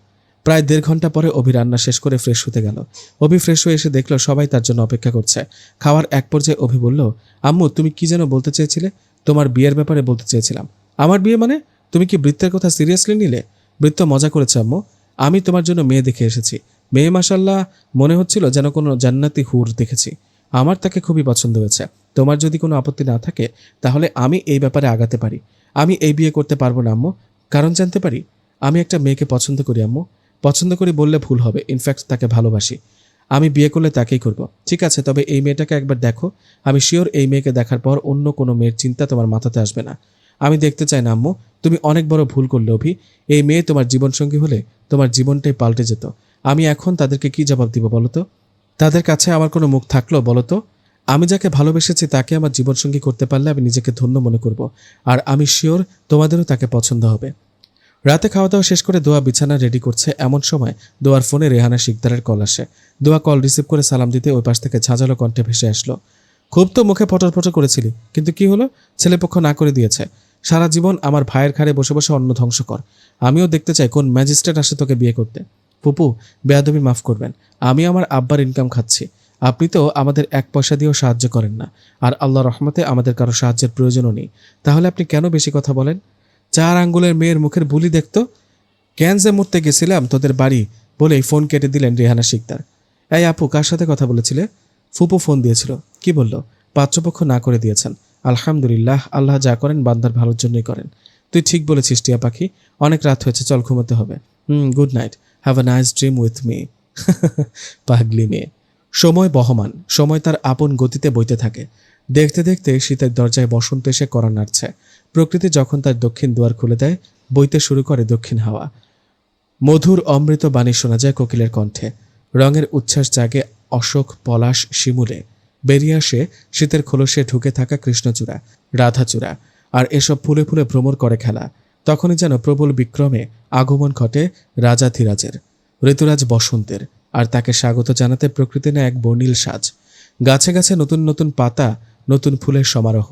প্রায় 1.5 ঘন্টা পরে অভি রান্না শেষ করে ফ্রেশ হতে গেল। অভি ফ্রেশ হয়ে এসে দেখলো সবাই তার জন্য অপেক্ষা করছে। খাওয়ার এক পর্যায়ে অভি বলল, আম্মু তুমি কি যেন বলতে চেয়েছিলে? তোমার বিয়ের ব্যাপারে বলতে চেয়েছিলাম। আমার বিয়ে মানে? তুমি কি বৃত্তের কথা সিরিয়াসলি নিলে? বৃত্ত মজা করেছে আম্মু, আমি তোমার জন্য মেয়ে দেখে এসেছি। মেয়ে মাশাল্লাহ, মনে হচ্ছিল যেন কোনো জান্নাতি হুর দেখেছি। আমার তাকে খুবই পছন্দ হয়েছে। তোমার যদি কোনো আপত্তি না থাকে তাহলে আমি এই ব্যাপারে আগাতে পারি। আমি এই বিয়ে করতে পারবো না আম্মু, কারণ জানতে পারি? আমি একটা মেয়েকে পছন্দ করি আম্মু। পছন্দ করি বললে ভুল হবে, ইনফ্যাক্ট তাকে ভালোবাসি। আমি বিয়ে করলে তাকেই করব। ঠিক আছে, তবে এই মেয়েটাকে একবার দেখো। আমি শিওর এই মেয়েকে দেখার পর অন্য কোনো মেয়ের চিন্তা তোমার মাথাতে আসবে না। আমি দেখতে চাই না আম্মু, তুমি অনেক বড় ভুল করলে অভি। এই মেয়ে তোমার জীবনসঙ্গী হলে তোমার জীবনটাই পাল্টে যেত। আমি এখন তাদেরকে কি জবাব দিব বলো তো? তাদের কাছে আমার কোনো মুখ থাকলো বলো তো? আমি যাকে ভালোবেসেছি তাকে আমার জীবনসঙ্গী করতে পারলে আমি নিজেকে ধন্য মনে করব, আর আমি শিওর তোমাদেরও তাকে পছন্দ হবে। রাতে খাওয়া দাওয়া শেষ করে দোয়া বিছানা রেডি করছে, এমন সময় দোয়ার ফোনে রেহানা শিকদারের কল আসে। দোয়া কল রিসিভ করে সালাম দিতে ওই পাশ থেকে ঝাঁঝালো কণ্ঠে ভেসে আসলো, খুব তো মুখে ফটর ফটর করেছিলি, কিন্তু কি হলো? ছেলেপক্ষ না করে দিয়েছে। সারা জীবন আমার ভাইয়ের ঘাড়ে বসে বসে অন্ন ধ্বংস কর। আমিও দেখতে চাই কোন ম্যাজিস্ট্রেট আসে তোকে বিয়ে করতে। ফুপু, বেয়াদবি মাফ করবেন, আমি আমার আব্বার ইনকাম খাচ্ছি। আপনি তো আমাদের 1 পয়সা দিয়েও সাহায্য করেন না, আর আল্লাহ রহমতে আমাদের কারো সাহায্যের প্রয়োজনও নেই। তাহলে আপনি কেন বেশি কথা বলেন? 4 আঙ্গুলের মেয়ের মুখের বুলি দেখতো। ক্যানসে মরতে গেছিলাম তোদের বাড়ি বলেই ফোন কেটে দিলেন রেহানা শিকদার। এই আপু, কার সাথে কথা বলেছিলে? ফুপু ফোন দিয়েছিল। কি বলল? পাত্রপক্ষ না করে দিয়েছেন। আলহামদুলিল্লাহ, আল্লাহ যা করেন বান্দার ভালোর জন্যই করেন। তুই ঠিক বলেছিস টিয়া পাখি, অনেক রাত হয়েছে, চল ঘুমোতে হবে। Good night, have a nice dream with me. পাগলি মেয়ে। সময় বহমান, সময় তার আপন গতিতে বইতে থাকে। দেখতে দেখতে শীতের দরজায় বসন্ত এসে কড়া নাড়ছে। প্রকৃতি যখন তার দক্ষিণ দুয়ার খুলে দেয়, বইতে শুরু করে দক্ষিণ হাওয়া। মধুর অমৃত বাণী শোনা যায় কোকিলের কণ্ঠে। রঙের উচ্ছ্বাস জাগে অশোক, পলাশ, শিমুলে। বেরিয়ে আসে শীতের খোলসে ঢুকে থাকা কৃষ্ণচূড়া, রাধাচূড়া, আর এসব ফুলে ফুলে ভ্রমর করে খেলা। তখনই যেন প্রবল বিক্রমে আগমন ঘটে রাজাধিরাজের, ঋতুরাজ বসন্তের, আর তাকে স্বাগত জানাতে প্রকৃতি নেয় এক বর্ণিল সাজ। গাছে গাছে নতুন নতুন পাতা, নতুন ফুলের সমারোহ।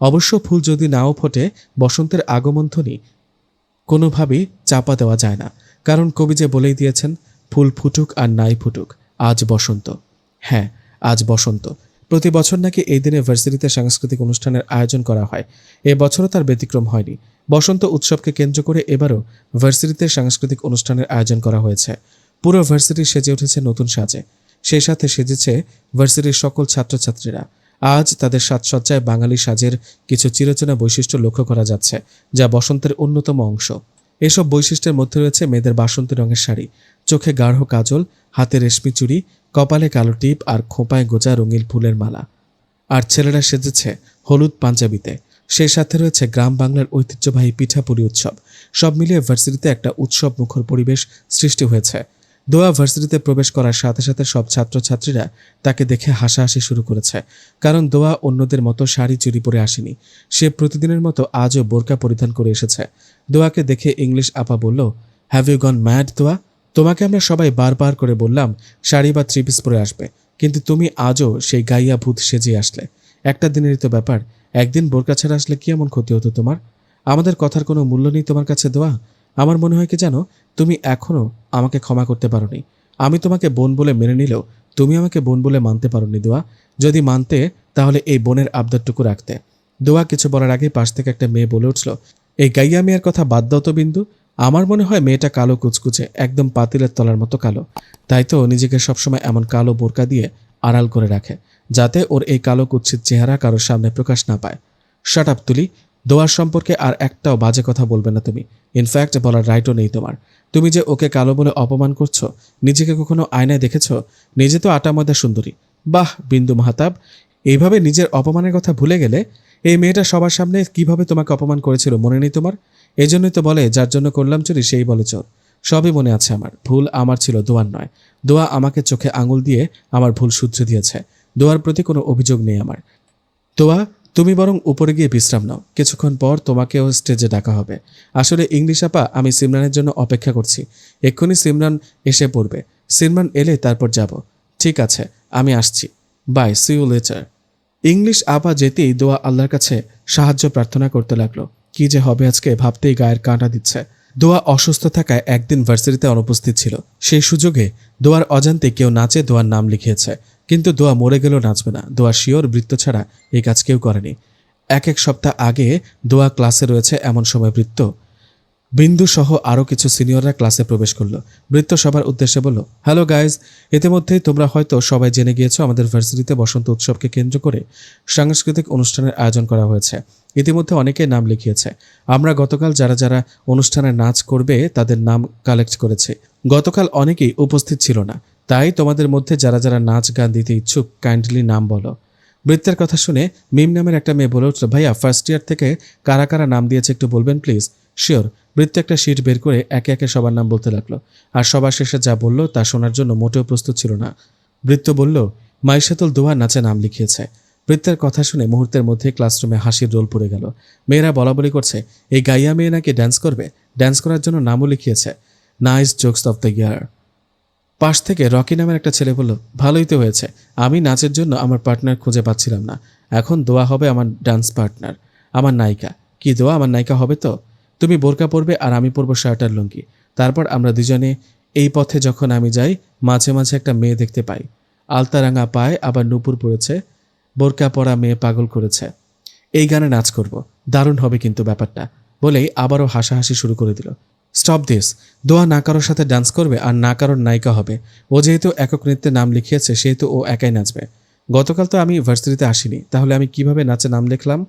অবশ্য ফুল যদি নাও ফোটে, বসন্তের আগমনধ্বনি কোনোভাবেই চাপা দেওয়া যায় না, কারণ কবি যে বলেই দিয়েছেন, ফুল ফুটুক আর নাই ফুটুক, আজ বসন্ত। হ্যাঁ, আজ বসন্ত। প্রতি বছর নাকি এই দিনে ভার্সিটিতে সাংস্কৃতিক অনুষ্ঠানের আয়োজন করা হয়। এবছরও তার ব্যতিক্রম হয়নি। বসন্ত উৎসবকে কেন্দ্র করে এবারও ভার্সিটিতে সাংস্কৃতিক অনুষ্ঠানের আয়োজন করা হয়েছে। পুরো ভার্সিটি সেজে উঠেছে নতুন সাজে। সেই সাথে সেজেছে ভার্সিটির সকল ছাত্রছাত্রীরা। আজ তাদের সাজসজ্জায় বাঙালি সাজের কিছু চিরচেনা বৈশিষ্ট্য লক্ষ্য করা যাচ্ছে, যা বসন্তের অন্যতম অংশ। এসব বৈশিষ্ট্যের মধ্যে রয়েছে মেয়েদের বাসন্তী রঙের শাড়ি, চোখে গাঢ় কাজল, হাতে রেশমি চুড়ি, কপালে কালো টিপ আর খোঁপায় গোজা রঙিন ফুলের মালা। আর ছেলেরা সেজেছে হলুদ পাঞ্জাবিতে। সেই সাথে রয়েছে গ্রাম বাংলার ঐতিহ্যবাহী পিঠাপুলি উৎসব। সব মিলিয়ে ভার্সিটিতে একটা উৎসব মুখর পরিবেশ সৃষ্টি হয়েছে। দোয়া ভার্সিটিতে প্রবেশ করার সাথে সাথে সব ছাত্রছাত্রীরা তাকে দেখে হাসাহাসি শুরু করেছে, কারণ দোয়া অন্যদের মতো শাড়ি চুরি পরে আসেনি। সে প্রতিদিনের মতো আজও বোরকা পরিধান করে এসেছে। দোয়াকে দেখে ইংলিশ আপা বলল, হ্যাভ ইউ গন ম্যাড দোয়া? তোমাকে আমরা সবাই বারবার করে বললাম শাড়ি বা থ্রি পিস পরে আসবে, কিন্তু তুমি আজও সেই গাইয়া ভূত সেজে আসলে। একটা দিনেরই তো ব্যাপার, একদিন বোরকা ছাড়া আসলে কি এমন ক্ষতি হতো তোমার? আমাদের কথার কোনো মূল্য নেই তোমার কাছে দোয়া? আমার মনে হয় কি জানো, তুমি এখনো আমাকে ক্ষমা করতে পারোনি। আমি তোমাকে বোন বলে মেনে নিলেও তুমি আমাকে বোন বলে মানতে পারোনি দোয়া। যদি মানতে তাহলে এই বোনের আবদারটুকু রাখতে। দোয়া কিছু বলার আগে পাশ থেকে একটা মেয়ে বলে উঠল, এই গাইয়া মেয়ের কথা বাদ দাও তো বিন্দু। আমার মনে হয় মেয়েটা কালো কুচকুচে, একদম পাতিলের তলার মতো কালো। তাই তো নিজেকে সবসময় এমন কালো বোরকা দিয়ে আড়াল করে রাখে, যাতে ওর এই কালো কুৎসিত চেহারা কারোর সামনে প্রকাশ না পায়। শাট আপ তুলি, দোয়ার সম্পর্কে আর একটাও বাজে কথা বলবে না তুমি। ইনফ্যাক্ট বলার রাইটও নেই তোমার। তুমি যে ওকে কালো বলে অপমান করছো, নিজেকে কখনো আয়নায় দেখেছো? নিজে তো আটা ময়দা সুন্দরী। বাহ বিন্দু মাহাতাব, এইভাবে নিজের অপমানের কথা ভুলে গেলে? এই মেয়েটা সবার সামনে কিভাবে তোমাকে অপমান করেছিল মনে নেই তোমার? এজন্যই তো বলে যার জন্য করলাম চুরি সেই বলে চোর। সবই মনে আছে আমার। ভুল আমার ছিল, দোয়ার নয়। দোয়া আমাকে চোখে আঙুল দিয়ে আমার ভুল শুধরে দিয়েছে। দোয়ার প্রতি কোনো অভিযোগ নেই আমার। দোয়া, তুমি বরং উপরে গিয়ে বিশ্রাম নাও, কিছুক্ষণ পর তোমাকেও স্টেজে ডাকা হবে। আসলে ইংলিশ আপা, আমি সিমরানের জন্য অপেক্ষা করছি। এক্ষুনি সিমরান এসে পড়বে। সিমরান এলে তারপর যাব। ঠিক আছে, আমি আসছি। Bye, see you later. English আপা যেতেই দোয়া আল্লাহর কাছে সাহায্য প্রার্থনা করতে লাগলো। কি যে হবে আজকে ভাবতেই গায়ের কাঁটা দিচ্ছে। দোয়া অসুস্থ থাকায় একদিন ভার্সিটিতে অনুপস্থিত ছিল। সেই সুযোগে দোয়ার অজান্তে কেউ নাচে দোয়ার নাম লিখিয়েছে, কিন্তু দোয়া মরে গেলেও নাচবে না। দোয়া শিওর বৃত্ত ছাড়া এই কাজ কেউ করেনি। এক সপ্তাহ আগে দোয়া ক্লাসে রয়েছে এমন সময় বিন্দু সহ আরও কিছু সিনিয়ররা ক্লাসে প্রবেশ করলো। বৃত্ত সবার উদ্দেশ্যে বলল, হ্যালো গাইজ, ইতিমধ্যেই তোমরা হয়তো সবাই জেনে গিয়েছো আমাদের ভার্সিটিতে বসন্ত উৎসবকে কেন্দ্র করে সাংস্কৃতিক অনুষ্ঠানের আয়োজন করা হয়েছে। ইতিমধ্যে অনেকেই নাম লিখিয়েছে। আমরা গতকাল যারা যারা অনুষ্ঠানে নাচ করবে তাদের নাম কালেক্ট করেছি। গতকাল অনেকেই উপস্থিত ছিল না, তাই তোমাদের মধ্যে যারা যারা নাচ গান দিতে ইচ্ছুক কাইন্ডলি নাম বলো। বৃত্তের কথা শুনে মিম নামের একটা মেয়ে বলে উঠল, ভাইয়া ফার্স্ট ইয়ার থেকে কারা কারা নাম দিয়েছে একটু বলবেন প্লিজ? শিওর। বৃত্ত একটা শিট বের করে একে একে সবার নাম বলতে লাগলো, আর সবার শেষে যা বলল তা শোনার জন্য মোটেও প্রস্তুত ছিল না। বৃত্ত বলল, মাইশাতুল দোয়া নাচে নাম লিখিয়েছে। বৃত্তের কথা শুনে মুহূর্তের মধ্যে ক্লাসরুমে হাসির রোল পড়ে গেল। মেয়েরা বলাবলি করছে, এই গাইয়া মেয়ে নাকি ড্যান্স করবে, ড্যান্স করার জন্য নামও লিখিয়েছে। Nice jokes of the year. পাশ থেকে রকি নামের একটা ছেলে বলল, ভালোই তো হয়েছে, আমি নাচের জন্য আমার পার্টনার খুঁজে পাচ্ছিলাম না। এখন দোয়া হবে আমার ডান্স পার্টনার, আমার নায়িকা। কি দোয়া আমার নায়িকা হবে তো? তুমি বোরকা পরবে আর আমি পরবো শার্ট আর লুঙ্গি। তারপর আমরা দুজনে এই পথে যখন আমি যাই, মাঝে মাঝে একটা মেয়ে দেখতে পাই, আলতারাঙা পায়, আবার নুপুর পড়েছে, বোরকা পরা মেয়ে পাগল করেছে। এই গানে নাচ করব, দারুণ হবে কিন্তু ব্যাপারটা। বলেই আবারও হাসাহাসি শুরু করে দিল। Stop this. দোয়া না কারোর সাথে ডান্স করবে আর না কারোর নায়িকা হবে। ও যেহেতু একক নৃত্যে নাম লিখিয়েছে সেহেতু ও একাই নাচবে। গতকাল তো আমি ভার্সিটিতে আসিনি, তাহলে আমি কিভাবে নাচে নাম লিখলাম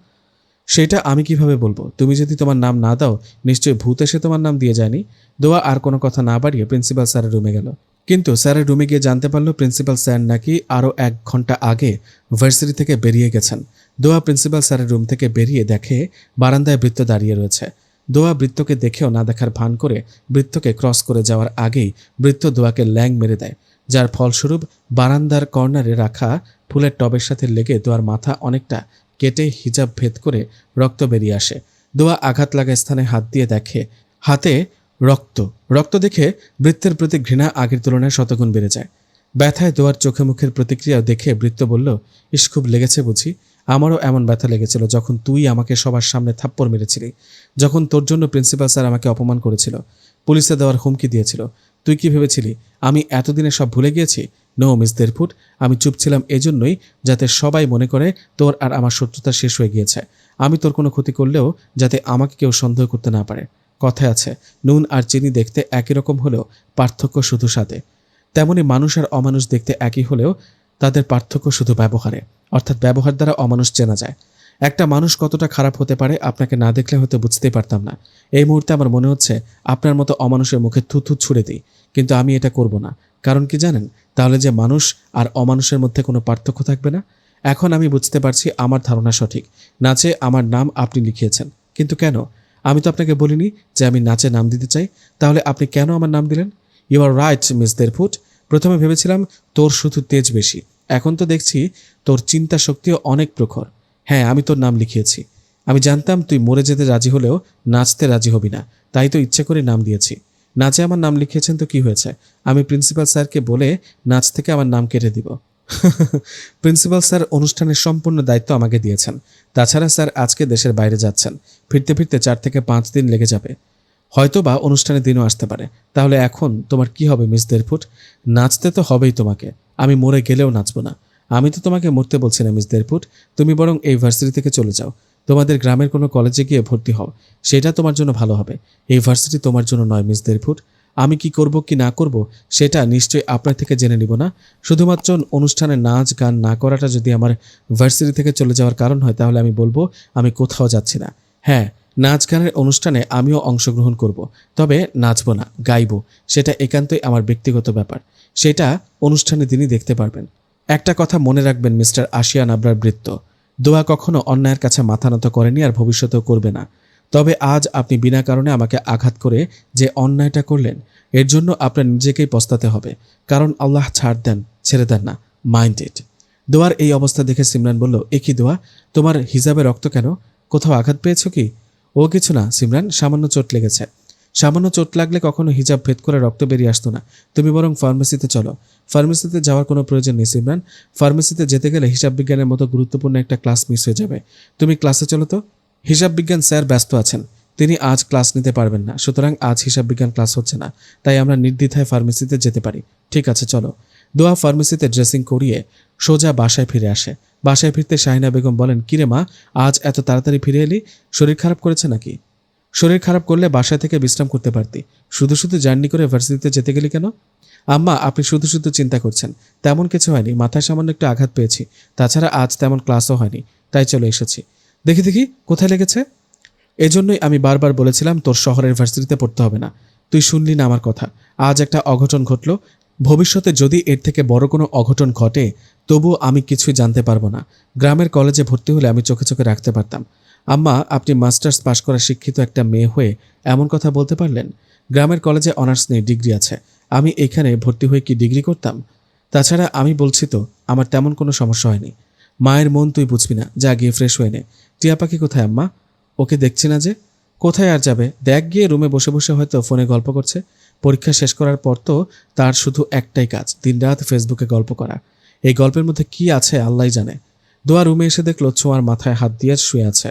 সেটা আমি কিভাবে বলবো? তুমি যদি তোমার নাম না দাও, নিশ্চয়ই ভূত এসে তোমার নাম দিয়ে যায়নি। দোয়া আর কোনো কথা না বাড়িয়ে প্রিন্সিপাল স্যারের রুমে গেল। কিন্তু স্যারের রুমে গিয়ে জানতে পারলো প্রিন্সিপাল স্যার নাকি আরও 1 ঘন্টা আগে ভার্সিটি থেকে বেরিয়ে গেছেন। দোয়া প্রিন্সিপাল স্যারের রুম থেকে বেরিয়ে দেখে বারান্দায় বৃত্ত দাঁড়িয়ে রয়েছে। দোয়া বৃত্তকে দেখেও না দেখার ভান করে বৃত্তকে ক্রস করে যাওয়ার আগেই বৃত্ত দোয়াকে ল্যাং মেরে দেয়, যার ফলস্বরূপ বারান্দার কর্নারে রাখা ফুলের টবের সাথে লেগে দোয়ার মাথা অনেকটা কেটে হিজাব ভেদ করে রক্ত বেরিয়ে আসে। দোয়া আঘাত লাগা স্থানে হাত দিয়ে দেখে হাতে রক্ত। রক্ত দেখে বৃত্তের প্রতি ঘৃণা আগের তুলনায় শতগুণ বেড়ে যায়। ব্যথায় দোয়ার চোখে মুখের প্রতিক্রিয়া দেখে বৃত্ত বলল, ইস, খুব লেগেছে বুঝি? আমারও এমন ব্যথা লেগেছিল যখন তুই আমাকে সবার সামনে থাপ্পড় মেরেছিলি, যখন তোর জন্য প্রিন্সিপাল স্যার আমাকে অপমান করেছিল, পুলিশে দেওয়ার হুমকি দিয়েছিল। তুই কি ভেবেছিলি আমি এতদিনে সব ভুলে গিয়েছি? নো মিস দেড়ফুট, আমি চুপ ছিলাম এজন্যই যাতে সবাই মনে করে তোর আর আমার শত্রুতা শেষ হয়ে গিয়েছে। আমি তোর কোনো ক্ষতি করলেও যাতে আমাকে কেউ সন্দেহ করতে না পারে। কথায় আছে, নুন আর চিনি দেখতে একই রকম হলেও পার্থক্য শুধু স্বাদে। তেমনি মানুষ আর অমানুষ দেখতে একই হলেও তাদের পার্থক্য শুধু ব্যবহারে, অর্থাৎ ব্যবহার দ্বারা অমানুষ চেনা যায়। একটা মানুষ কতটা খারাপ হতে পারে আপনাকে না দেখলে হয়তো বুঝতেই পারতাম না। এই মুহূর্তে আমার মনে হচ্ছে আপনার মতো অমানুষের মুখে থুথু ছুঁড়ে দিই, কিন্তু আমি এটা করব না। কারণ কি জানেন? তাহলে যে মানুষ আর অমানুষের মধ্যে কোনো পার্থক্য থাকবে না। এখন আমি বুঝতে পারছি আমার ধারণা সঠিক। নাচে আমার নাম আপনি লিখিয়েছেন, কিন্তু কেন? আমি তো আপনাকে বলিনি যে আমি নাচে নাম দিতে চাই। তাহলে আপনি কেন আমার নাম দিলেন? You are right Miss Derfoot. প্রথমে ভেবেছিলাম তোর শুধু তেজ বেশি, এখন তো দেখছি তোর চিন্তা শক্তিও অনেক প্রখর। হ্যাঁ, আমি তোর নাম লিখিয়েছি। আমি জানতাম তুই মরে যেতে রাজি হলেও নাচতে রাজি হবি না, তাই তো ইচ্ছে করে নাম দিয়েছি। নাচে আমার নাম লিখিয়েছেন তো কি হয়েছে? আমি প্রিন্সিপাল স্যারকে বলে নাচ থেকে আমার নাম কেটে দিব। প্রিন্সিপাল স্যার অনুষ্ঠানের সম্পূর্ণ দায়িত্ব আমাকে দিয়েছেন। তাছাড়া স্যার আজকে দেশের বাইরে যাচ্ছেন, ফিরতে ফিরতে 4 থেকে 5 দিন লেগে যাবে। হয়তো বা অনুষ্ঠানের দিনও আসতে পারে। তাহলে এখন তোমার কি হবে মিস দেরফুট? নাচতে তো হবেই তোমাকে, আমি মরে গেলেও নাচবো না। আমি তো তোমাকে মরতে বলছি না মিস দেরফুট, তুমি বরং এই ভার্সিটি থেকে চলে যাও, তোমাদের গ্রামের কোনো কলেজে গিয়ে ভর্তি হও, সেটা তোমার জন্য ভালো হবে। এই ভার্সিটি তোমার জন্য নয় মিস দেরফুট। আমি কি করব কি না করব সেটা নিশ্চয়ই আপনার থেকে জেনে নিব না। শুধুমাত্র অনুষ্ঠানে নাচ গান না করাটা যদি আমার ভার্সিটি থেকে চলে যাওয়ার কারণ হয়, তাহলে আমি বলবো আমি কোথাও যাচ্ছি না। হ্যাঁ, নাচ গানের অনুষ্ঠানে আমিও অংশগ্রহণ করব, তবে নাচব না, গাইব। সেটা একান্তই আমার ব্যক্তিগত ব্যাপার, সেটা অনুষ্ঠানের দিনই দেখতে পারবেন। একটা কথা মনে রাখবেন মিস্টার আশিয়ান আবরার বৃত্ত, দোয়া কখনো অন্যায়ের কাছে মাথা নত করেনি আর ভবিষ্যতেও করবে না। তবে আজ আপনি বিনা কারণে আমাকে আঘাত করে যে অন্যায়টা করলেন, এর জন্য আপনার নিজেকেই পস্তাতে হবে। কারণ আল্লাহ ছাড় দেন, ছেড়ে দেন না, মাইন্ড ইট। দোয়ার এই অবস্থা দেখে সিমরান বলল, এ কি দোয়া, তোমার হিজাবে রক্ত কেন? কোথাও আঘাত পেয়েছো কি? ও কিছু না সিমরান, সামান্য চোট লেগেছে। সামান্য চোট লাগলে কখনো হিজাব ভেদ করে রক্ত বেরিয়ে আসতো না। তুমি বরং ফার্মেসিতে চলো। ফার্মেসিতে যাওয়ার কোনো প্রয়োজন নেই সিমরান। ফার্মেসিতে যেতে গেলে হিসাব বিজ্ঞানের মতো গুরুত্বপূর্ণ একটা ক্লাস মিস হয়ে যাবে। তুমি ক্লাসে চলো তো। হিসাব বিজ্ঞান স্যার ব্যস্ত আছেন, তিনি আজ ক্লাস নিতে পারবেন না, সুতরাং আজ হিসাব বিজ্ঞান ক্লাস হচ্ছে না, তাই আমরা নির্দ্বিধায় ফার্মেসিতে যেতে পারি। ঠিক আছে চলো। দোয়া ফার্মেসিতে ড্রেসিং করিয়ে সোজা বাসায় ফিরে আসে। বাসায় ফিরতে শাহিনা বেগম বলেন, কিরে মা, আজ এত তাড়াতাড়ি ফিরে এলি? শরীর খারাপ করেছে নাকি? শরীর খারাপ করলে বাসা থেকে বিশ্রাম করতে পারতি, শুধু শুধু জার্নি করে ভার্সিটিতে যেতে গেলি কেন? আম্মা, আপনি শুধু শুধু চিন্তা করছেন, তেমন কিছু হয়নি, মাথায় সামান্য একটু আঘাত পেয়েছি। তাছাড়া আজ তেমন ক্লাসও হয়নি, তাই চলে এসেছি। দেখি দেখি কোথায় লেগেছে? এজন্যই আমি বারবার বলেছিলাম তোর শহরের ভার্সিটিতে পড়তে হবে না, তুই শুনলি না আমার কথা। আজ একটা অঘটন ঘটলো, ভবিষ্যতে যদি এর থেকে বড় কোনো অঘটন ঘটে তবুও আমি কিছুই জানতে পারবো না। গ্রামের কলেজে ভর্তি হলে আমি চোখে চোখে রাখতে পারতাম। আম্মা, আপনি মাস্টার্স পাশ করা শিক্ষিত একটা মেয়ে হয়ে এমন কথা বলতে পারলেন? গ্রামের কলেজে অনার্স নেই, ডিগ্রি আছে। আমি এখানে ভর্তি হয়ে কি ডিগ্রি করতাম? তাছাড়া আমি বলছি তো, আমার তেমন কোনো সমস্যা হয়নি। মায়ের মন তুই বুঝবি না, যা গিয়ে ফ্রেশ হয়ে নে। টিয়া পাখি কোথায় আম্মা? ওকে দেখছি না যে। কোথায় আর যাবে, দেখ গিয়ে রুমে বসে বসে হয়তো ফোনে গল্প করছে। পরীক্ষা শেষ করার পর তো তার শুধু একটাই কাজ, দিনরাত ফেসবুকে গল্প করা। এই গল্পের মধ্যে কি আছে আল্লাহই জানে। দোয়া রুমে এসে দেখলো ছোঁয়ার মাথায় হাত দিয়ে শুয়ে আছে।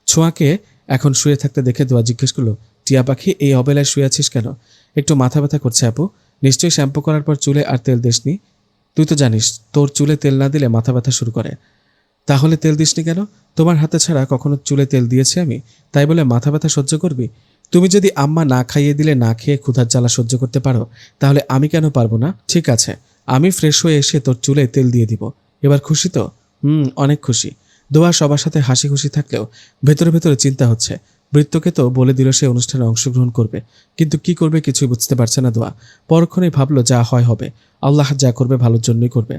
ছোঁয়াকে এখন শুয়ে থাকতে দেখে দোয়া জিজ্ঞেস করলো, টিয়া পাখি, এই অবেলায় শুয়ে আছিস কেন? একটু মাথা ব্যথা করছে আপু। নিশ্চয়ই শ্যাম্পু করার পর চুলে আর তেল দিসনি। তুই তো জানিস তোর চুলে তেল না দিলে মাথা ব্যথা শুরু করে। তাহলে তেল দিসনি কেন? তোমার হাতে ছাড়া কখনো চুলে তেল দিয়েছি আমি, তাই বলে মাথা ব্যথা সহ্য করবি? তুমি যদি আম্মা না খাইয়ে দিলে না খেয়ে ক্ষুধার জ্বালা সহ্য করতে পারো, তাহলে আমি কেন পারবো না? ঠিক আছে, আমি ফ্রেশ হয়ে এসে তোর চুলে তেল দিয়ে দিব। এবার খুশি তো? অনেক খুশি। দোয়া সবার সাথে হাসি খুশি থাকলেও ভেতরে ভেতরে চিন্তা হচ্ছে। বৃত্তকে তো বলে দিল সে অনুষ্ঠানে অংশগ্রহণ করবে, কিন্তু কি করবে কিছুই বুঝতে পারছে না দোয়া। পরক্ষণেই ভাবলো যা হয় হবে, আল্লাহ যা করবে ভালোর জন্যই করবে।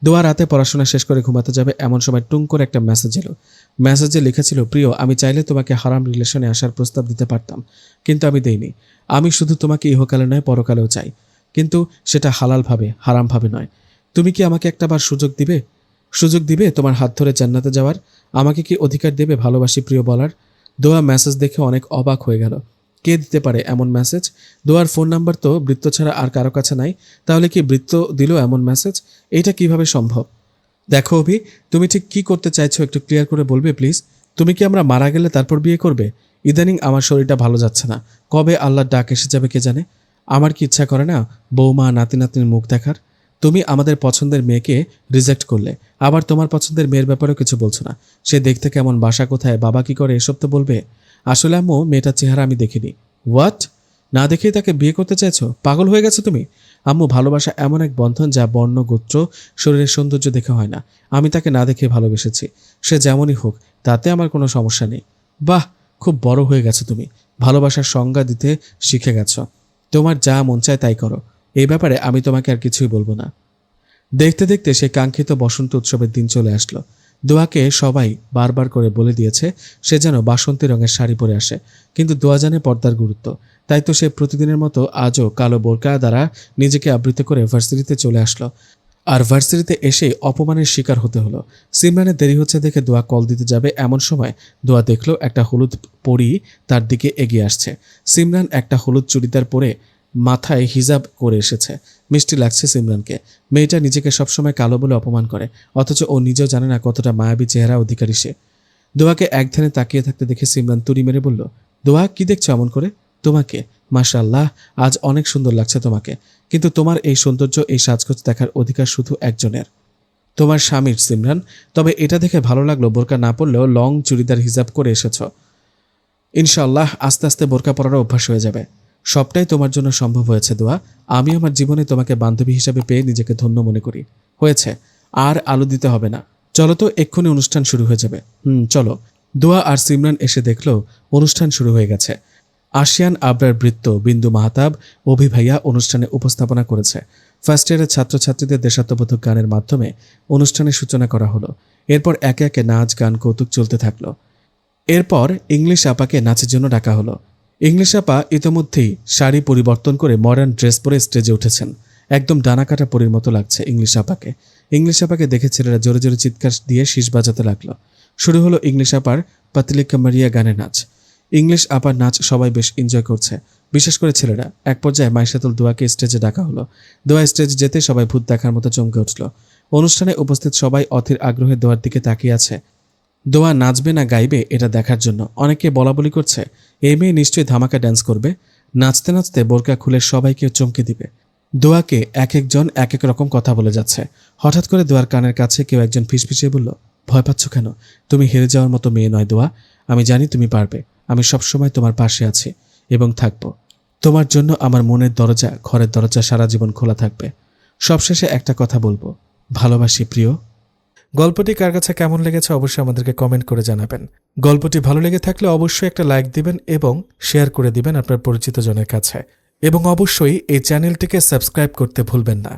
দোয়া রাতে পড়াশোনা শেষ করে ঘুমাতে যাবে এমন সময় টুং করে একটা মেসেজ এলো। মেসেজে লেখা ছিল, প্রিয়, আমি চাইলে তোমাকে হারাম রিলেশনে আসার প্রস্তাব দিতে পারতাম, কিন্তু আমি দেইনি। আমি শুধু তোমাকে ইহকালে নয় পরকালেও চাই, কিন্তু সেটা হালালভাবে, হারামভাবে নয়। তুমি কি আমাকে একটাবার সুযোগ দিবে তোমার হাত ধরে জান্নাতে যাওয়ার? আমাকে কি অধিকার দেবে ভালোবাসি প্রিয় বলার? দোয়া মেসেজ দেখে অনেক অবাক হয়ে গেল। কে দিতে পারে এমন মেসেজ? দোয়ার ফোন নাম্বার তো বৃত্ত ছাড়া আর কারো কাছে নাই, তাহলে কি বৃত্ত দিল এমন মেসেজ? এটা কিভাবে সম্ভব? দেখো অভি, তুমি ঠিক কি করতে চাইছো একটু ক্লিয়ার করে বলবে প্লিজ? তুমি কি আমরা মারা গেলে তারপর বিয়ে করবে? ইদানিং আমার শরীরটা ভালো যাচ্ছে না, কবে আল্লাহর ডাক এসে যাবে কে জানে। আমার কি ইচ্ছা করে না বৌমা নাতি নাতনির মুখ দেখার? তুমি আমাদের পছন্দের মেয়েকে রিজেক্ট করলে, আবার তোমার পছন্দের মেয়ের ব্যাপারেও কিছু বলছো না। সে দেখতে কেমন, বাসা কোথায়, বাবা কি করে, এসব তো বলবে। আসলে আম্মু, মেয়েটার চেহারা আমি দেখিনি। হোয়াট? না দেখেই তাকে বিয়ে করতে চাইছো? পাগল হয়ে গেছো তুমি? আম্মু, ভালোবাসা এমন এক বন্ধন যা বর্ণ, গোত্র, শরীরের সৌন্দর্য দেখে হয় না। আমি তাকে না দেখে ভালোবেসেছি, সে যেমনই হোক, তাতে আমার কোনো সমস্যা নেই। বাহ, খুব বড় হয়ে গেছো তুমি, ভালোবাসার সংজ্ঞা দিতে শিখে গেছো। তোমার যা মন চায় তাই করো, এই ব্যাপারে আমি তোমাকে আর কিছুই বলবো না। দেখতে দেখতে সেই কাঙ্ক্ষিত বসন্ত উৎসবের দিন চলে আসলো। দোয়াকে সবাই বারবার করে বলে দিয়েছে সে যেন বাসন্তী রঙের শাড়ি পরে আসে, কিন্তু দোয়া জানে পর্দার গুরুত্ব। তাই তো সে প্রতিদিনের মতো আজও কালো বোরকা দ্বারা নিজেকে আবৃত করে ভার্সিটিতে চলে আসলো। আর ভার্সিটিতে এসে অপমানের শিকার হতে হলো। সিমরানের দেরি হচ্ছে দেখে দোয়া কল দিতে যাবে, এমন সময় দোয়া দেখলো একটা হলুদ পরী তার দিকে এগিয়ে আসছে। সিমরান একটা হলুদ চুড়িদার পরে মাথায় হিজাব করে এসেছে। মিষ্টি লাগছে সিমরানকে। মেয়েটা নিজেকে সবসময় কালো বলে অপমান করে, অথচ ও নিজেও জানে না কতটা মায়াবী চেহারা অধিকারী সে। দোয়াকে এক ধ্যানে তাকিয়ে থাকতে দেখে সিমরান তুড়ি মেরে বলল, দোয়া কি দেখছো এমন করে? তোমাকে। মাশাআল্লাহ, আজ অনেক সুন্দর লাগছে তোমাকে, কিন্তু তোমার এই সৌন্দর্য, এই সাজগোজ দেখার অধিকার শুধু একজনের, তোমার স্বামীর সিমরান। তবে এটা দেখে ভালো লাগলো বোরকা না পরলেও লং চুড়িদার হিজাব করে এসেছ। ইনশাআল্লাহ আস্তে আস্তে বোরকা পরারও অভ্যাস হয়ে যাবে। সবটাই তোমার জন্য সম্ভব হয়েছে দোয়া। আমি আমার জীবনে তোমাকে বান্ধবী হিসাবে পেয়ে নিজেকে ধন্য মনে করি। হয়েছে, আর আলো দিতে হবে না, চলো তো, এক্ষুনি অনুষ্ঠান শুরু হয়ে যাবে। চলো। দোয়া আর সিমরান এসে দেখলো অনুষ্ঠান শুরু হয়ে গেছে। আশিয়ান আবরার বৃত্ত, বিন্দু মাহতাব, অভি ভাইয়া অনুষ্ঠানে উপস্থাপনা করেছে। ফার্স্ট ইয়ারের ছাত্রছাত্রীদের দেশাত্মবোধক গানের মাধ্যমে অনুষ্ঠানের সূচনা করা হলো। এরপর একে একে নাচ গান কৌতুক চলতে থাকলো। এরপর ইংলিশ আপাকে নাচের জন্য ডাকা হলো। ইংলিশ আপা ইতোমধ্যেই শাড়ি পরিবর্তন করে মডার্ন ড্রেস পরে স্টেজে উঠেছেন। একদম ডানাকাটা পরীর মতো লাগছে ইংলিশ আপাকে। ইংলিশ আপাকে দেখে ছেলেরা জোরে জোরে চিৎকার দিয়ে শীষ বাজাতে লাগলো। শুরু হলো ইংলিশ আপার পাতলি কামারিয়া গানের নাচ। ইংলিশ আপার নাচ সবাই বেশ এনজয় করছে, বিশেষ করে ছেলেরা। এক পর্যায়ে মাইশাতুল দোয়াকে স্টেজে ডাকা হলো। দোয়া স্টেজে যেতে সবাই ভূত দেখার মতো চমকে উঠল। অনুষ্ঠানে উপস্থিত সবাই অধীর আগ্রহে দোয়ার দিকে তাকিয়ে আছে, দোয়া নাচবে না গাইবে এটা দেখার জন্য। অনেকে বলাবলি করছে এই মেয়ে নিশ্চয়ই ধামাকা ড্যান্স করবে, নাচতে নাচতে বোরকা খুলে সবাইকে চমকে দিবে। দোয়াকে এক একজন এক এক রকম কথা বলে যাচ্ছে। হঠাৎ করে দোয়ার কানের কাছে কেউ একজন ফিসফিসিয়ে বলল, ভয় পাচ্ছ কেন? তুমি হেরে যাওয়ার মতো মেয়ে নয় দোয়া, আমি জানি তুমি পারবে। আমি সবসময় তোমার পাশে আছি এবং থাকবো। তোমার জন্য আমার মনের দরজা, ঘরের দরজা সারা জীবন খোলা থাকবে। সবশেষে একটা কথা বলবো, ভালোবাসি প্রিয়। গল্পটি কার কাছে কেমন লেগেছে অবশ্যই আমাদেরকে কমেন্ট করে জানাবেন। গল্পটি ভালো লেগে থাকলে অবশ্যই একটা লাইক দিবেন এবং শেয়ার করে দিবেন আপনার পরিচিত জনের কাছে, এবং অবশ্যই এই চ্যানেলটিকে সাবস্ক্রাইব করতে ভুলবেন না।